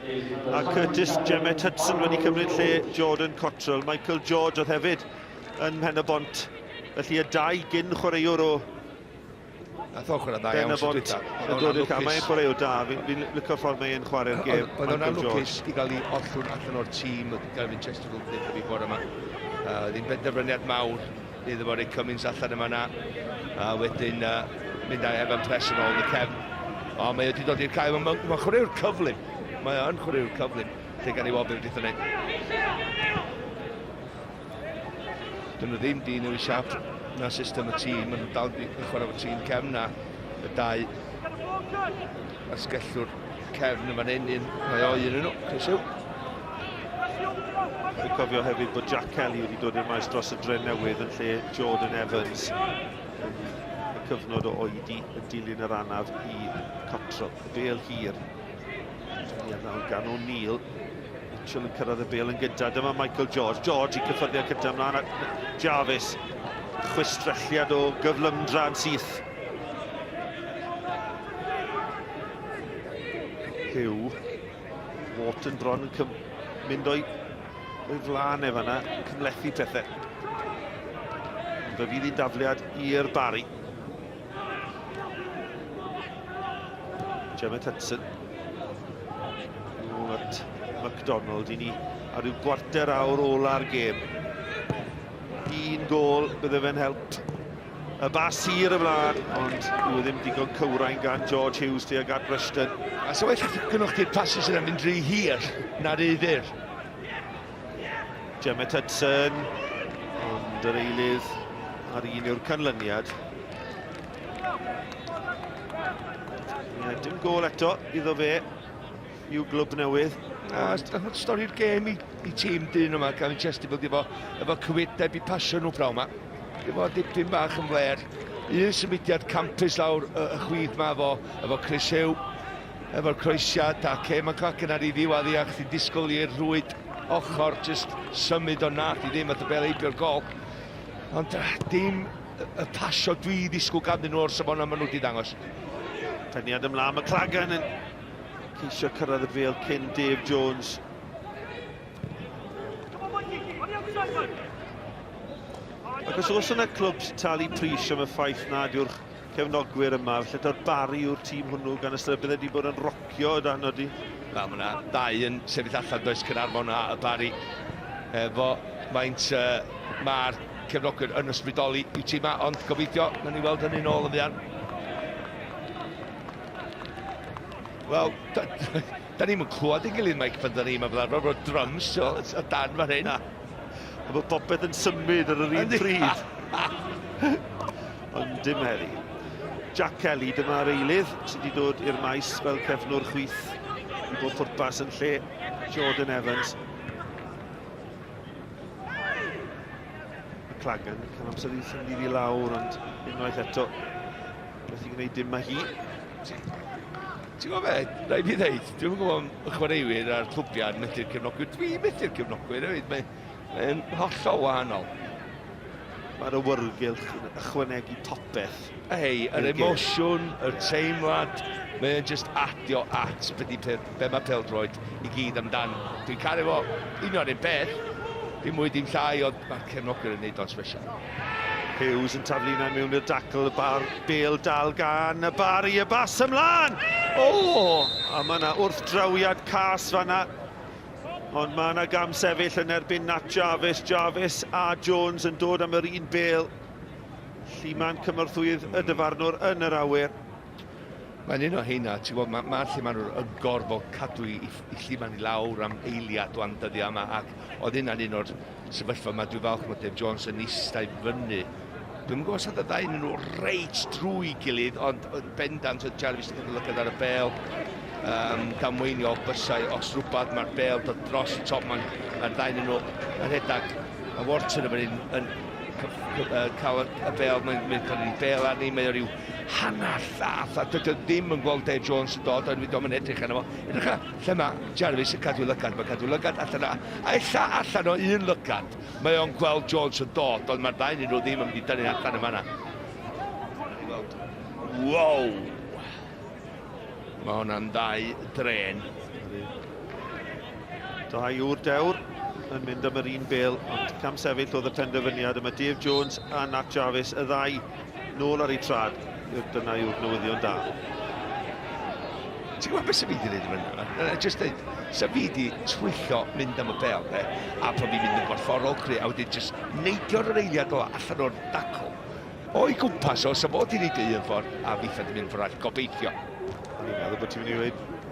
a Curtis Gemmet Hudson wedi cymryd lle Jordan Cottrell. Michael George oedd hefyd yn Mhen y Bont, felly y 2 gyn chwaraewr o Nath o chwarae dda iawn sy'n dweud. Mae'n chwaraewr da, fi'n lyco'r ffordd mae'n chwarae'r gêm. Oedd o'n anwcus i gael ei ollwng allan o'r tîm, Gavin Chesterfield ddim i bore yma. Ddim benderfyniad mawr iddo fo rei Cummins allan yma na. A wedyn mynd â Evan Press yn ôl y cefn. O, mae wedi dod i'r cael, mae'n chwaraewr cyflym. Mae o'n chwaraewr cyflym. Lle gan i wobr wedi'i gwneud. Dyn nhw ddim di newid siap na system y tîm, maen nhw dal i chwarae fo tîm cefn na y 2 asgellwr cefn yma'n un, mae o un yn nhw, Chris Hugh. Dwi'n cofio hefyd bod Jack Kelly wedi dod i'r maes dros y Drenewydd yn lle Jordan Evans y cyfnod o oedi yn dilyn yr anaf i Cottrell, y bêl hir. Gan O'Neill, Mitchell yn cyrraedd y bêl yn gyda, dyma Michael George i cyffyrddio cyda ymlaen a Jarvis. Chwistrelliad o gyflymdra'n syth. Hugh. Morton bron yn mynd o'i flaen efo yna, cymlethu pethau. Fe fydd hi'n dafliad i'r Barri. Gemmet Hudson. Nôl at MacDonald i ni ar ryw gwarter awr ola'r gêm. 1 gôl, bydde fe'n help. Y bas hir ymlaen, ond dwi ddim digon cywrain gan George Hughes tuag at Rushton. A so well gynnwch chi'r passes yna mynd rhy hir na'r iddyr. Gemmet Hudson, ond yr eilydd ar un yw'r canlyniad. Dim gôl eto iddo fe, i'w glwb newydd. Stori'r gêm i tîm dyn yma, Gavin Chesterfield efo cywydeb i pasio nhw praw yma. Efo dipyn bach yn fler. Un symudiad campus lawr y chwith yma efo Chris Hugh, efo'r croesiad a Cem McCracken ar ei ddiwedd i ac chi'n disgwyl i'r rwyd ochr jyst symud o nath i ddim at y bel eibio'r gol. Ond dim y pasio dwi ddisgwyl ganddyn nhw o'r safon yma nhw wedi dangos. Penniad ymlaen, McCracken yn ceisio cyrraedd y bêl cyn Dave Jones. Ac os yna clwb sy'n talu pris am y ffaith nad yw'r cefnogwyr yma, felly do'r Barri yw'r tîm hwnnw gan ystyr bydde wedi bod yn rocio o dan odi. Wel, mae yna 2 yn sefyll allan does Cynarfon a y Barri. Efo maint mae'r cefnogwyr yn ysbrydoli i'w tîm yma, ond gobeithio, na ni weld hynny'n ôl yn ddian. Wel, da ni'n clywed yn gilydd Mike pan da ni'n meddwl arfer o'r drums, o dan fan hyn. A bod popeth yn symud ar yr un pryd. Ond dim heri. Jack Kelly, dyma'r eilydd sydd wedi dod i'r maes fel cefnwr chwith i bod pwrpas yn lle Jordan Evans. McCracken, can amser i ffynd i lawr, ond unwaith eto beth i gwneud dim mae hi. Ti'n gwybod fe, rhaid fi ddeud, dwi'n gwybod y chwaraewyr a'r clwbiad methu'r cefnogwyr, dwi'n methu'r cefnogwyr hefyd, mae'n hollol wahanol. Mae'r awyrgylch yn ychwanegu popeth. Hei, yr emosiwn, yr teimlad, mae'n just adio at be mae peldroed i gyd amdan. Dwi'n cael efo un o'r un beth, dim mwy dim llai, ond mae'r cefnogwyr yn neud o'n special. Hughes yn taflu yna mewn i'r dacl, y bêl dal gan y Barri, y bas ymlaen! O! A mae yna wrthdrawiad cas fanna. Ond mae yna gam sefyll yn erbyn Nat Jarvis. Jarvis a Jones yn dod am yr un bêl. Lliman cymorthwydd y dyfarnwr yn yr awyr. Mae'n un o heina, ti'n gwybod, mae lle maen nhw'n gorfod cadw i lle maen i lawr am eiliad o dyddi yma, ac oedd hynna'n un o'r sefyllfa yma, dwi'n falch mae Dave Jones yn eistedd fyny. Dwi'n gwybod sef y ddau nhw reit drwy gilydd, ond bendant oedd Jarvis yn lygad ar y bel, damweinio bysau, os rhywbeth mae'r bel dod dros y top, mae'r ddau nhw yn rhedag, a Wharton yn cael y bel, mae'n cael ei bel arni, mae o ryw hanner llath, a dydw ddim yn gweld Dave Jones yn dod, ond fi dom yn edrych arno fo. Edrych lle mae Jarvis yn cadw lygad, mae'n cadw lygad allan a ella allan o un lygad, mae o'n gweld Jones yn dod, ond mae'r ddau nhw ddim yn mynd i dynnu allan yma na. Wow! Mae hwnna'n ddau dren. Dau ŵr dewr yn mynd am yr un bel, ond cam sefyll oedd y penderfyniad yma Dave Jones a Nat Jarvis, y ddau nôl ar ei trad. Dyna yw'r newyddion da. Ti'n gwybod beth sy'n fi wedi gwneud yma? Just dweud, sy'n fi wedi twyllo mynd am y bel, a pan fi'n mynd yn gorfforol creu, a wedi just neidio'r eiliad o allan o'r dacl. O'i gwmpas o, sy'n bod i'n neud un ffordd, a fi ffedd yn mynd ffordd gobeithio. Ni'n meddwl bod ti'n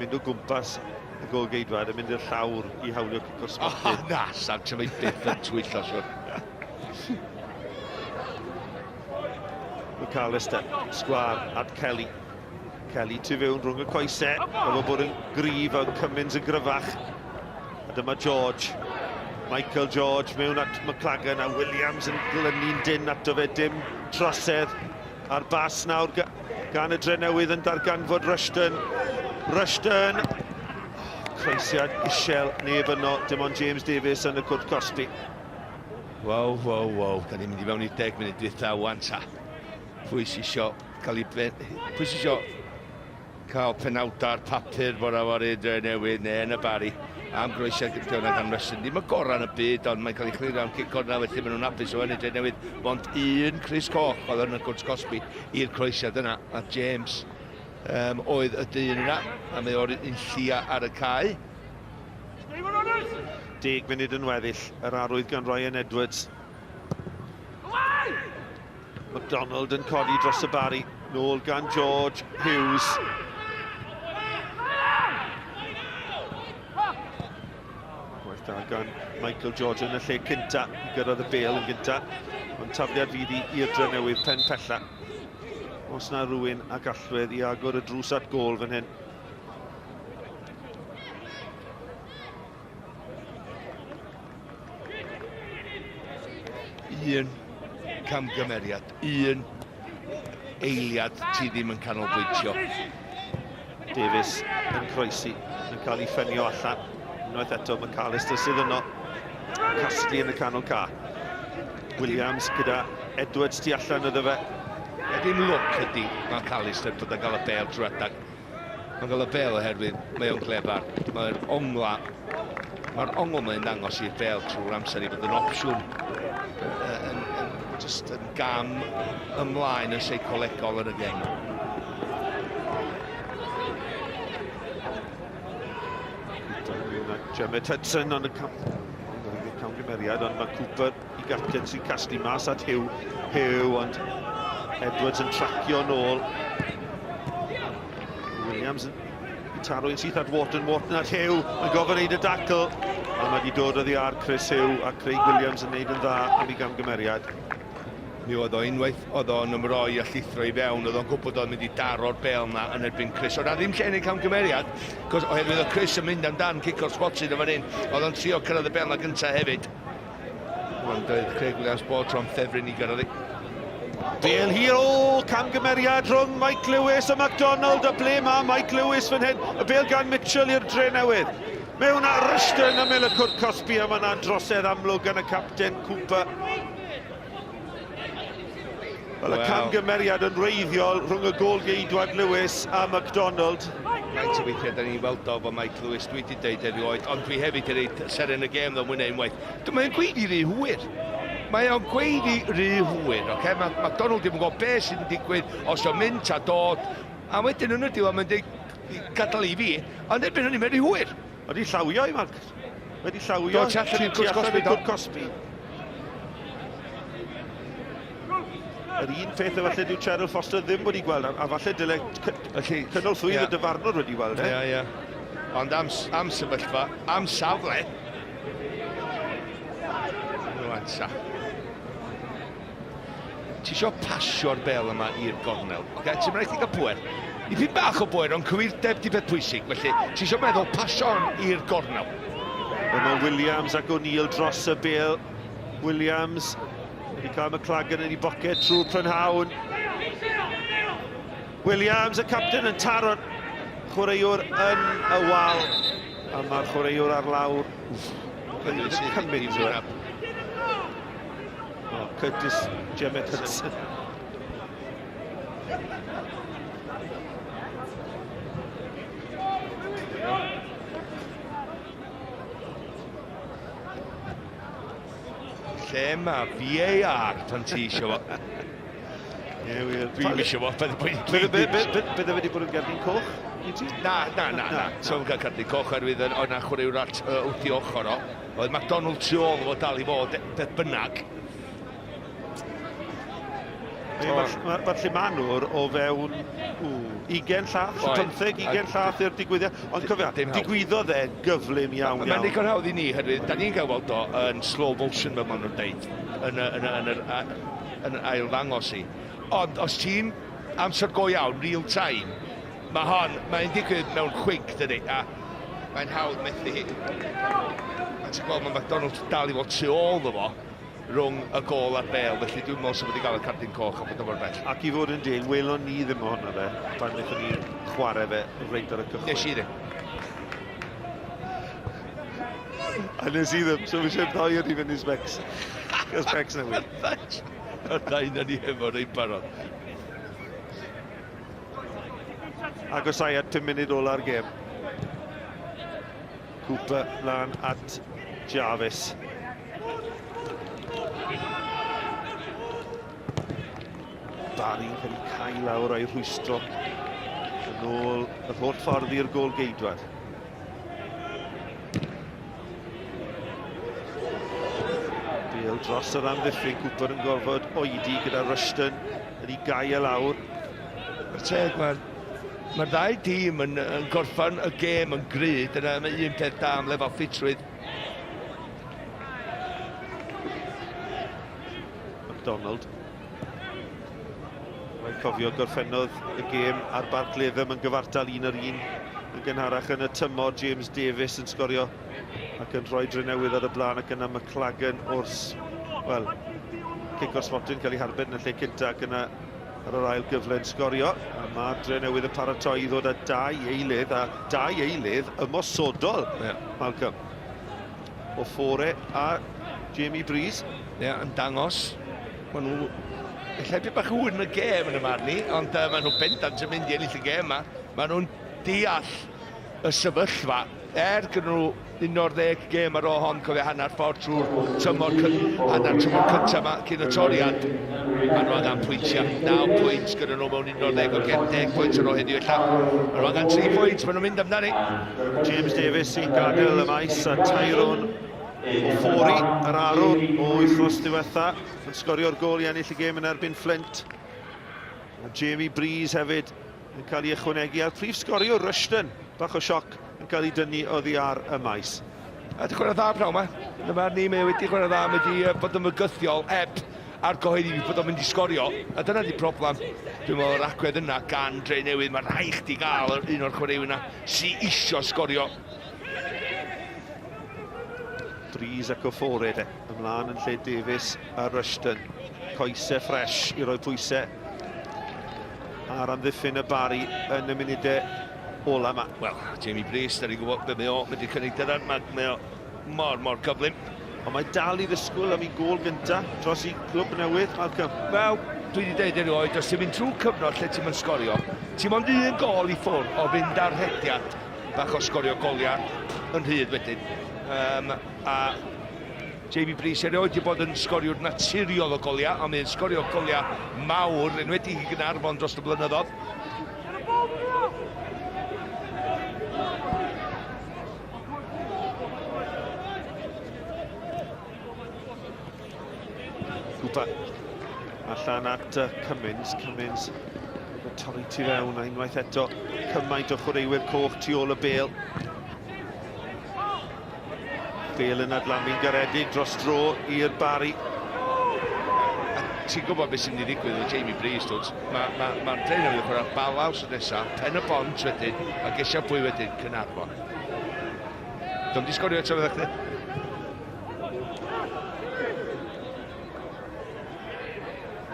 mynd o gwmpas y golgeidwad yn mynd i'r llawr i hawlio cwrdd smotydd. Na, sa'n ti'n mynd byth yn twyllo, siwr. McAllister, sgwar at Kelly. Kelly tu fewn rhwng y coesau, efo bod yn gryf a Cummins yn gryfach. A dyma George. Michael George mewn at McLagan a Williams yn glynu'n dyn ato fe, dim trosedd ar bas nawr gan y Drenewydd yn darganfod Rushton. Rushton, croesiad isel, neb yno, dim ond James Davies yn y cwrt Cosby. Wow. Da ni'n mynd i fewn i 10 munud dwytha wan ta. Pwy sy'n isio cael penawda'r papur bod afor i Drenewydd neu yn y Barri am groesiad gyda'n gan Rushton. Dim y gorau yn y byd, ond mae'n cael ei chlirio am cic orna, felly maen nhw'n hapus o yn y Drenewydd. Ond un Chris Koch oedd yn y cwrs Cosby i'r croesiad yna, a James oedd y dyn yna, a mae o'r un llia ar y cae. 10 munud yn weddill, yr arwydd gan Ryan Edwards. MacDonald yn codi dros y Barri, nôl gan George Hughes. Gwaith da gan Michael George yn y lle cynta, gyrraedd y bel yn gynta, ond tafliad fyddi i'r Drenewydd pen pella. Os na rhywun a gallwedd i agor y drws at gol fan hyn. Un camgymeriad, un eiliad ti ddim yn canolbwyntio. Davies yn croesi, yn cael ei ffenio allan. Unwaith eto McAllister sydd yno. Casglu yn y canol ca. Williams gyda Edwards tu allan iddo fe. Ydyn look ydi McAllister dod â gael y bel drwy adag. Mae'n gael y bel oherwydd mae o'n clebar. Mae'r ongl mae'n dangos i'r bel trwy'r amser i fod yn opsiwn. Just yn gam ymlaen yn seicolegol yn y geng. Gemma Hudson ond y camgymeriad, ond mae Cooper i gapten sy'n casglu mas at Hugh, ond Edwards yn tracio nôl. Williams yn taro un syth at Wharton at Hugh, yn gofyn wneud y dacl, a mae wedi dod oddi ar Chris Hugh a Craig Williams yn wneud yn dda am ei gamgymeriad. Mi oedd o unwaith, oedd o'n ymroi a llithro i fewn, oedd o'n gwybod oedd mynd i daro'r bel na yn erbyn Chris. Oedd na ddim lle yn ei camgymeriad, oherwydd o Chris yn mynd amdan cic o'r spotsid yn fan hyn, oedd o'n trio cyrraedd y bel na gyntaf hefyd. Ond oedd Craig Williams bod tro'n ffefryn i gyrraedd i. Bel hir, camgymeriad rhwng Mike Lewis a MacDonald, a ble mae Mike Lewis fan hyn, y bel gan Mitchell i'r Drenewydd. Mewn ar Rushton am y cwrt Cosby, a mae'n androsedd amlwg gan y capten Cooper. Wel, y camgymeriad yn reiddiol rhwng y golgeidwad Lewis a MacDonald. Mae'n tyweithiau, da ni'n weld o fo Mike Lewis, dwi wedi deud erioed, ond dwi hefyd wedi ser yn y gêm ddo mwyn unwaith. Mae'n gweud i rhy hwyr. Mae o'n gweud i rhy hwyr, oce? MacDonald ddim yn gwybod beth sy'n digwydd os o'n mynd a dod. A wedyn yn y diwedd mae'n dweud gadael i fi, ond erbyn hynny mae'n rhy hwyr. Wedi llawio i Mark. Wedi llawio tu allan i'r cwrs Cosby. yr un peth efallai dyw Cheryl Foster ddim wedi gweld, a falle dyle cynnol llwydd y dyfarnwr wedi gweld, Ie. Ond am sefyllfa, am safle. Rwan sa. Ti isio pasio'r bel yma i'r gornel. Ti'n mynd i gael pwer. I fi bach o bwer, ond cywirdeb di beth pwysig. Felly, ti isio meddwl pasio'n i'r gornel. Yma Williams ac O'Neill dros y bel. Williams wedi cael McLagan yn ei boced trwy'r prynhawn. Williams, y captain, yn taro'n chwaraewr yn y wal. A mae'r chwaraewr ar lawr. Cymryd yw. Curtis Gemmet Hudson. Lle mae VAR pan ti isio fo? Dwi'n isio fo, Bydde wedi bod yn gerdyn coch? Na. So'n cael cardyn coch arwydd o'na chwaraewr wrth i ochr o. Oedd McDonald tu ôl o dal i fod beth bynnag. Falle manwr o fewn 20 llath, 20 llath i'r digwyddiad. Ond cofia, digwyddodd e gyflym iawn. Mae'n ddigon hawdd i ni, herwydd, da ni'n cael weld o yn slow motion fel maen nhw'n deud, yn ail ddangos i. Ond os ti'n amser go iawn, real time, mae'n digwydd mewn chwink, dydy, a mae'n hawdd methu hi. A ti'n gweld, mae McDonald dal i fod tu ôl efo, rhwng y gol a'r bel, felly dwi'n meddwl sef wedi cael y cardyn coch a bod o'r bell. Ac i fod yn deg, welon ni ddim o hwnna fe, pan wnaethon ni chwarae fe reit ar y cychwyn. Nes i ddim. A nes i ddim, so fi eisiau ddoi ar i fynd i specs. Y specs newydd. Y dain yn i efo reit barod. Agosau at 5 munud ola'r gêm. Cooper lan at Jarvis. Barri yn cael ei cael lawr o'i rhwystro yn ôl yr holl ffordd i'r gôl geidwad. Bale dros yr amddiffyn, Cooper yn gorfod oedi gyda Rushton yn ei gau e lawr. Mae'r ddau dîm yn gorffan y gêm yn gryd, yna mae un peth da am lefel ffitrwydd. McDonald. Mae'n cofio gorffennodd y gêm ar Barclatham yn gyfartal 1-1 yn gynharach yn y tymor. James Davies yn sgorio ac yn rhoi Drenewydd ar y blaen ac yna McLagan wrth, wel, cic o'r smotin cael ei harbed yn y lle cynta ac yna ar yr ail gyfle yn sgorio. A mae Drenewydd yn paratoi i ddod â 2 eilydd, a 2 eilydd ymosodol, Malcolm. O Fore a Jamie Breeze. Yn dangos. Maen nhw... Lle bach hwn yn y gêm yn y marn ni, ond maen nhw'n bendant yn mynd i ennill y gêm yma. Maen nhw'n deall y sefyllfa. Gyn nhw 11 gêm ar ôl hon, cofio hanner ffordd trwy'r tymor cyntaf yma cyn y toriad. Maen nhw angen pwyntiau. 9 pwynt gyda nhw mewn 11 o gêm, 10 pwynt ar ôl heddiw illa. Maen nhw angen 3 pwynt, maen nhw'n mynd amdani. James Davies sy'n gadael y maes a Tyrone o Fori, yr arwr o wythnos diwetha, yn sgorio'r gol i ennill y gêm yn erbyn Flint. A Jamie Breeze hefyd yn cael ei ychwanegu ar prif sgorio Rushton, bach o sioc yn cael ei dynnu oddi ar y maes. A di chwarae dda praw yma. Dyma ni wedi chwarae dda, wedi bod yn mygyddiol heb ar gyhoeddi fi bod o'n mynd i sgorio. A dyna di problem. Dwi'n meddwl yr agwedd yna gan Drenewydd, mae rhaid chdi gael un o'r chwaraewyr yna sy'n isio sgorio. Breeze ac o Fore de, ymlaen yn lle Davies a Rushton. Coesau ffres i roi pwysau ar amddiffyn y Barri yn y munudau ola yma. Wel, Jamie Breeze, da ni'n gwybod beth mae o, wedi cynnig dydan, mae o mor gyflym. Ond mae dal i ddisgwyl am ei gôl gyntaf dros i glwb newydd, Malcolm. Wel, dwi wedi deud erioed, os ti'n mynd trwy cyfnod lle ti'n mynd sgorio, ti'n mynd un gol i ffwrdd o fynd ar hediad bach o sgorio goliau yn rhydd wedyn. A Jamie Breeze erioed wedi bod yn sgoriwr naturiol o goliau, ond mae'n sgorio goliau mawr, yn wedi i Gaernarfon dros y blynyddoedd. Cooper Allan at Cummins. Cummins yn torri tu fewn a unwaith eto cymaint o chwaraewyr coch tu ôl y bêl. Bêl yn adlamu'n garedig dros dro i'r Barri. Ti'n gwybod beth sy'n mynd i ddigwydd o Jamie Breeze, dwt? Mae'r Drenewydd yn chwarae balaws y nesaf, pen y bont wedyn, a gesio pwy wedyn, Cynarfon. Dwi'n di sgorio eto fydda chdi.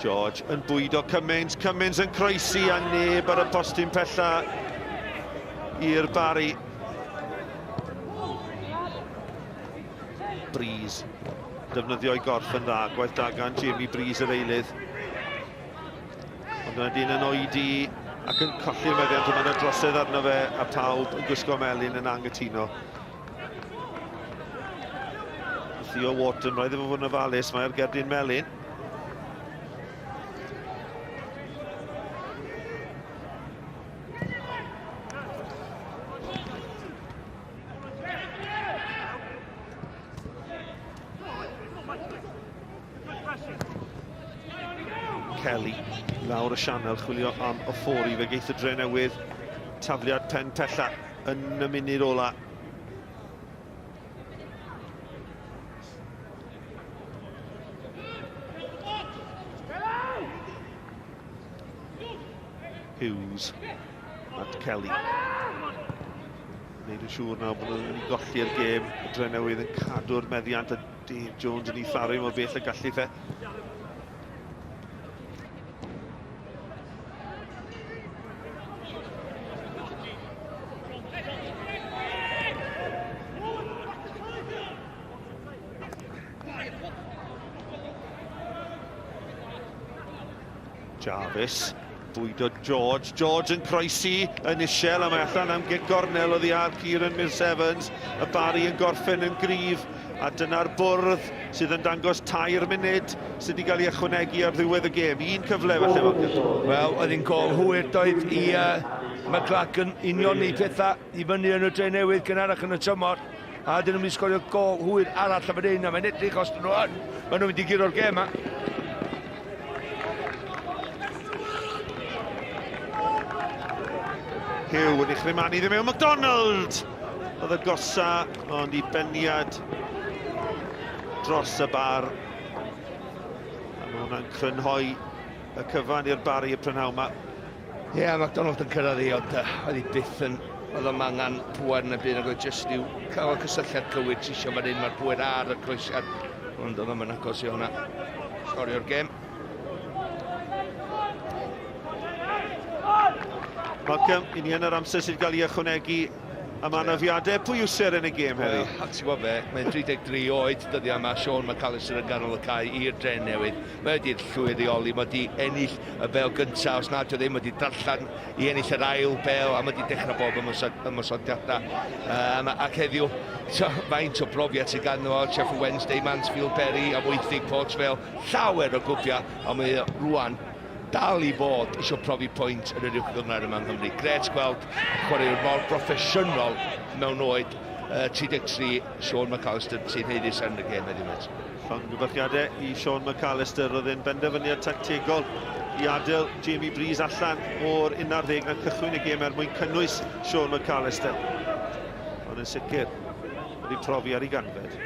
George yn bwydo Cummins. Cummins yn croesi a neb ar y postyn pella i'r Barri. Breeze defnyddio'i gorff yn dda, gwaith da gan Jamie Breeze yr eilydd. Ond yna dyn yn oedi ac yn colli'r meddiant, ond yna drosedd arno fe a pawb yn gwisgo melyn yn anghytuno. Theo Wharton, roedd efo fod yn ofalus, mae'r gerdyn melyn. Kelly, lawr y sianel, chwilio am o ffori fe geith y Drenewydd. Tafliad pen pella yn y munud ola. Hughes at Kelly. Neud yn siŵr nawr bod nhw'n golli'r gêm. Y Drenewydd yn cadw'r meddiant a Dave Jones yn ei tharu mor bell y gallu fe. Jarvis, bwydo George. George yn croesi yn isel a mae allan am gornel o ddiar Kieran Mills-Evans. Y Barri yn gorffen yn gryf a dyna'r bwrdd sydd yn dangos 2 munud sydd wedi cael ei ychwanegu ar ddiwedd y gêm. Un cyfle falle Malcolm. Wel, oedd hi'n gol hwyr doedd i McLagan union i pethau i fyny yn y Drenewydd gynharach yn y tymor. A dyn nhw'n mynd i sgorio gol hwyr arall am yr un a mae'n edrych os dyn nhw yn. Maen nhw'n mynd i giro'r gêm a. Hugh yn uchrymanu ddim mewn. MacDonald! Oedd y gosa, ond i beniad dros y bar. A mae hwnna'n crynhoi y cyfan i'r Barri y prynhawn yma. Ie, MacDonald yn cyrraedd i, ond oedd hi byth yn... Oedd o'n angen pŵer yn y byd, ac oedd jyst i'w cael y cysylltiad cywir tisio fan hyn, mae'r pŵer ar y croesiad. Ond oedd o'n agos i hwnna. Sgorio'r gêm. Malcolm, i ni yn yr amser sydd cael ei ychwanegu am anafiadau. Pwy yw ser yn y gêm heddi? A ti'n gwybod fe, mae'n 33 oed dyddiau yma, Sean McAllister yn ganol y cae i'r Drenewydd. Mae wedi'r llwyr reoli, mae wedi ennill y bel gyntaf, os nad yw ddim wedi darllen i ennill yr ail bel, a mae wedi dechrau bob ymwysodiadau. Ac heddiw, faint o brofiad sy'n gan nhw, Sheffield Wednesday, Mansfield, Barri, a Weithig, Portsville, llawer o gwbia, a mae rwan dal i bod eisiau profi pwynt yn yr uwch gynnar yma yng Nghymru. Gret gweld chwaraewr mor broffesiynol mewn oed 33 Sean McAllister sy'n heidus yn y gêm heddiw met. Llongyfarchiadau i Sean McAllister, roedd e'n benderfyniad tactegol i adael Jamie Breeze allan o'r 11 na cychwyn y gêm mwyn cynnwys Sean McAllister. Ond yn sicr, wedi profi ar ei ganfed.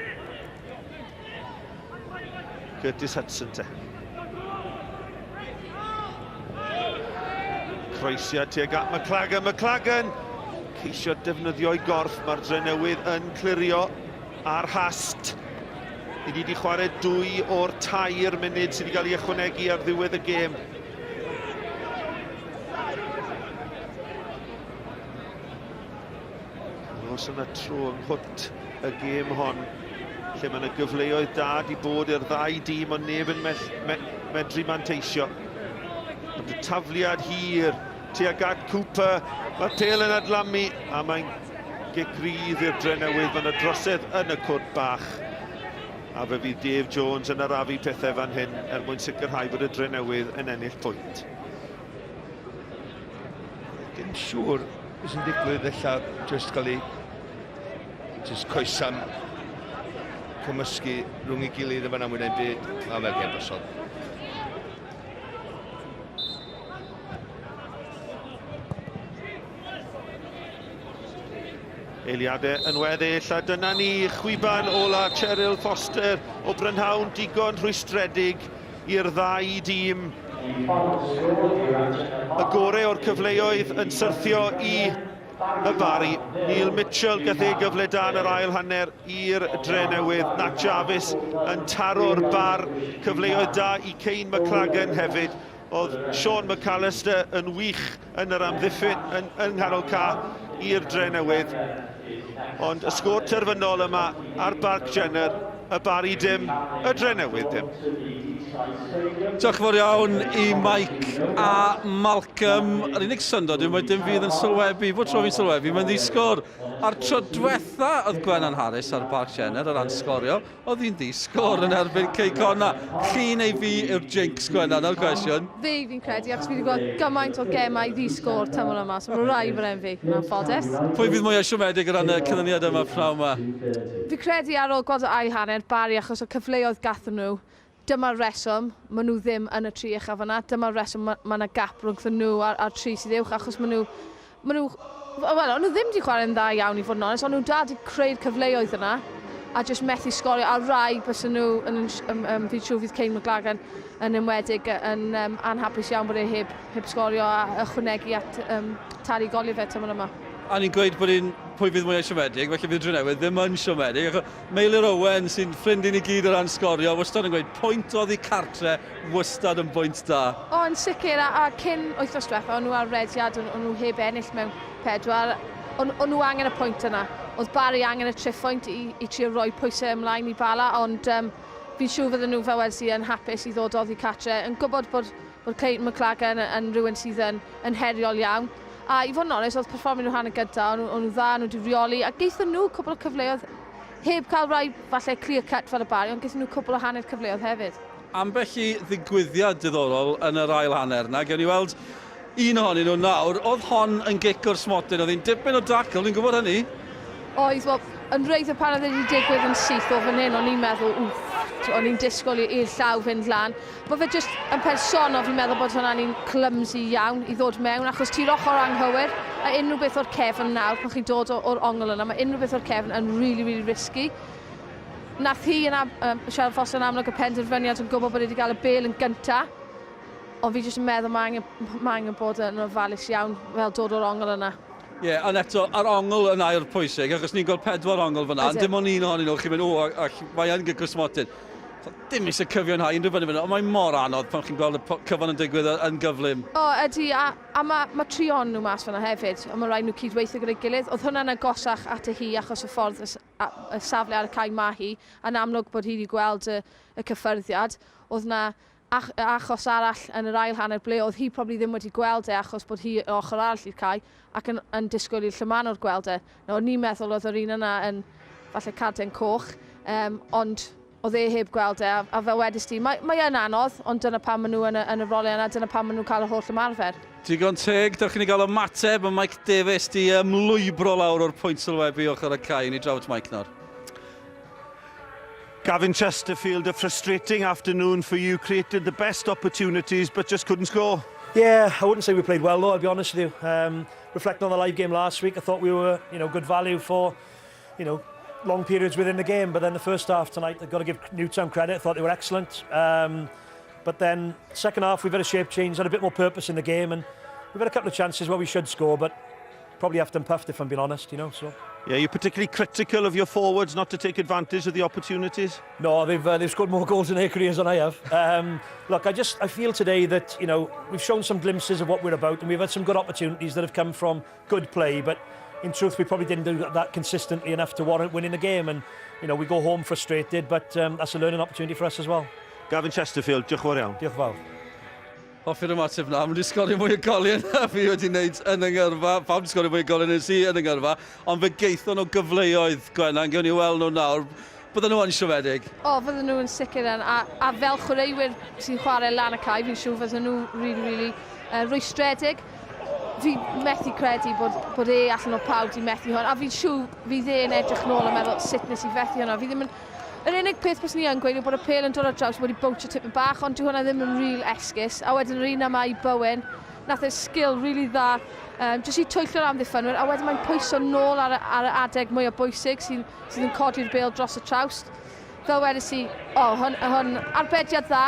Curtis Hudson te. Croesiad tuag at McLagan. McLagan ceisio defnyddio'i gorff. Mae'r Drenewydd yn clirio ar hast. Ni wedi chwarae 2 o'r 3 munud sydd wedi cael ei ychwanegu ar ddiwedd y gêm. Os yna tro yng nghwt y gêm hon, lle mae yna gyfleoedd da i bod i'r 2 dîm, ond neb yn medru manteisio. Ond y tafliad hir tuag at Cooper, mae'r pêl yn adlamu a mae'n gegrydd i'r Drenewydd. Mae yna drosedd yn y cwrt bach a fe fydd Dave Jones yn arafu pethau fan hyn mwyn sicrhau bod y Drenewydd yn ennill pwynt. Dim siŵr beth sy'n digwydd ella jyst cael ei coesam cymysgu rhwng ei gilydd efo na mwyn ein byd. A fel gêm bysod. Eiliadau yn weddill, a dyna ni chwiban ola Cheryl Foster o Brynhawn, digon rhwystredig i'r ddau dîm. Y gorau o'r cyfleoedd yn syrthio i y Barri. Neil Mitchell gath ei gyfle da yn yr ail hanner i'r Drenewydd. Nat Jarvis yn taro'r bar. Cyfleoedd da i Kane McLagan hefyd. Oedd Sean McAllister yn wych yn yr amddiffyn yng nghanol ca i'r Drenewydd. Ond y sgôr terfynol yma ar Barc Jenner, y Barri dim, y Drenewydd dim. Diolch yn fawr iawn i Mike a Malcolm. Yr unig syndod yw mae dim fydd yn sylwebu, bod tro fi'n sylwebu, mae'n ddisgwr. A'r tro diwetha oedd Gwennan Harris ar Barc Jenner, o ran sgorio, oedd hi'n ddisgwr yn erbyn Ceicona. Chi neu fi yw'r jinx Gwennan, ar gwestiwn? Fi'n credu, achos fi wedi gweld gymaint o gemau ddisgwr tymor yma, so mae'n rai fan fi, mewn ffodus. Pwy fydd mwy siomedig o ran y canlyniad yma pnawn yma? Fi'n credu ar ôl gweld y ail hanner Barri, achos o cyfleoedd gathon nhw, dyma'r reswm, maen nhw ddim yn y tri uchaf yna. Dyma'r reswm, mae yna gap rhwng nhw a'r tri sydd uwch, achos maen nhw nhw ddim wedi chwarae'n dda iawn i fod yn onest, ond nhw da wedi creu'r cyfleoedd yna, a jyst methu sgorio, a rai bys nhw, fi'n siŵr fydd Kane McLagan yn ymwedig yn anhapus iawn bod e heb sgorio a ychwanegu at talu golio fe tymor yma. A ni'n gweud bod pwy fydd mwy siomedig, felly fydd Drenewydd ddim yn siomedig. Meilir Owen sy'n ffrind i ni gyd o ran sgorio, wastad yn gweud pwynt oedd i cartre, wastad yn bwynt da. O, yn sicr, a cyn wythnos diwetha, o'n nhw ar rediad, o'n nhw heb ennill mewn pedwar, o'n nhw angen y pwynt yna. Oedd Barri angen y triffwynt i trio rhoi pwysau ymlaen i Bala, ond fi'n siŵr fydden nhw fel wedi yn hapus i ddod oddi cartre, yn gwybod bod Kate McLagan yn rhywun sydd yn heriol iawn. A i fod yn onest, oedd perfformio nhw hanner gyda, o'n nhw dda, nhw wedi reoli, a geithon nhw cwbl o cyfleoedd, heb cael rai falle clear cut fel y Barri, ond geithon nhw cwbl o hanner cyfleoedd hefyd. Ambell i ddigwyddiad diddorol yn yr ail hanner yna, gewn ni weld un ohonyn nhw nawr, oedd hon yn gic o'r smotyn, oedd hi'n dipyn o dacl, ni'n gwybod hynny? Oedd, wel, yn reithio pan oedd wedi digwydd yn syth o fan hyn, o'n i'n meddwl, o'n i'n disgwyl i'r llaw fynd lan. Bod fe jyst yn personol, fi'n meddwl bod hwnna'n un clumsy iawn i ddod mewn, achos ti'r ochr anghywir, a unrhyw beth o'r cefn nawr, pan chi'n dod o'r ongl yna, mae unrhyw beth o'r cefn yn really, really risky. Nath hi yna, Cheryl Foster yn amlwg y penderfyniad yn gwybod bod wedi cael y bel yn gynta, ond fi jyst yn meddwl mae angen bod yn ofalus iawn fel dod o'r ongl yna. Ie, ond eto, ar ongl yn air pwysig, achos ni'n gweld 4 ongl fyna, dim ond un ohonyn nhw, chi'n mynd, mae yn gic o'r smotyn. Dim eisiau cyfio'n hau unrhyw fyny fyny, ond mae'n mor anodd pan chi'n gweld y cyfan yn digwydd yn gyflym. O, ydy, a mae trion nhw mas fyna hefyd, ond mae rhaid nhw cydweithio gyda'i gilydd. Oedd hwnna'n agosach at hi achos y ffordd y safle ar y cae ma hi, a'n amlwg bod hi wedi gweld y cyffyrddiad. Oedd yna achos arall yn yr ail hanner ble, oedd hi probably ddim wedi gweld achos bod hi o ochr arall i'r cae ac yn disgwyl i'r llyman o'r gweld O'n i'n meddwl oedd yr un yna yn falle carden coch, ond oedd heb gweld a fel wedys ti, mae yn anodd, ond dyna pan maen nhw yn y rolau yna, dyna pan maen nhw'n cael y holl ymarfer. Digon teg, dych chi'n gael ymateb, mae Mike Davies di ymlwybro lawr o'r pwynt sylwebu ochr y cae, ni drawt Mike nawr. Gavin Chesterfield, a frustrating afternoon for you, created the best opportunities but just couldn't score. Yeah, I wouldn't say we played well though, I'll be honest with you. Reflecting on the live game last week, I thought we were, good value for, long periods within the game, but then the first half tonight, I've got to give Newtown credit, I thought they were excellent. But then second half, we've had a shape change, had a bit more purpose in the game, and we've had a couple of chances where we should score, but probably have them puffed if I'm being honest, so. Yeah, you're particularly critical of your forwards not to take advantage of the opportunities? No, they've scored more goals in their careers than I have. Look, I feel today that, we've shown some glimpses of what we're about, and we've had some good opportunities that have come from good play, but in truth, we probably didn't do that consistently enough to warrant winning the game, and we go home frustrated, but that's a learning opportunity for us as well. Gavin Chesterfield, diolch fawr iawn. Diolch fawr. Hoffi'r ymateb na, mae'n sgorio mwy o golien na fi wedi wneud yn yng Ngyrfa, pawb wedi sgorio mwy o golien yn si yn yng Ngyrfa, ond fe geithon nhw gyfleoedd, Gwennan, gewn ni weld nhw nawr, bydden nhw yn siomedig. O, fydden nhw yn sicr yn, a fel chwaraewyr sy'n chwarae lan y cae, fi'n siŵr fydden nhw really rwystredig. Fi methu credu bod allan o pawb di methu hwn, a fi'n siŵr fydd e'n edrych nôl a meddwl sut nes i fethu hwnna. Fi ddim yn... Yr unig peth bys ni yn gweud yw bod y pel yn dod ar draws wedi bwtio tipyn bach, ond dyw hwnna ddim yn real esgus. A wedyn yr un yma i Bowen, nath e sgil really dda, jyst i twyllo'r amddiffynwyr, a wedyn mae'n pwyso nôl ar y adeg mwy o bwysig sydd yn codi'r bêl dros y trawst. Fel wedys i, hwn arbediad dda,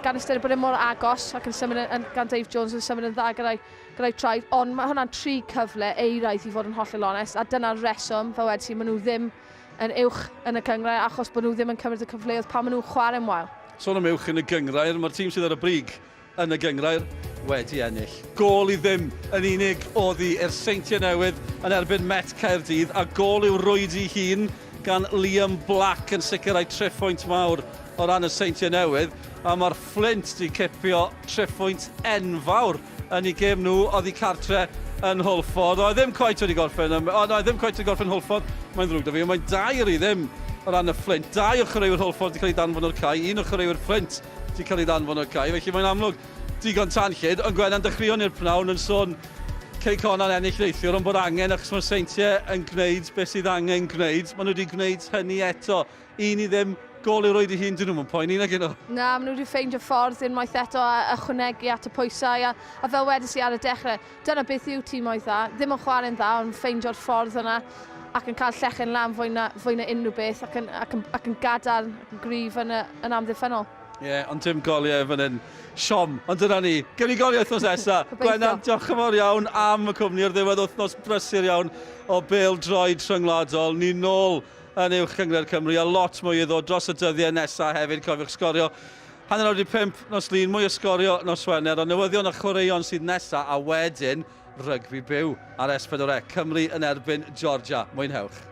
gan ystyried bod e mor agos ac yn symud gan Dave Jones yn symud yn dda gyda'i traed, ond mae hwnna'n 3 cyfle eiraidd i fod yn hollol onest, a dyna'r reswm, fel wedys i, maen nhw ddim yn uwch yn y cyngrair achos bod nhw ddim yn cymryd y cyfleoedd pan maen nhw'n chwarae'n wael. Sôn am uwch yn y gyngrair, mae'r tîm sydd ar y brig yn y gyngrair wedi ennill. Gôl i ddim yn unig oddi i'r Seintiau Newydd yn erbyn Met Caerdydd, a gôl i'w rwyd i hun gan Liam Black yn sicrhau triphwynt mawr o ran y Seintiau Newydd, a mae'r Flint wedi cipio triphwynt enfawr yn ei gêm nhw oddi cartre yn Hwlffordd. Oedd ddim coet wedi gorffen Hwlffordd, mae'n ddrwg da fi, ond mae'n 2 i ddim o ran y Flint. 2 o chwaraewyr Hwlffordd wedi cael ei danfon o'r cae, 1 o chwaraewyr Flint wedi cael ei danfon o'r cae, felly mae'n amlwg digon tanllyd, ond Gwenna'n dechreuon i'r pnawn yn sôn Cei Cona'n ennill neithiwr, ond bod angen achos mae'r Seintiau yn gwneud beth sydd angen gwneud. Maen nhw wedi gwneud hynny eto. Un i ddim, gôl i roed i hun, dyn nhw'n poeni nag yno. Na, maen nhw wedi ffeindio ffordd unwaith eto a ychwanegu at y pwysau, a fel wedys i ar y dechrau, dyna beth yw tîm oedd dda. Ddim yn chwarae'n dda, ond ffeindio'r ffordd yna ac yn cael llechen lan fwy na unrhyw beth ac yn gadar gryf yn amddiffynol. Ie, ond dim goliau fan hyn. Siom, ond dyna ni. Gewn ni goliau wythnos nesaf. Gwennan, diolch yn fawr iawn am y cwmni ar ddiwedd wythnos brysur iawn o bêl droed rhyngwladol. Ni nôl yn uwch Cyngor Cymru, a lot mwy i ddod dros y dyddiau nesaf hefyd. Cofiwch sgorio 95 nos lun, mwy o sgorio nos Wener, o newyddion a chwaraeon sydd nesaf, a wedyn rygbi byw ar S4C Cymru yn erbyn Georgia. Mwynhewch.